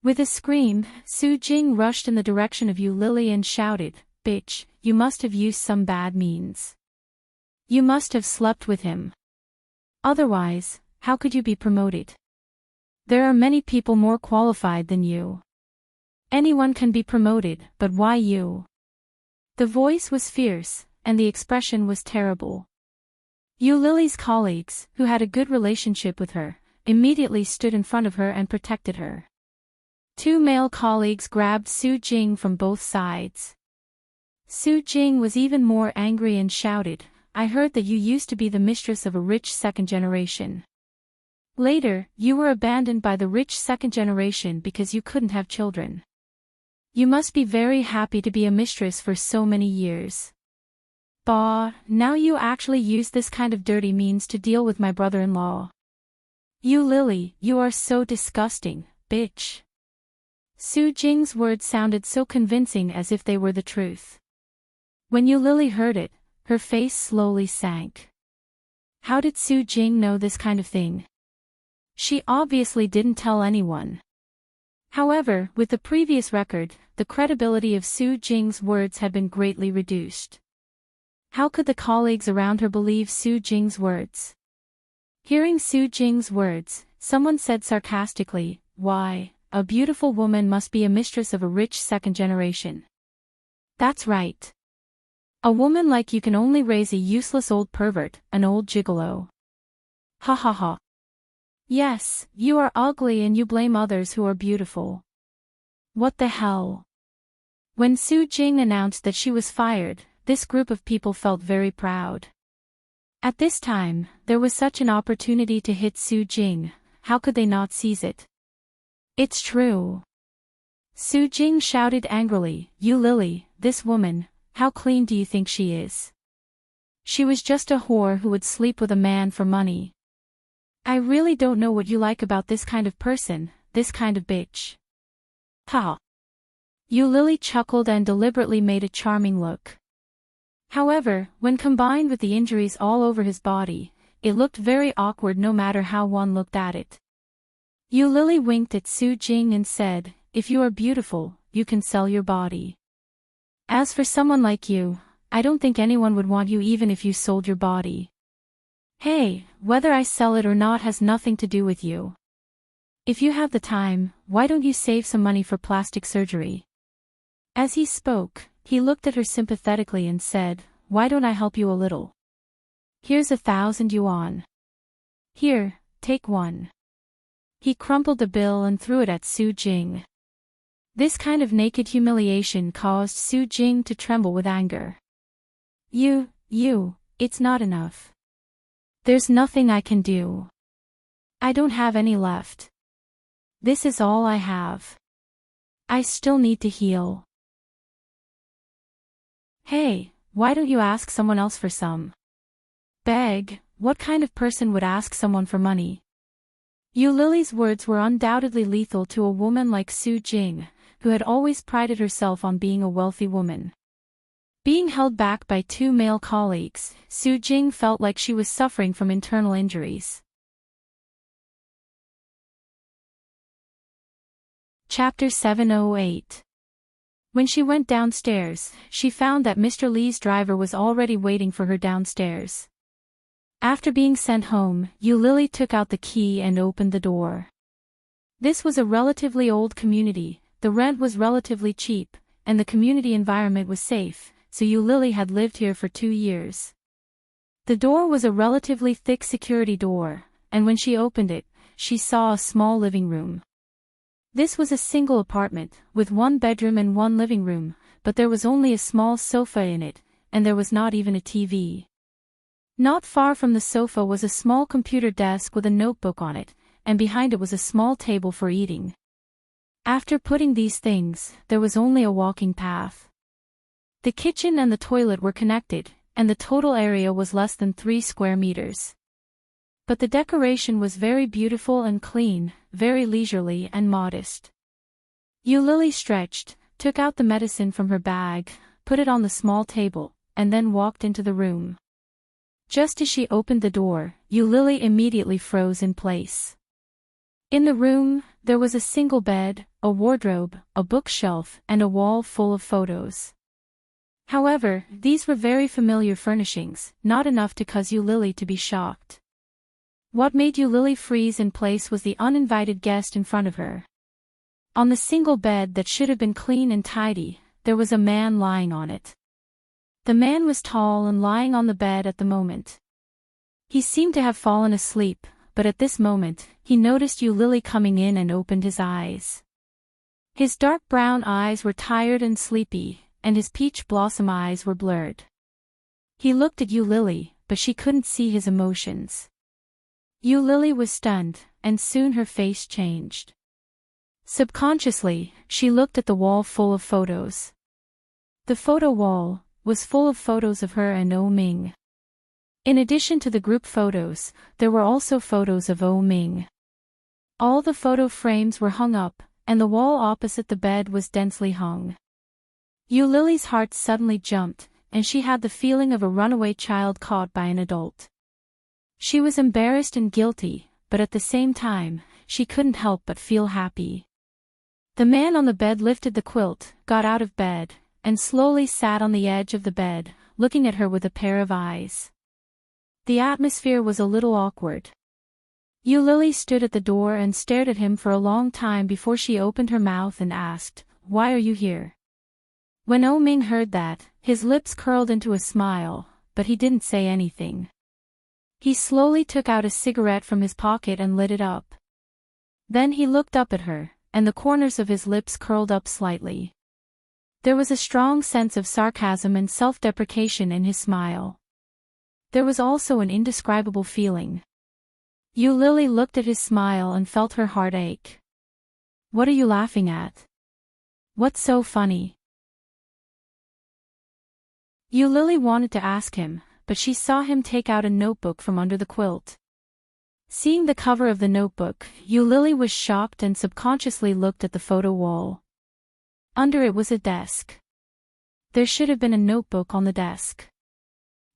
[SPEAKER 1] With a scream, Su Jing rushed in the direction of Lily and shouted, Bitch, you must have used some bad means. You must have slept with him. Otherwise, how could you be promoted? There are many people more qualified than you. Anyone can be promoted, but why you? The voice was fierce, and the expression was terrible. Lily's colleagues, who had a good relationship with her, immediately stood in front of her and protected her. Two male colleagues grabbed Su Jing from both sides. Su Jing was even more angry and shouted, I heard that you used to be the mistress of a rich second generation. Later, you were abandoned by the rich second generation because you couldn't have children. You must be very happy to be a mistress for so many years. Bah, now you actually use this kind of dirty means to deal with my brother-in-law. Lily, you are so disgusting, bitch. Su Jing's words sounded so convincing as if they were the truth. When Lily heard it, her face slowly sank. How did Su Jing know this kind of thing? She obviously didn't tell anyone. However, with the previous record, the credibility of Su Jing's words had been greatly reduced. How could the colleagues around her believe Su Jing's words? Hearing Su Jing's words, someone said sarcastically, Why, a beautiful woman must be a mistress of a rich second generation. That's right. A woman like you can only raise a useless old pervert, an old gigolo. Ha ha ha. Yes, you are ugly and you blame others who are beautiful. What the hell? When Su Jing announced that she was fired, this group of people felt very proud. At this time, there was such an opportunity to hit Su Jing, how could they not seize it? It's true. Su Jing shouted angrily, Lily, this woman, how clean do you think she is? She was just a whore who would sleep with a man for money. I really don't know what you like about this kind of person, this kind of bitch. Ha! Lily chuckled and deliberately made a charming look. However, when combined with the injuries all over his body, it looked very awkward no matter how one looked at it. Lily winked at Su Jing and said, If you are beautiful, you can sell your body. As for someone like you, I don't think anyone would want you even if you sold your body. Hey, whether I sell it or not has nothing to do with you. If you have the time, why don't you save some money for plastic surgery? As he spoke, he looked at her sympathetically and said, Why don't I help you a little? Here's 1,000 yuan. Here, take one. He crumpled the bill and threw it at Su Jing. This kind of naked humiliation caused Su Jing to tremble with anger. It's not enough. There's nothing I can do. I don't have any left. This is all I have. I still need to heal. Hey, why don't you ask someone else for some? Beg, what kind of person would ask someone for money? Yu Lily's words were undoubtedly lethal to a woman like Su Jing, who had always prided herself on being a wealthy woman. Being held back by two male colleagues, Su Jing felt like she was suffering from internal injuries. Chapter 708. When she went downstairs, she found that Mr. Li's driver was already waiting for her downstairs. After being sent home, Yu Lily took out the key and opened the door. This was a relatively old community, the rent was relatively cheap, and the community environment was safe, so Yu Lily had lived here for 2 years. The door was a relatively thick security door, and when she opened it, she saw a small living room. This was a single apartment, with 1 bedroom and 1 living room, but there was only a small sofa in it, and there was not even a TV. Not far from the sofa was a small computer desk with a notebook on it, and behind it was a small table for eating. After putting these things, there was only a walking path. The kitchen and the toilet were connected, and the total area was less than 3 square meters. But the decoration was very beautiful and clean, very leisurely and modest. Yu Lily stretched, took out the medicine from her bag, put it on the small table, and then walked into the room. Just as she opened the door, Yu Lily immediately froze in place. In the room, there was a single bed, a wardrobe, a bookshelf, and a wall full of photos. However, these were very familiar furnishings, not enough to cause Yu Lily to be shocked. What made Yu Lily freeze in place was the uninvited guest in front of her. On the single bed that should have been clean and tidy, there was a man lying on it. The man was tall and lying on the bed at the moment. He seemed to have fallen asleep, but at this moment, he noticed Yu Lily coming in and opened his eyes. His dark brown eyes were tired and sleepy, and his peach blossom eyes were blurred. He looked at Yu Lily, but she couldn't see his emotions. Yu Lily was stunned, and soon her face changed. Subconsciously, she looked at the wall full of photos. The photo wall was full of photos of her and Oh Ming. In addition to the group photos, there were also photos of Oh Ming. All the photo frames were hung up, and the wall opposite the bed was densely hung. Yu Lily's heart suddenly jumped, and she had the feeling of a runaway child caught by an adult. She was embarrassed and guilty, but at the same time, she couldn't help but feel happy. The man on the bed lifted the quilt, got out of bed, and slowly sat on the edge of the bed, looking at her with a pair of eyes. The atmosphere was a little awkward. Yu Lily stood at the door and stared at him for a long time before she opened her mouth and asked, "Why are you here?" When Oh Ming heard that, his lips curled into a smile, but he didn't say anything. He slowly took out a cigarette from his pocket and lit it up. Then he looked up at her, and the corners of his lips curled up slightly. There was a strong sense of sarcasm and self-deprecation in his smile. There was also an indescribable feeling. Yu Lily looked at his smile and felt her heart ache. "What are you laughing at? What's so funny?" Yu Lily wanted to ask him, but she saw him take out a notebook from under the quilt. Seeing the cover of the notebook, Yu Lily was shocked and subconsciously looked at the photo wall. Under it was a desk. There should have been a notebook on the desk.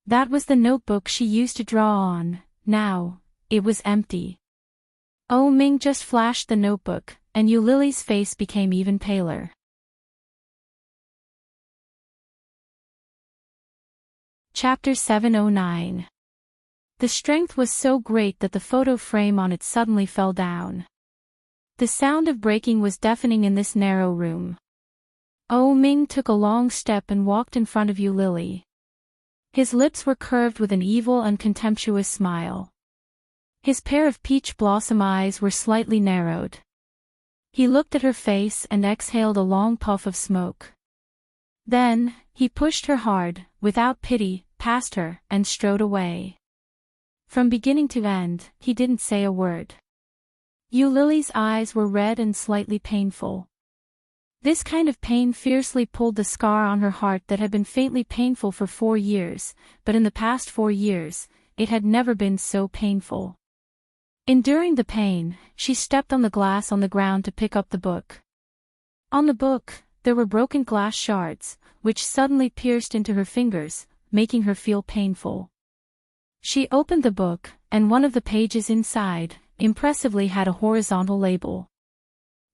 [SPEAKER 1] That was the notebook she used to draw on. Now, it was empty. Oh Ming just flashed the notebook, and Yu Lily's face became even paler. Chapter 709. The strength was so great that the photo frame on it suddenly fell down. The sound of breaking was deafening in this narrow room. Oh Ming took a long step and walked in front of Yu Lily. His lips were curved with an evil and contemptuous smile. His pair of peach blossom eyes were slightly narrowed. He looked at her face and exhaled a long puff of smoke. Then, he pushed her hard, without pity, past her, and strode away. From beginning to end, he didn't say a word. Yu Lily's eyes were red and slightly painful. This kind of pain fiercely pulled the scar on her heart that had been faintly painful for 4 years, but in the past 4 years, it had never been so painful. Enduring the pain, she stepped on the glass on the ground to pick up the book. On the book, there were broken glass shards, which suddenly pierced into her fingers, making her feel painful. She opened the book, and one of the pages inside, impressively had a horizontal label.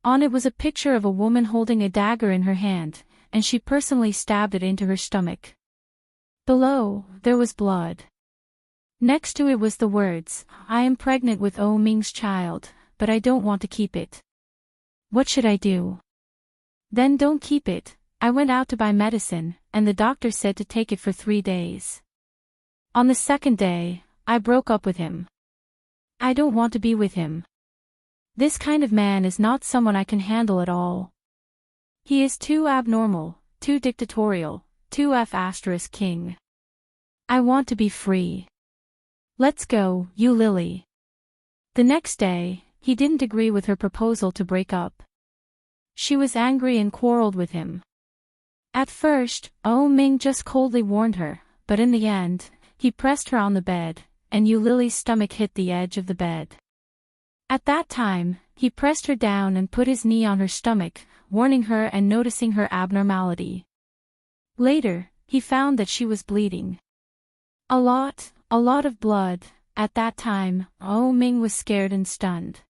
[SPEAKER 1] On it was a picture of a woman holding a dagger in her hand, and she personally stabbed it into her stomach. Below, there was blood. Next to it was the words, "I am pregnant with Oh Ming's child, but I don't want to keep it. What should I do?" "Then don't keep it. I went out to buy medicine, and the doctor said to take it for 3 days. On the 2nd day, I broke up with him. I don't want to be with him. This kind of man is not someone I can handle at all. He is too abnormal, too dictatorial, too F***king. I want to be free. Let's go, you Lily." The next day, he didn't agree with her proposal to break up. She was angry and quarreled with him. At first, Oh Ming just coldly warned her, but in the end, he pressed her on the bed, and Yu Lily's stomach hit the edge of the bed. At that time, he pressed her down and put his knee on her stomach, warning her and noticing her abnormality. Later, he found that she was bleeding. A lot of blood. At that time, Oh Ming was scared and stunned.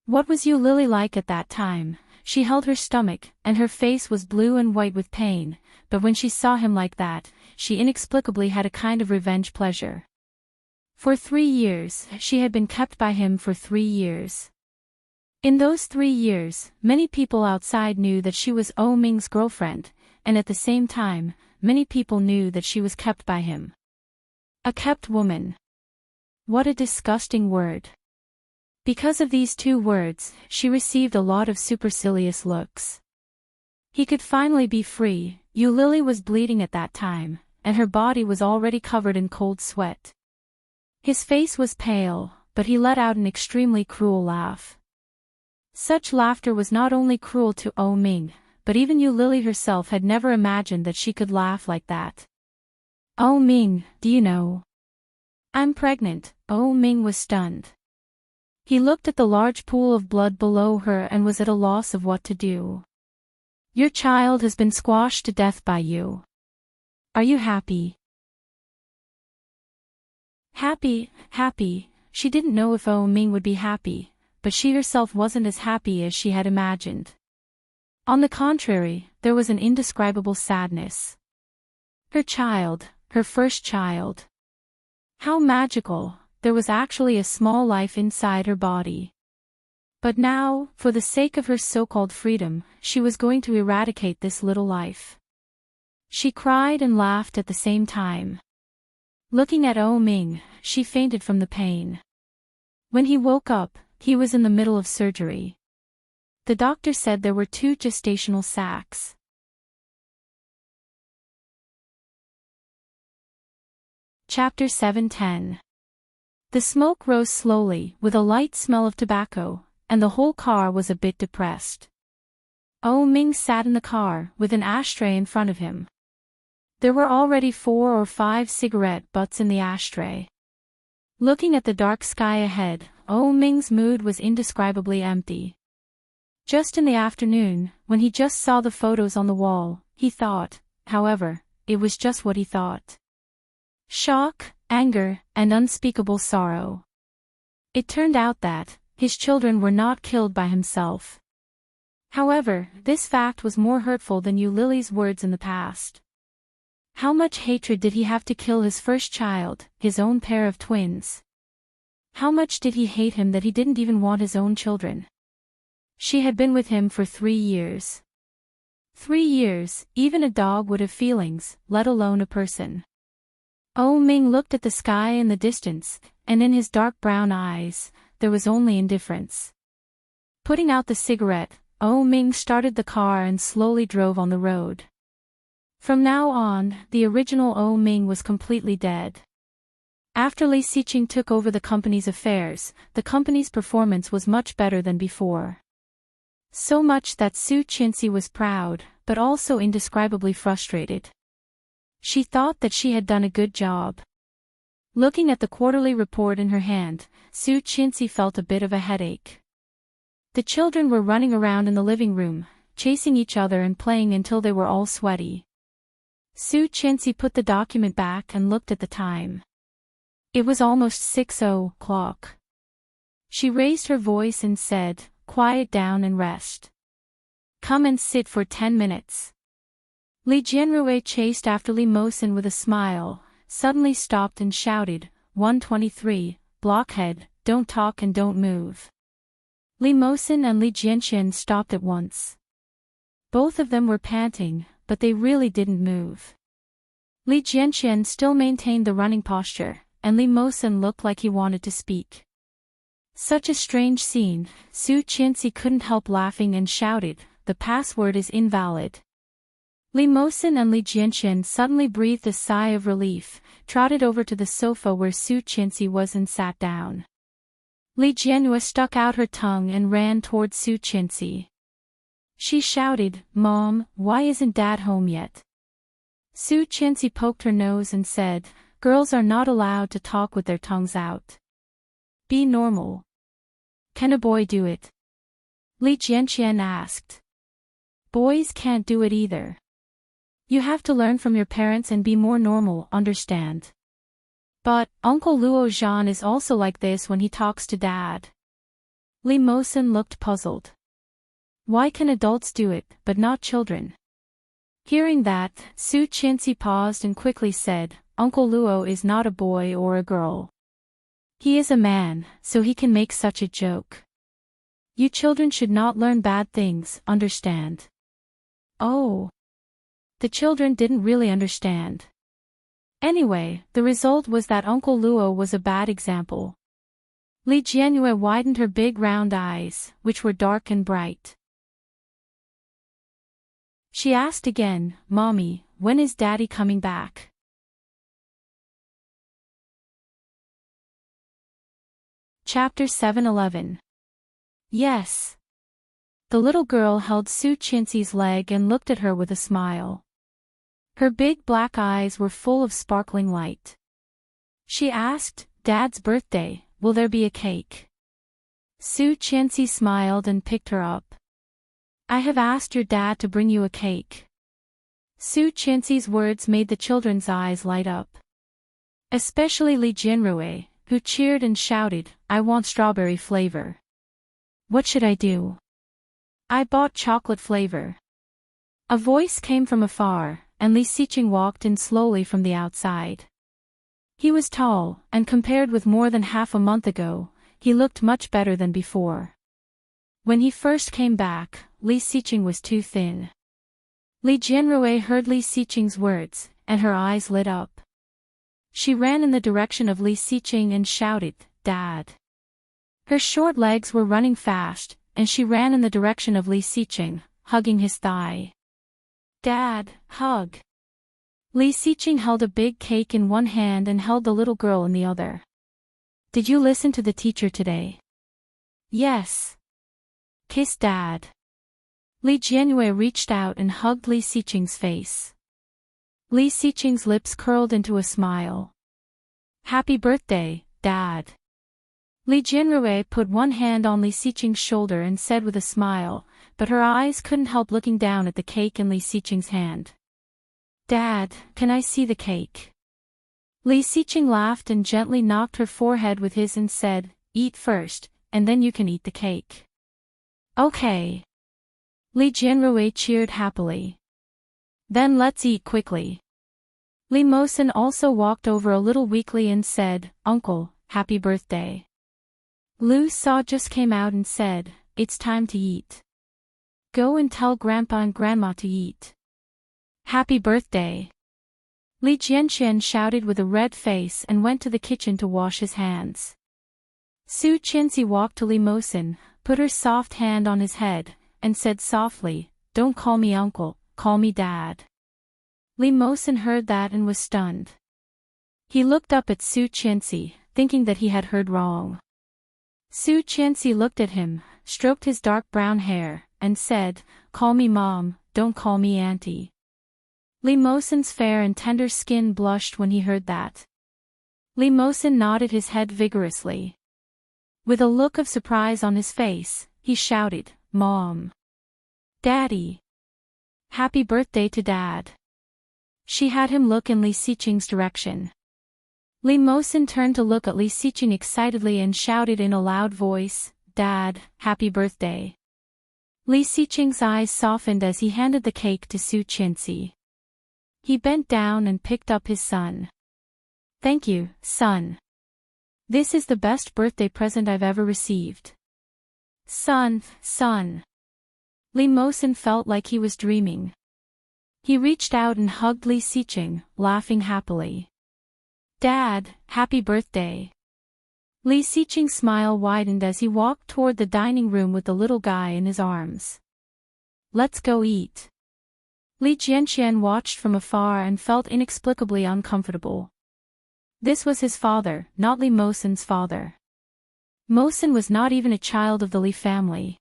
[SPEAKER 1] What was Yu Lily like at that time? She held her stomach, and her face was blue and white with pain, but when she saw him like that, she inexplicably had a kind of revenge pleasure. For 3 years, she had been kept by him for 3 years. In those 3 years, many people outside knew that she was Oh Ming's girlfriend, and at the same time, many people knew that she was kept by him. A kept woman. What a disgusting word. Because of these 2 words, she received a lot of supercilious looks. He could finally be free. Yu Lily was bleeding at that time, and her body was already covered in cold sweat. His face was pale, but he let out an extremely cruel laugh. Such laughter was not only cruel to Oh Ming, but even Yu Lily herself had never imagined that she could laugh like that. "Oh Ming, do you know? I'm pregnant." Oh Ming was stunned. He looked at the large pool of blood below her and was at a loss of what to do. "Your child has been squashed to death by you. Are you happy?" Happy. She didn't know if Oh Ming would be happy, but she herself wasn't as happy as she had imagined. On the contrary, there was an indescribable sadness. Her child, her first child. How magical, there was actually a small life inside her body. But now, for the sake of her so-called freedom, she was going to eradicate this little life. She cried and laughed at the same time. Looking at Oh Ming, she fainted from the pain. When he woke up, he was in the middle of surgery. The doctor said there were 2 gestational sacs. Chapter 7:10. The smoke rose slowly, with a light smell of tobacco, and the whole car was a bit depressed. Oh Ming sat in the car, with an ashtray in front of him. There were already 4 or 5 cigarette butts in the ashtray. Looking at the dark sky ahead, Oh Ming's mood was indescribably empty. Just in the afternoon, when he just saw the photos on the wall, he thought, however, it was just what he thought. Shock, anger, and unspeakable sorrow. It turned out that his children were not killed by himself. However, this fact was more hurtful than Yu Lily's words in the past. How much hatred did he have to kill his first child, his own pair of twins? How much did he hate him that he didn't even want his own children? She had been with him for 3 years. 3 years, even a dog would have feelings, let alone a person. Oh Ming looked at the sky in the distance, and in his dark brown eyes, there was only indifference. Putting out the cigarette, Oh Ming started the car and slowly drove on the road. From now on, the original Oh Ming was completely dead. After Li Xiqing took over the company's affairs, the company's performance was much better than before. So much that Su Qinxi was proud, but also indescribably frustrated. She thought that she had done a good job. Looking at the quarterly report in her hand, Su Qianxi felt a bit of a headache. The children were running around in the living room, chasing each other and playing until they were all sweaty. Su Qianxi put the document back and looked at the time. It was almost 6:00. She raised her voice and said, "Quiet down and rest. Come and sit for 10 minutes." Li Jianrui chased after Li Mosin with a smile, suddenly stopped and shouted, 123, "Blockhead, don't talk and don't move." Li Mosin and Li Jianxian stopped at once. Both of them were panting, but they really didn't move. Li Jianxian still maintained the running posture, and Li Mosin looked like he wanted to speak. Such a strange scene, Su Qianxi couldn't help laughing and shouted, "The password is invalid." Li Mosin and Li Jianxian suddenly breathed a sigh of relief, trotted over to the sofa where Su Qianxi was and sat down. Li Jianrui stuck out her tongue and ran toward Su Qianxi. She shouted, "Mom, why isn't Dad home yet?" Su Qianxi poked her nose and said, "Girls are not allowed to talk with their tongues out. Be normal." "Can a boy do it?" Li Jianxian asked. "Boys can't do it either. You have to learn from your parents and be more normal, understand?" "But, Uncle Luo Zhan is also like this when he talks to Dad." Li Mosin looked puzzled. "Why can adults do it, but not children?" Hearing that, Su Qianxi paused and quickly said, "Uncle Luo is not a boy or a girl. He is a man, so he can make such a joke. You children should not learn bad things, understand?" Oh. The children didn't really understand. Anyway, the result was that Uncle Luo was a bad example. Li Jianrui widened her big round eyes, which were dark and bright. She asked again, "Mommy, when is Daddy coming back?" Chapter 7:11. Yes. The little girl held Su Qianxi's leg and looked at her with a smile. Her big black eyes were full of sparkling light. She asked, "Dad's birthday, will there be a cake?" Su Qianxi smiled and picked her up. "I have asked your dad to bring you a cake." Su Qianxi's words made the children's eyes light up. Especially Li Jianrui, who cheered and shouted, "I want strawberry flavor." "What should I do?" "I bought chocolate flavor." A voice came from afar, and Li Xiqing walked in slowly from the outside. He was tall, and compared with more than half a month ago, he looked much better than before. When he first came back, Li Xiqing was too thin. Li Jianrui heard Li Xiqing's words, and her eyes lit up. She ran in the direction of Li Xiqing and shouted, "Dad." Her short legs were running fast, and she ran in the direction of Li Xiqing, hugging his thigh. "Dad, hug." Li Xiqing held a big cake in one hand and held the little girl in the other. "Did you listen to the teacher today?" "Yes." "Kiss Dad." Li Jianrui reached out and hugged Li Xiqing's face. Li Xiqing's lips curled into a smile. "Happy birthday, Dad." Li Jianrui put one hand on Li Xiqing's shoulder and said with a smile, but her eyes couldn't help looking down at the cake in Li Xiqing's hand. "Dad, can I see the cake?" Li Xiqing laughed and gently knocked her forehead with his and said, "Eat first, and then you can eat the cake." "Okay." Li Jianrui cheered happily. "Then let's eat quickly." Li Mosin also walked over a little weakly and said, "Uncle, happy birthday." Lu Sa just came out and said, "It's time to eat. Go and tell Grandpa and Grandma to eat." "Happy birthday." Li Jianxian shouted with a red face and went to the kitchen to wash his hands. Su Qianxi walked to Li Mosin, put her soft hand on his head, and said softly, "Don't call me uncle, call me Dad." Li Mosin heard that and was stunned. He looked up at Su Qianxi, thinking that he had heard wrong. Su Qianxi looked at him, stroked his dark brown hair, and said, "Call me Mom, don't call me Auntie." Li Mosin's fair and tender skin blushed when he heard that. Li Mosin nodded his head vigorously. With a look of surprise on his face, he shouted, "Mom! Daddy! Happy birthday to Dad!" She had him look in Li Xiqing's direction. Li Mosin turned to look at Li Xiqing excitedly and shouted in a loud voice, "Dad, happy birthday!" Li Xiqing's eyes softened as he handed the cake to Su Qianxi. He bent down and picked up his son. "Thank you, son. This is the best birthday present I've ever received." Son. Li Mosin felt like he was dreaming. He reached out and hugged Li Xiqing, laughing happily. "Dad, happy birthday." Li Xiqing's smile widened as he walked toward the dining room with the little guy in his arms. "Let's go eat." Li Jianxian watched from afar and felt inexplicably uncomfortable. This was his father, not Li Mosin's father. Mosin was not even a child of the Li family.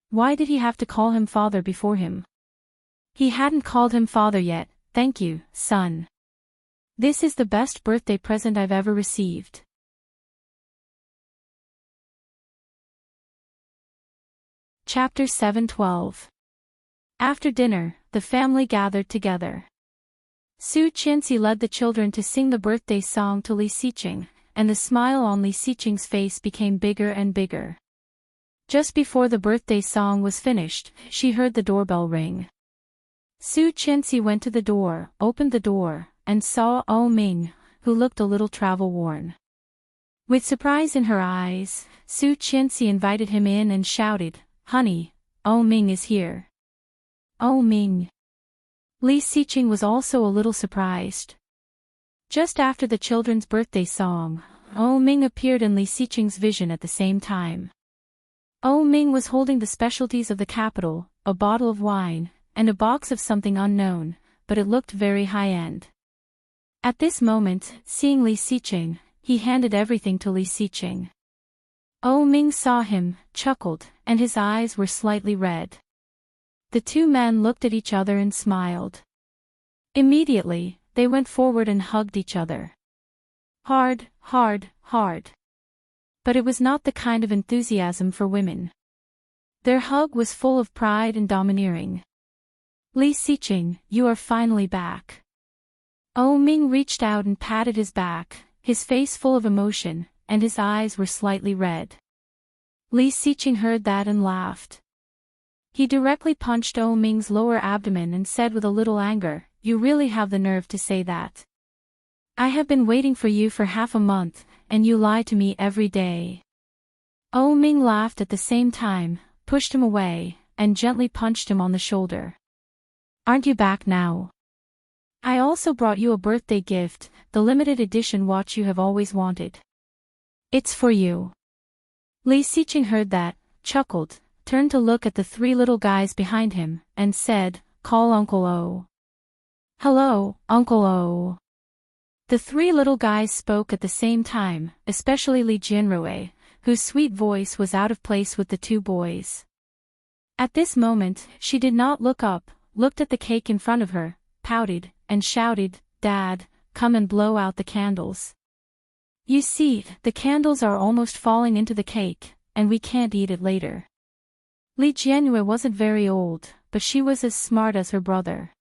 [SPEAKER 1] Why did he have to call him father before him? He hadn't called him father yet. "Thank you, son. This is the best birthday present I've ever received." Chapter 7:12. After dinner, the family gathered together. Su Qianxi led the children to sing the birthday song to Li Xiqing, and the smile on Li Xiqing's face became bigger and bigger. Just before the birthday song was finished, she heard the doorbell ring. Su Qianxi went to the door, opened the door, and saw Ming, who looked a little travel-worn. With surprise in her eyes, Su Qianxi invited him in and shouted, "Honey, Ming is here." Ming. Li Xiqing was also a little surprised. Just after the children's birthday song, Ming appeared in Li Xiqing's vision at the same time. Ming was holding the specialties of the capital, a bottle of wine, and a box of something unknown, but it looked very high-end. At this moment, seeing Li Xiqing, he handed everything to Li Xiqing. Ming saw him, chuckled, and his eyes were slightly red. The two men looked at each other and smiled. Immediately, they went forward and hugged each other. Hard. But it was not the kind of enthusiasm for women. Their hug was full of pride and domineering. "Li Xiqing, you are finally back." Ming reached out and patted his back, his face full of emotion, and his eyes were slightly red. Li Xiqing heard that and laughed. He directly punched Ming's lower abdomen and said with a little anger, "You really have the nerve to say that. I have been waiting for you for half a month, and you lie to me every day." Ming laughed at the same time, pushed him away, and gently punched him on the shoulder. "Aren't you back now? I also brought you a birthday gift, the limited edition watch you have always wanted. It's for you." Li Xiqing heard that, chuckled, turned to look at the three little guys behind him, and said, "Call Uncle O." "Hello, Uncle O." The three little guys spoke at the same time, especially Li Jianrui, whose sweet voice was out of place with the two boys. At this moment, she did not look up, looked at the cake in front of her, pouted, and shouted, "Dad, come and blow out the candles. You see, the candles are almost falling into the cake, and we can't eat it later." Li Jianrui wasn't very old, but she was as smart as her brother.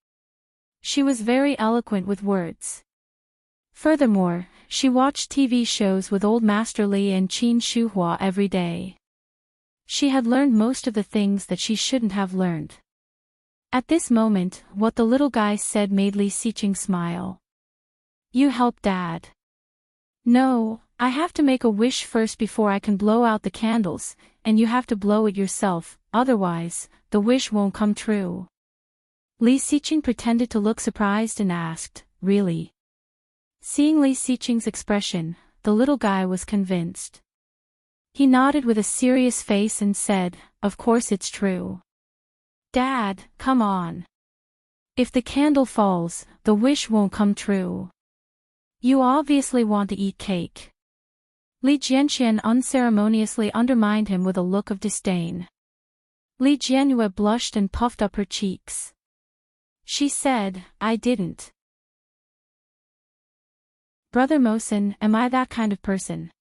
[SPEAKER 1] She was very eloquent with words. Furthermore, she watched TV shows with Old Master Li and Qin Shuhua every day. She had learned most of the things that she shouldn't have learned. At this moment, what the little guy said made Li Xiqing smile. "You help Dad." "No, I have to make a wish first before I can blow out the candles, and you have to blow it yourself, otherwise, the wish won't come true." Li Xiqing pretended to look surprised and asked, "Really?" Seeing Li Xiqing's expression, the little guy was convinced. He nodded with a serious face and said, "Of course it's true. Dad, come on. If the candle falls, the wish won't come true. You obviously want to eat cake." Li Jianxian unceremoniously undermined him with a look of disdain. Li Jianrui blushed and puffed up her cheeks. She said, "I didn't." Brother Mosin, am I that kind of person?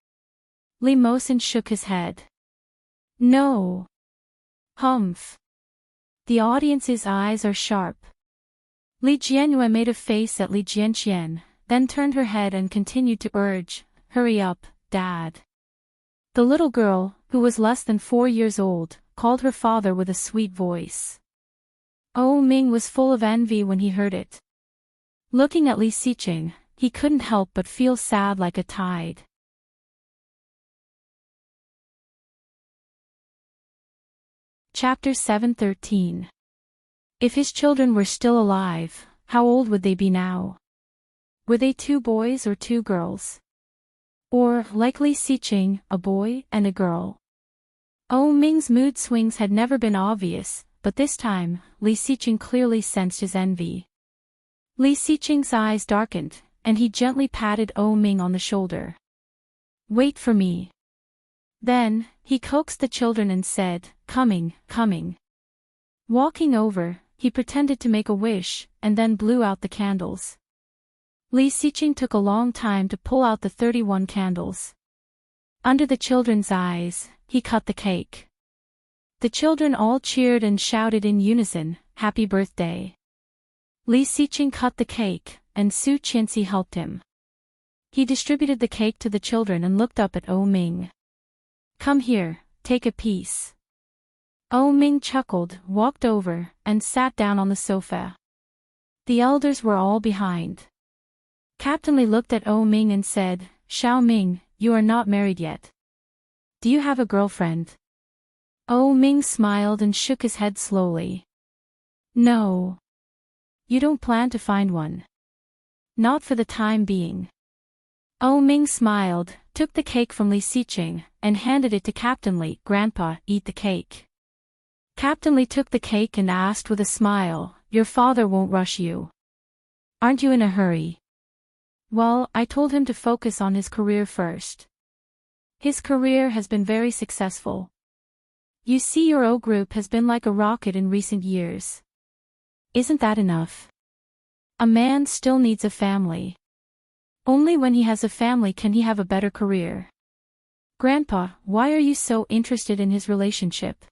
[SPEAKER 1] Li Mosin shook his head. No. Humph. The audience's eyes are sharp. Li Jianyue made a face at Li Jianqian, then turned her head and continued to urge, hurry up, Dad. The little girl, who was less than 4 years old, called her father with a sweet voice. Oh Ming was full of envy when he heard it. Looking at Li Xiqing, he couldn't help but feel sad like a tide. Chapter 7:13. If his children were still alive, how old would they be now? Were they 2 boys or 2 girls? Or, like Li Xiqing, a boy and a girl? Oh Ming's mood swings had never been obvious, but this time, Li Xiqing clearly sensed his envy. Li Xiqing's eyes darkened, and he gently patted Oh Ming on the shoulder. Wait for me. Then, he coaxed the children and said, coming, coming. Walking over, he pretended to make a wish, and then blew out the candles. Li Xiqing took a long time to pull out the 31 candles. Under the children's eyes, he cut the cake. The children all cheered and shouted in unison, Happy birthday. Li Xiqing cut the cake, and Su Qianxi helped him. He distributed the cake to the children and looked up at Oh Ming. Come here, take a piece. Oh Ming chuckled, walked over, and sat down on the sofa. The elders were all behind. Captain Li looked at Oh Ming and said, Xiao Ming, you are not married yet. Do you have a girlfriend? Oh Ming smiled and shook his head slowly. No. You don't plan to find one? Not for the time being. Oh Ming smiled, took the cake from Li Xiqing, and handed it to Captain Li. Grandpa, eat the cake. Captain Li took the cake and asked with a smile, Your father won't rush you. Aren't you in a hurry? Well, I told him to focus on his career first. His career has been very successful. You see, your O group has been like a rocket in recent years. Isn't that enough? A man still needs a family. Only when he has a family can he have a better career. Grandpa, why are you so interested in his relationship?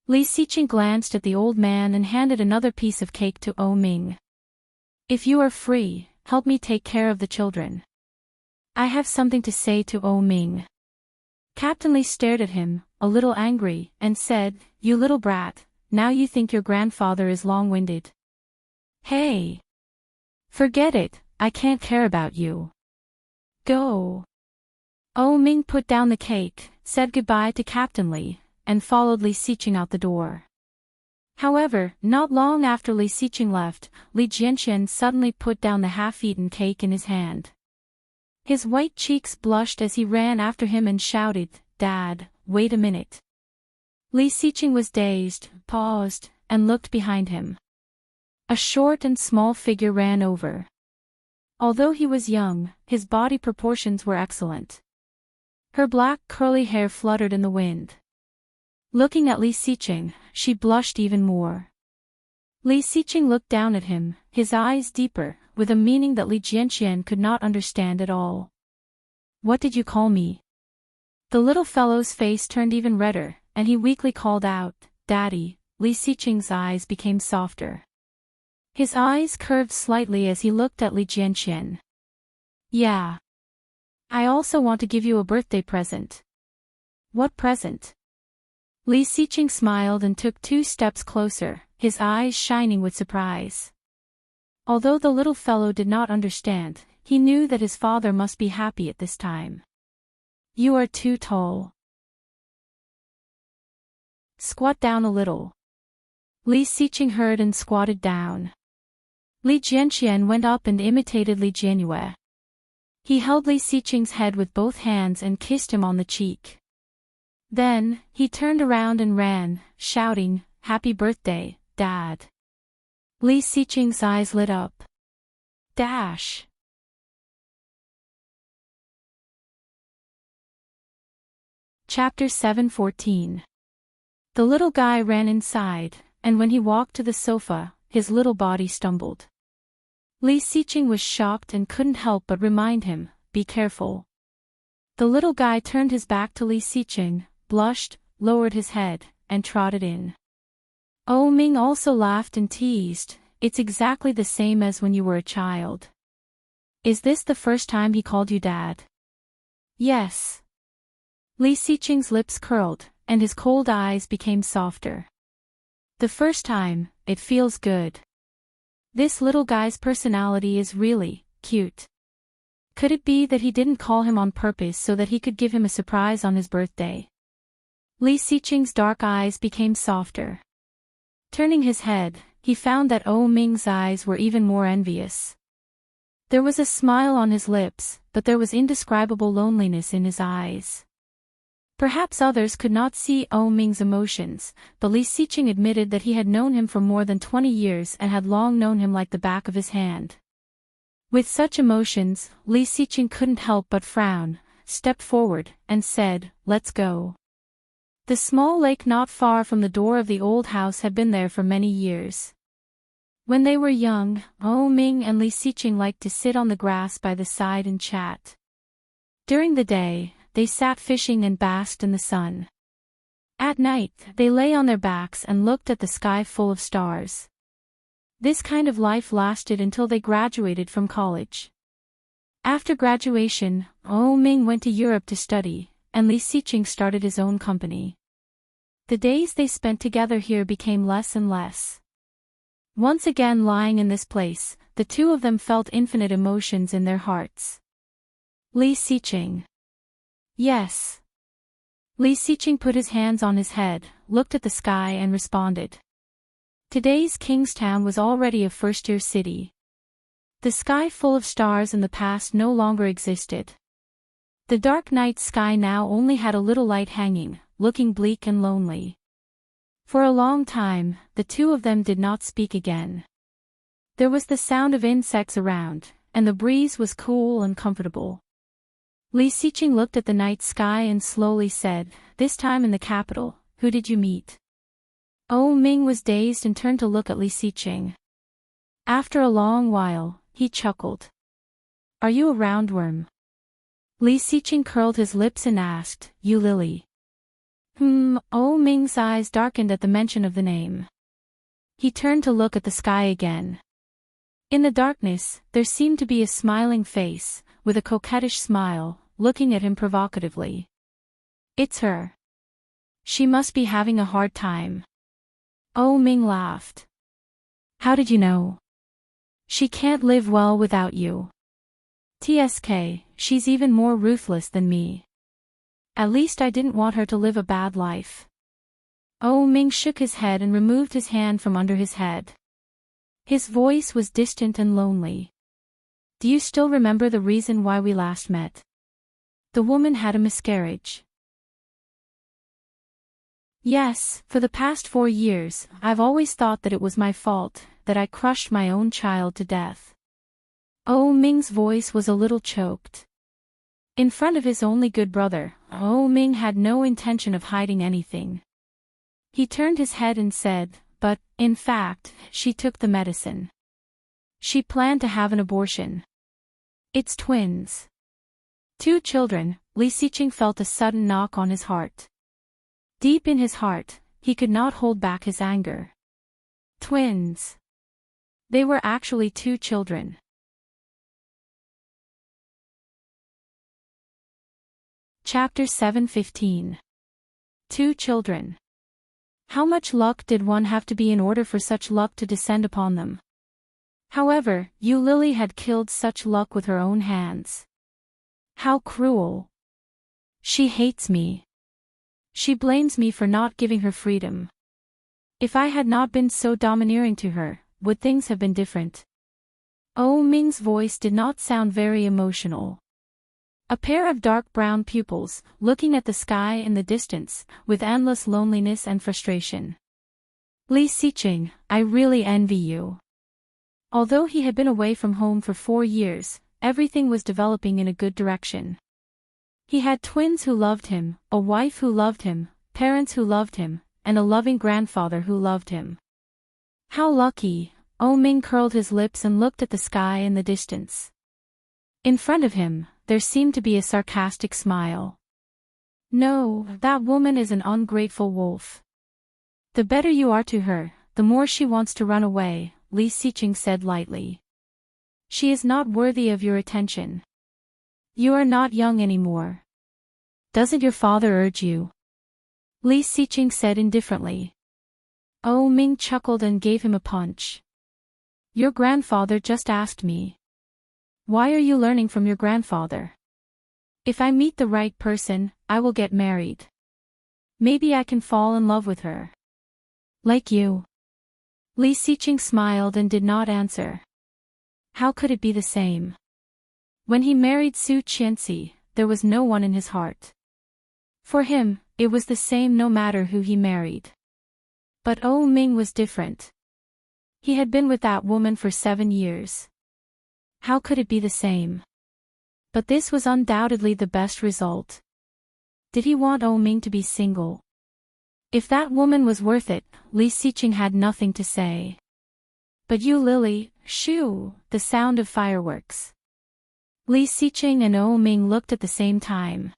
[SPEAKER 1] Li Xiqing glanced at the old man and handed another piece of cake to Oh Ming. If you are free, help me take care of the children. I have something to say to Oh Ming. Captain Li stared at him, a little angry, and said, You little brat, now you think your grandfather is long-winded. Hey! Forget it, I can't care about you. Go. Oh Ming put down the cake, said goodbye to Captain Li, and followed Li Xiqing out the door. However, not long after Li Xiqing left, Li Jianqian suddenly put down the half-eaten cake in his hand. His white cheeks blushed as he ran after him and shouted, Dad, wait a minute. Li Xiqing was dazed, paused, and looked behind him. A short and small figure ran over. Although he was young, his body proportions were excellent. Her black curly hair fluttered in the wind. Looking at Li Xiqing, she blushed even more. Li Xiqing looked down at him, his eyes deeper, with a meaning that Li Jianqian could not understand at all. What did you call me? The little fellow's face turned even redder, and he weakly called out, Daddy. Li Xiqing's eyes became softer. His eyes curved slightly as he looked at Li Jianqian. Yeah. I also want to give you a birthday present. What present? Li Xiqing smiled and took 2 steps closer, his eyes shining with surprise. Although the little fellow did not understand, he knew that his father must be happy at this time. You are too tall. Squat down a little. Li Xiqing heard and squatted down. Li Jianqian went up and imitated Li Jianyue. He held Li Xiqing's head with both hands and kissed him on the cheek. Then, he turned around and ran, shouting, Happy birthday, Dad. Li Xiqing's eyes lit up. Dash. Chapter 7:14. The little guy ran inside, and when he walked to the sofa, his little body stumbled. Li Xiqing was shocked and couldn't help but remind him, be careful. The little guy turned his back to Li Xiqing, blushed, lowered his head, and trotted in. Oh Ming also laughed and teased, it's exactly the same as when you were a child. Is this the first time he called you dad? Yes. Li Xiqing's lips curled, and his cold eyes became softer. The first time, it feels good. This little guy's personality is really cute. Could it be that he didn't call him on purpose so that he could give him a surprise on his birthday? Li Xiqing's dark eyes became softer. Turning his head, he found that Oh Ming's eyes were even more envious. There was a smile on his lips, but there was indescribable loneliness in his eyes. Perhaps others could not see Oh Ming's emotions, but Li Xiqing admitted that he had known him for more than 20 years and had long known him like the back of his hand. With such emotions, Li Xiqing couldn't help but frown, stepped forward, and said, let's go. The small lake not far from the door of the old house had been there for many years. When they were young, Oh Ming and Li Xiqing liked to sit on the grass by the side and chat. During the day, they sat fishing and basked in the sun. At night, they lay on their backs and looked at the sky full of stars. This kind of life lasted until they graduated from college. After graduation, Oh Ming went to Europe to study, and Li Xiqing started his own company. The days they spent together here became less and less. Once again lying in this place, the two of them felt infinite emotions in their hearts. Li Xiqing. Yes. Li Xiqing put his hands on his head, looked at the sky and responded. Today's Kingstown was already a first-tier city. The sky full of stars in the past no longer existed. The dark night sky now only had a little light hanging, looking bleak and lonely. For a long time, the two of them did not speak again. There was the sound of insects around, and the breeze was cool and comfortable. Li Xiqing looked at the night sky and slowly said, this time in the capital, who did you meet? Oh Ming was dazed and turned to look at Li Xiqing. After a long while, he chuckled. Are you a roundworm? Li Xiqing curled his lips and asked, you Lily. Oh Ming's eyes darkened at the mention of the name. He turned to look at the sky again. In the darkness, there seemed to be a smiling face, with a coquettish smile, looking at him provocatively. It's her. She must be having a hard time. Oh Ming laughed. How did you know? She can't live well without you. TSK, she's even more ruthless than me. At least I didn't want her to live a bad life. Oh Ming shook his head and removed his hand from under his head. His voice was distant and lonely. Do you still remember the reason why we last met? The woman had a miscarriage. Yes, for the past 4 years, I've always thought that it was my fault, that I crushed my own child to death. Oh Ming's voice was a little choked. In front of his only good brother, Oh Ming had no intention of hiding anything. He turned his head and said, but, in fact, she took the medicine. She planned to have an abortion. It's twins. 2 children. Li Xiqing felt a sudden knock on his heart. Deep in his heart, he could not hold back his anger. Twins. They were actually 2 children. Chapter 7:15. 2 children. How much luck did one have to be in order for such luck to descend upon them? However, Yu Lily had killed such luck with her own hands. How cruel. She hates me. She blames me for not giving her freedom. If I had not been so domineering to her, would things have been different? Oh Ming's voice did not sound very emotional. A pair of dark brown pupils, looking at the sky in the distance, with endless loneliness and frustration. Li Xiqing, I really envy you. Although he had been away from home for 4 years, everything was developing in a good direction. He had twins who loved him, a wife who loved him, parents who loved him, and a loving grandfather who loved him. How lucky, Ming curled his lips and looked at the sky in the distance. In front of him, there seemed to be a sarcastic smile. No, that woman is an ungrateful wolf. The better you are to her, the more she wants to run away, Li Xiqing said lightly. She is not worthy of your attention. You are not young anymore. Doesn't your father urge you? Li Xiqing said indifferently. Ming chuckled and gave him a punch. Your grandfather just asked me. Why are you learning from your grandfather? If I meet the right person, I will get married. Maybe I can fall in love with her. Like you. Li Xiqing smiled and did not answer. How could it be the same? When he married Su Qianxi, there was no one in his heart. For him, it was the same no matter who he married. But Ming was different. He had been with that woman for 7 years. How could it be the same? But this was undoubtedly the best result. Did he want Ming to be single? If that woman was worth it, Li Xiqing had nothing to say. But you Lily, shoo, the sound of fireworks. Li Xiqing and Ming looked at the same time.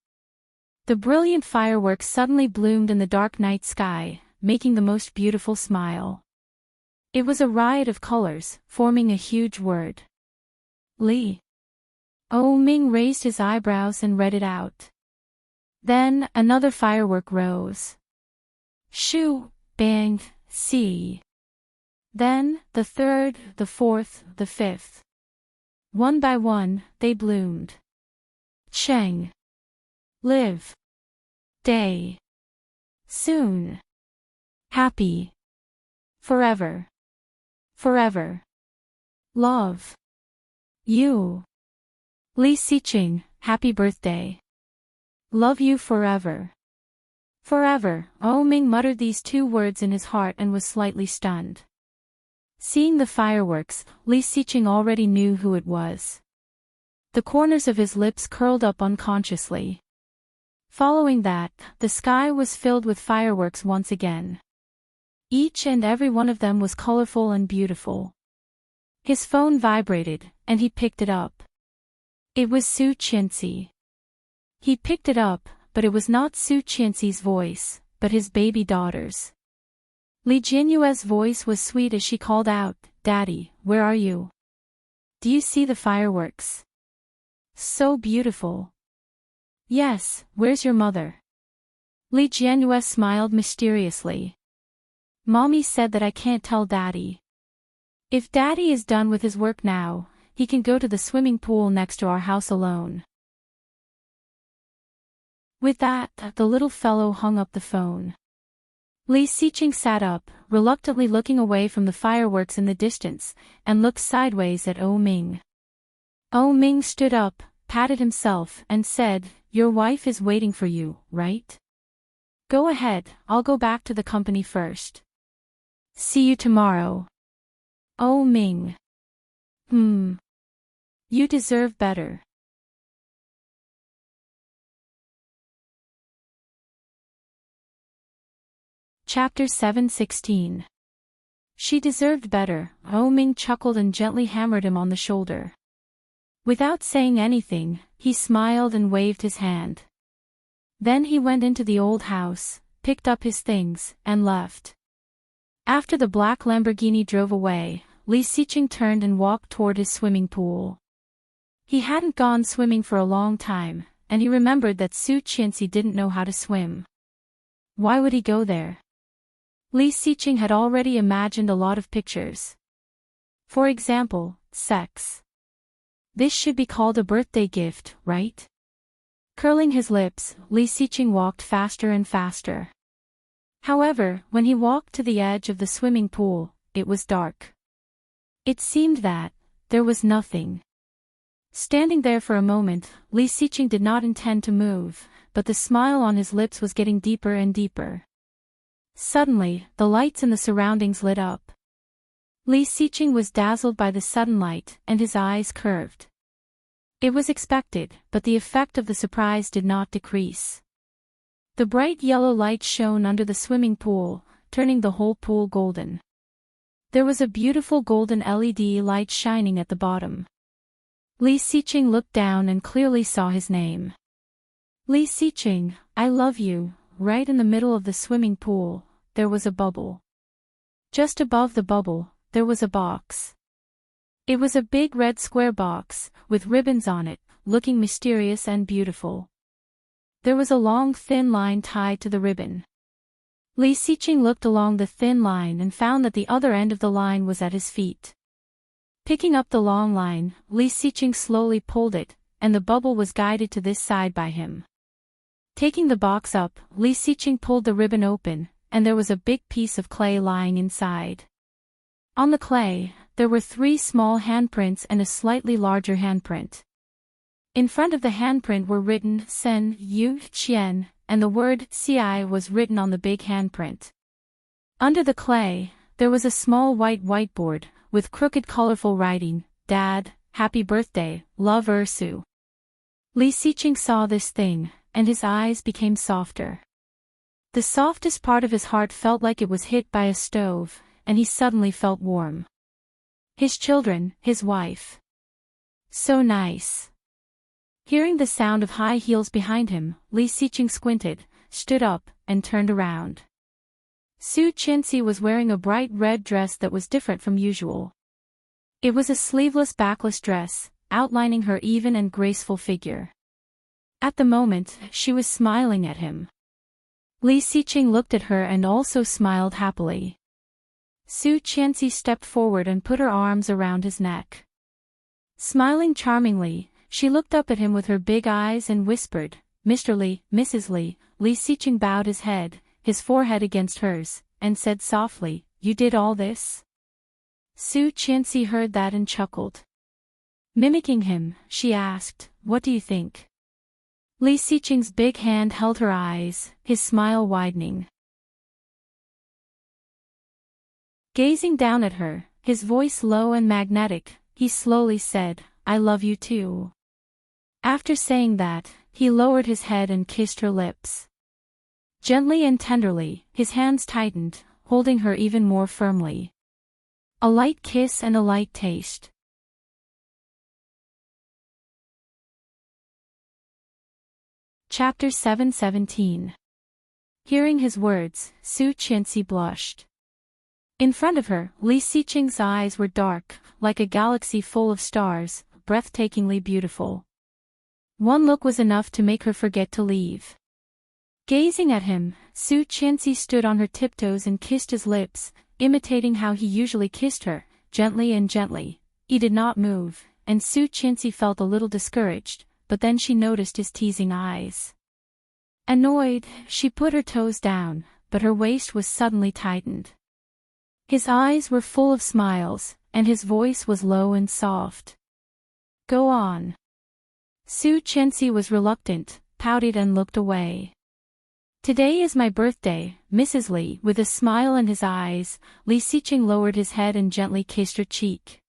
[SPEAKER 1] The brilliant fireworks suddenly bloomed in the dark night sky, making the most beautiful smile. It was a riot of colors, forming a huge word. Li. Ming raised his eyebrows and read it out. Then, another firework rose. Shoo, bang, see. Then, the third, the fourth, the fifth. One by one, they bloomed. Cheng. Live. Day. Soon. Happy. Forever. Forever. Love. You. Li Xiqing, happy birthday. Love you forever. Forever, Ming muttered these 2 words in his heart and was slightly stunned. Seeing the fireworks, Li Xiqing already knew who it was. The corners of his lips curled up unconsciously. Following that, the sky was filled with fireworks once again. Each and every one of them was colorful and beautiful. His phone vibrated, and he picked it up. It was Su Qianxi. He picked it up, but it was not Su Qianxi's voice, but his baby daughter's. Li Jianyue's voice was sweet as she called out, Daddy, where are you? Do you see the fireworks? So beautiful. Yes, where's your mother? Li Jianyue smiled mysteriously. Mommy said that I can't tell Daddy. If Daddy is done with his work now, he can go to the swimming pool next to our house alone. With that, the little fellow hung up the phone. Li Xiqing sat up, reluctantly looking away from the fireworks in the distance, and looked sideways at Ming. Ming stood up, patted himself, and said, Your wife is waiting for you, right? Go ahead, I'll go back to the company first. See you tomorrow. Ming. You deserve better. Chapter 7:16. She deserved better, Ming chuckled and gently hammered him on the shoulder. Without saying anything, he smiled and waved his hand. Then he went into the old house, picked up his things, and left. After the black Lamborghini drove away, Li Xiqing turned and walked toward his swimming pool. He hadn't gone swimming for a long time, and he remembered that Su Qianxi didn't know how to swim. Why would he go there? Li Xiqing had already imagined a lot of pictures. For example, sex. This should be called a birthday gift, right? Curling his lips, Li Xiqing walked faster and faster. However, when he walked to the edge of the swimming pool, it was dark. It seemed that there was nothing. Standing there for a moment, Li Xiqing did not intend to move, but the smile on his lips was getting deeper and deeper. Suddenly, the lights in the surroundings lit up. Li Xiqing was dazzled by the sudden light, and his eyes curved. It was expected, but the effect of the surprise did not decrease. The bright yellow light shone under the swimming pool, turning the whole pool golden. There was a beautiful golden LED light shining at the bottom. Li Xiqing looked down and clearly saw his name. Li Xiqing, I love you. Right in the middle of the swimming pool, there was a bubble. Just above the bubble, there was a box. It was a big red square box, with ribbons on it, looking mysterious and beautiful. There was a long thin line tied to the ribbon. Li Xiqing looked along the thin line and found that the other end of the line was at his feet. Picking up the long line, Li Xiqing slowly pulled it, and the bubble was guided to this side by him. Taking the box up, Li Xiqing pulled the ribbon open, and there was a big piece of clay lying inside. On the clay, there were 3 small handprints and a slightly larger handprint. In front of the handprint were written Sen Yu Qian, and the word Ci was written on the big handprint. Under the clay, there was a small white whiteboard, with crooked colorful writing, Dad, Happy Birthday, Love Ursu. Li Xiqing saw this thing, and his eyes became softer. The softest part of his heart felt like it was hit by a stove, and he suddenly felt warm. His children, his wife. So nice. Hearing the sound of high heels behind him, Li Xiqing squinted, stood up, and turned around. Su Qianxi was wearing a bright red dress that was different from usual. It was a sleeveless backless dress, outlining her even and graceful figure. At the moment, she was smiling at him. Li Xiqing looked at her and also smiled happily. Su Qianxi stepped forward and put her arms around his neck. Smiling charmingly, she looked up at him with her big eyes and whispered, Mr. Li, Mrs. Li. Li Xiqing bowed his head, his forehead against hers, and said softly, You did all this? Su Qianxi heard that and chuckled. Mimicking him, she asked, What do you think? Li Xiqing's big hand held her eyes, his smile widening. Gazing down at her, his voice low and magnetic, he slowly said, I love you too. After saying that, he lowered his head and kissed her lips. Gently and tenderly, his hands tightened, holding her even more firmly. A light kiss and a light taste. Chapter 7:17. Hearing his words, Su Qianxi blushed. In front of her, Li Xiqing's eyes were dark, like a galaxy full of stars, breathtakingly beautiful. One look was enough to make her forget to leave. Gazing at him, Su Qianxi stood on her tiptoes and kissed his lips, imitating how he usually kissed her, gently and gently. He did not move, and Su Qianxi felt a little discouraged, but then she noticed his teasing eyes. Annoyed, she put her toes down, but her waist was suddenly tightened. His eyes were full of smiles, and his voice was low and soft. Go on. Su Qianxi was reluctant, pouted and looked away. Today is my birthday, Mrs. Li. With a smile in his eyes, Li Xiqing lowered his head and gently kissed her cheek.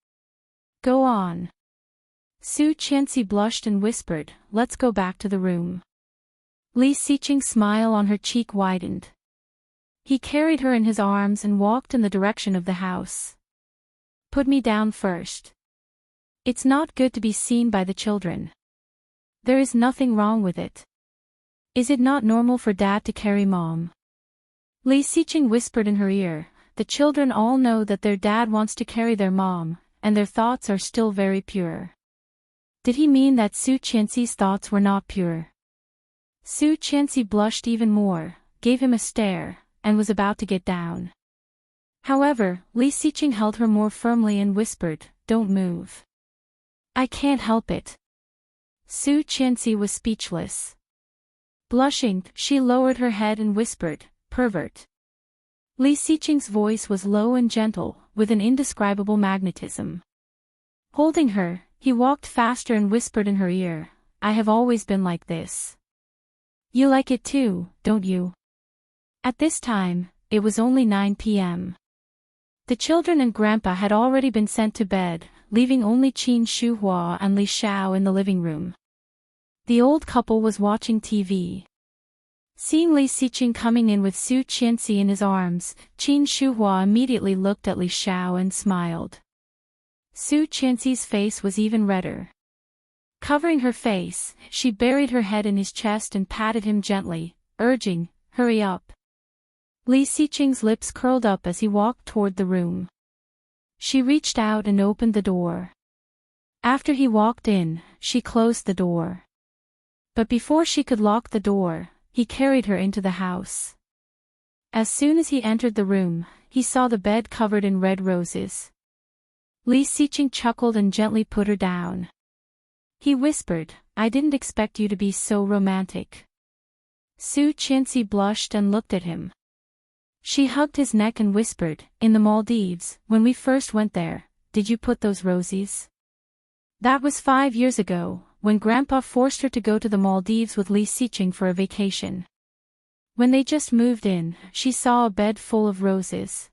[SPEAKER 1] Go on. Su Qianxi blushed and whispered, Let's go back to the room. Li Xiqing's smile on her cheek widened. He carried her in his arms and walked in the direction of the house. Put me down first. It's not good to be seen by the children. There is nothing wrong with it. Is it not normal for Dad to carry Mom? Li Xiqing whispered in her ear, The children all know that their dad wants to carry their mom, and their thoughts are still very pure. Did he mean that Su Qianxi's thoughts were not pure? Su Qianxi blushed even more, gave him a stare, and was about to get down. However, Li Xiqing held her more firmly and whispered, Don't move. I can't help it. Su Qianxi was speechless. Blushing, she lowered her head and whispered, Pervert. Li Xiqing's voice was low and gentle, with an indescribable magnetism. Holding her, he walked faster and whispered in her ear, I have always been like this. You like it too, don't you? At this time, it was only 9 p.m. The children and Grandpa had already been sent to bed, leaving only Qin Shuhua and Li Xiao in the living room. The old couple was watching TV. Seeing Li Xiqing coming in with Su Qianxi in his arms, Qin Shuhua immediately looked at Li Xiao and smiled. Su Qianxi's face was even redder. Covering her face, she buried her head in his chest and patted him gently, urging, "Hurry up." Li Xiqing's lips curled up as he walked toward the room. She reached out and opened the door. After he walked in, she closed the door. But before she could lock the door, he carried her into the house. As soon as he entered the room, he saw the bed covered in red roses. Li Xiqing chuckled and gently put her down. He whispered, "I didn't expect you to be so romantic." Su Qianxi blushed and looked at him. She hugged his neck and whispered, "In the Maldives, when we first went there, did you put those roses?" That was 5 years ago, when Grandpa forced her to go to the Maldives with Li Xiqing for a vacation. When they just moved in, she saw a bed full of roses.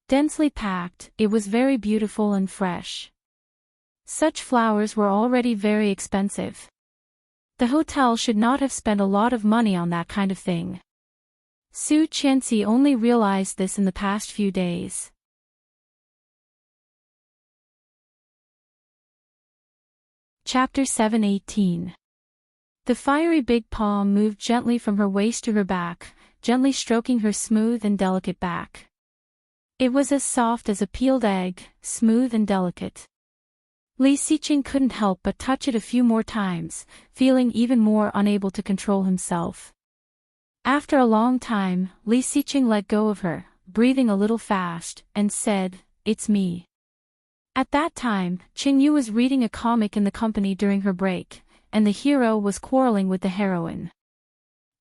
[SPEAKER 1] Densely packed, it was very beautiful and fresh. Such flowers were already very expensive. The hotel should not have spent a lot of money on that kind of thing. Su Qianxi only realized this in the past few days. Chapter 7:18. The fiery big palm moved gently from her waist to her back, gently stroking her smooth and delicate back. It was as soft as a peeled egg, smooth and delicate. Li Xiqing couldn't help but touch it a few more times, feeling even more unable to control himself. After a long time, Li Xiqing let go of her, breathing a little fast, and said, "It's me." At that time, Qing Yu was reading a comic in the company during her break, and the hero was quarreling with the heroine.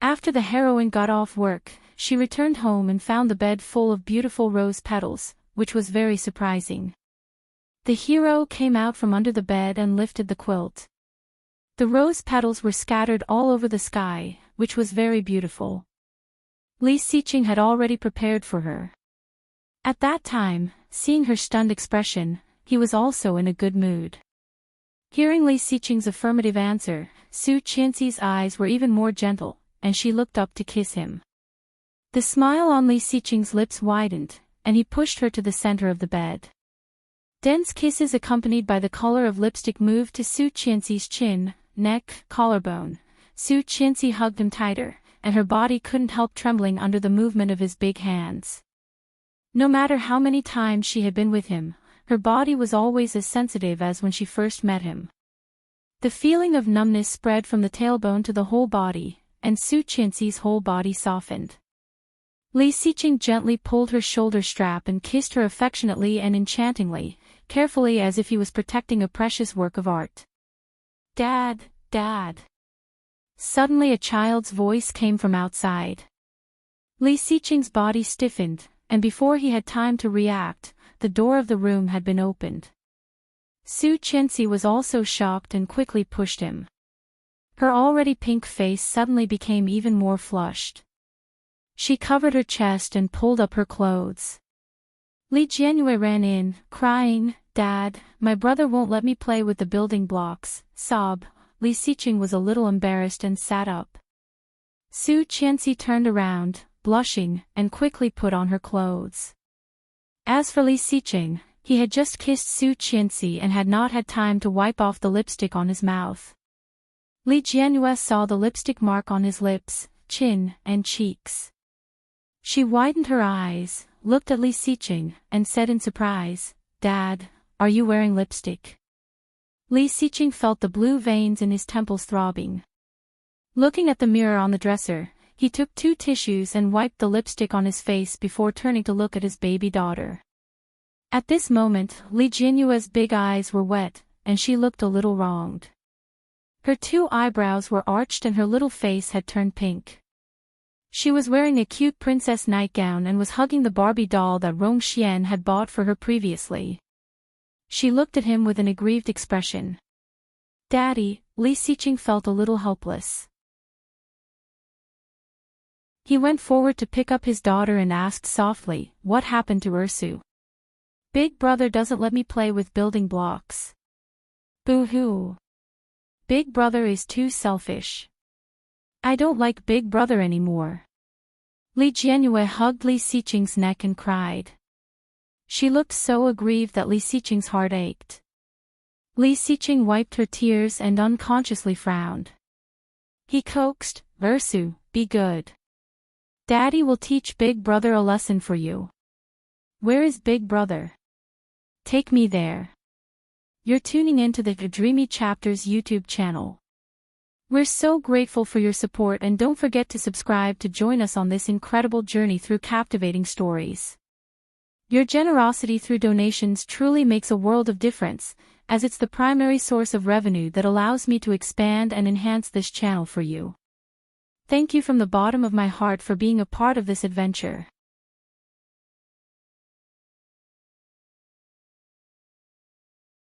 [SPEAKER 1] After the heroine got off work, she returned home and found the bed full of beautiful rose petals, which was very surprising. The hero came out from under the bed and lifted the quilt. The rose petals were scattered all over the sky, which was very beautiful. Li Xiqing had already prepared for her. At that time, seeing her stunned expression, he was also in a good mood. Hearing Li Xiqing's affirmative answer, Su Qianxi's eyes were even more gentle, and she looked up to kiss him. The smile on Li Xiqing's lips widened, and he pushed her to the center of the bed. Dense kisses accompanied by the color of lipstick moved to Su Qianxi's chin, neck, collarbone. Su Qianxi hugged him tighter, and her body couldn't help trembling under the movement of his big hands. No matter how many times she had been with him, her body was always as sensitive as when she first met him. The feeling of numbness spread from the tailbone to the whole body, and Su Qianxi's whole body softened. Li Xiqing gently pulled her shoulder strap and kissed her affectionately and enchantingly, carefully as if he was protecting a precious work of art. "Dad, Dad." Suddenly a child's voice came from outside. Li Xiqing's body stiffened, and before he had time to react, the door of the room had been opened. Su Qianxi was also shocked and quickly pushed him. Her already pink face suddenly became even more flushed. She covered her chest and pulled up her clothes. Li Jianyue ran in, crying, "Dad, my brother won't let me play with the building blocks." Sob. Li Xiqing was a little embarrassed and sat up. Su Qianxi turned around, blushing, and quickly put on her clothes. As for Li Xiqing, he had just kissed Su Qianxi and had not had time to wipe off the lipstick on his mouth. Li Jianyue saw the lipstick mark on his lips, chin, and cheeks. She widened her eyes, looked at Li Xiqing, and said in surprise, "Dad, are you wearing lipstick?" Li Xiqing felt the blue veins in his temples throbbing. Looking at the mirror on the dresser, he took 2 tissues and wiped the lipstick on his face before turning to look at his baby daughter. At this moment, Li Jianyue's big eyes were wet, and she looked a little wronged. Her 2 eyebrows were arched and her little face had turned pink. She was wearing a cute princess nightgown and was hugging the Barbie doll that Rong Xian had bought for her previously. She looked at him with an aggrieved expression. "Daddy," Li Xiqing felt a little helpless. He went forward to pick up his daughter and asked softly, "What happened to Ursu?" "Big brother doesn't let me play with building blocks." "Boo-hoo. Big brother is too selfish." I don't like Big Brother anymore. Li Jianyue hugged Li Xiqing's neck and cried. She looked so aggrieved that Li Xiqing's heart ached. Li Xiqing wiped her tears and unconsciously frowned. He coaxed, "Versu, be good. Daddy will teach Big Brother a lesson for you." "Where is Big Brother? Take me there." You're tuning into the Dreamy Chapters YouTube channel. We're so grateful for your support, and don't forget to subscribe to join us on this incredible journey through captivating stories. Your generosity through donations truly makes a world of difference, as it's the primary source of revenue that allows me to expand and enhance this channel for you. Thank you from the bottom of my heart for being a part of this adventure.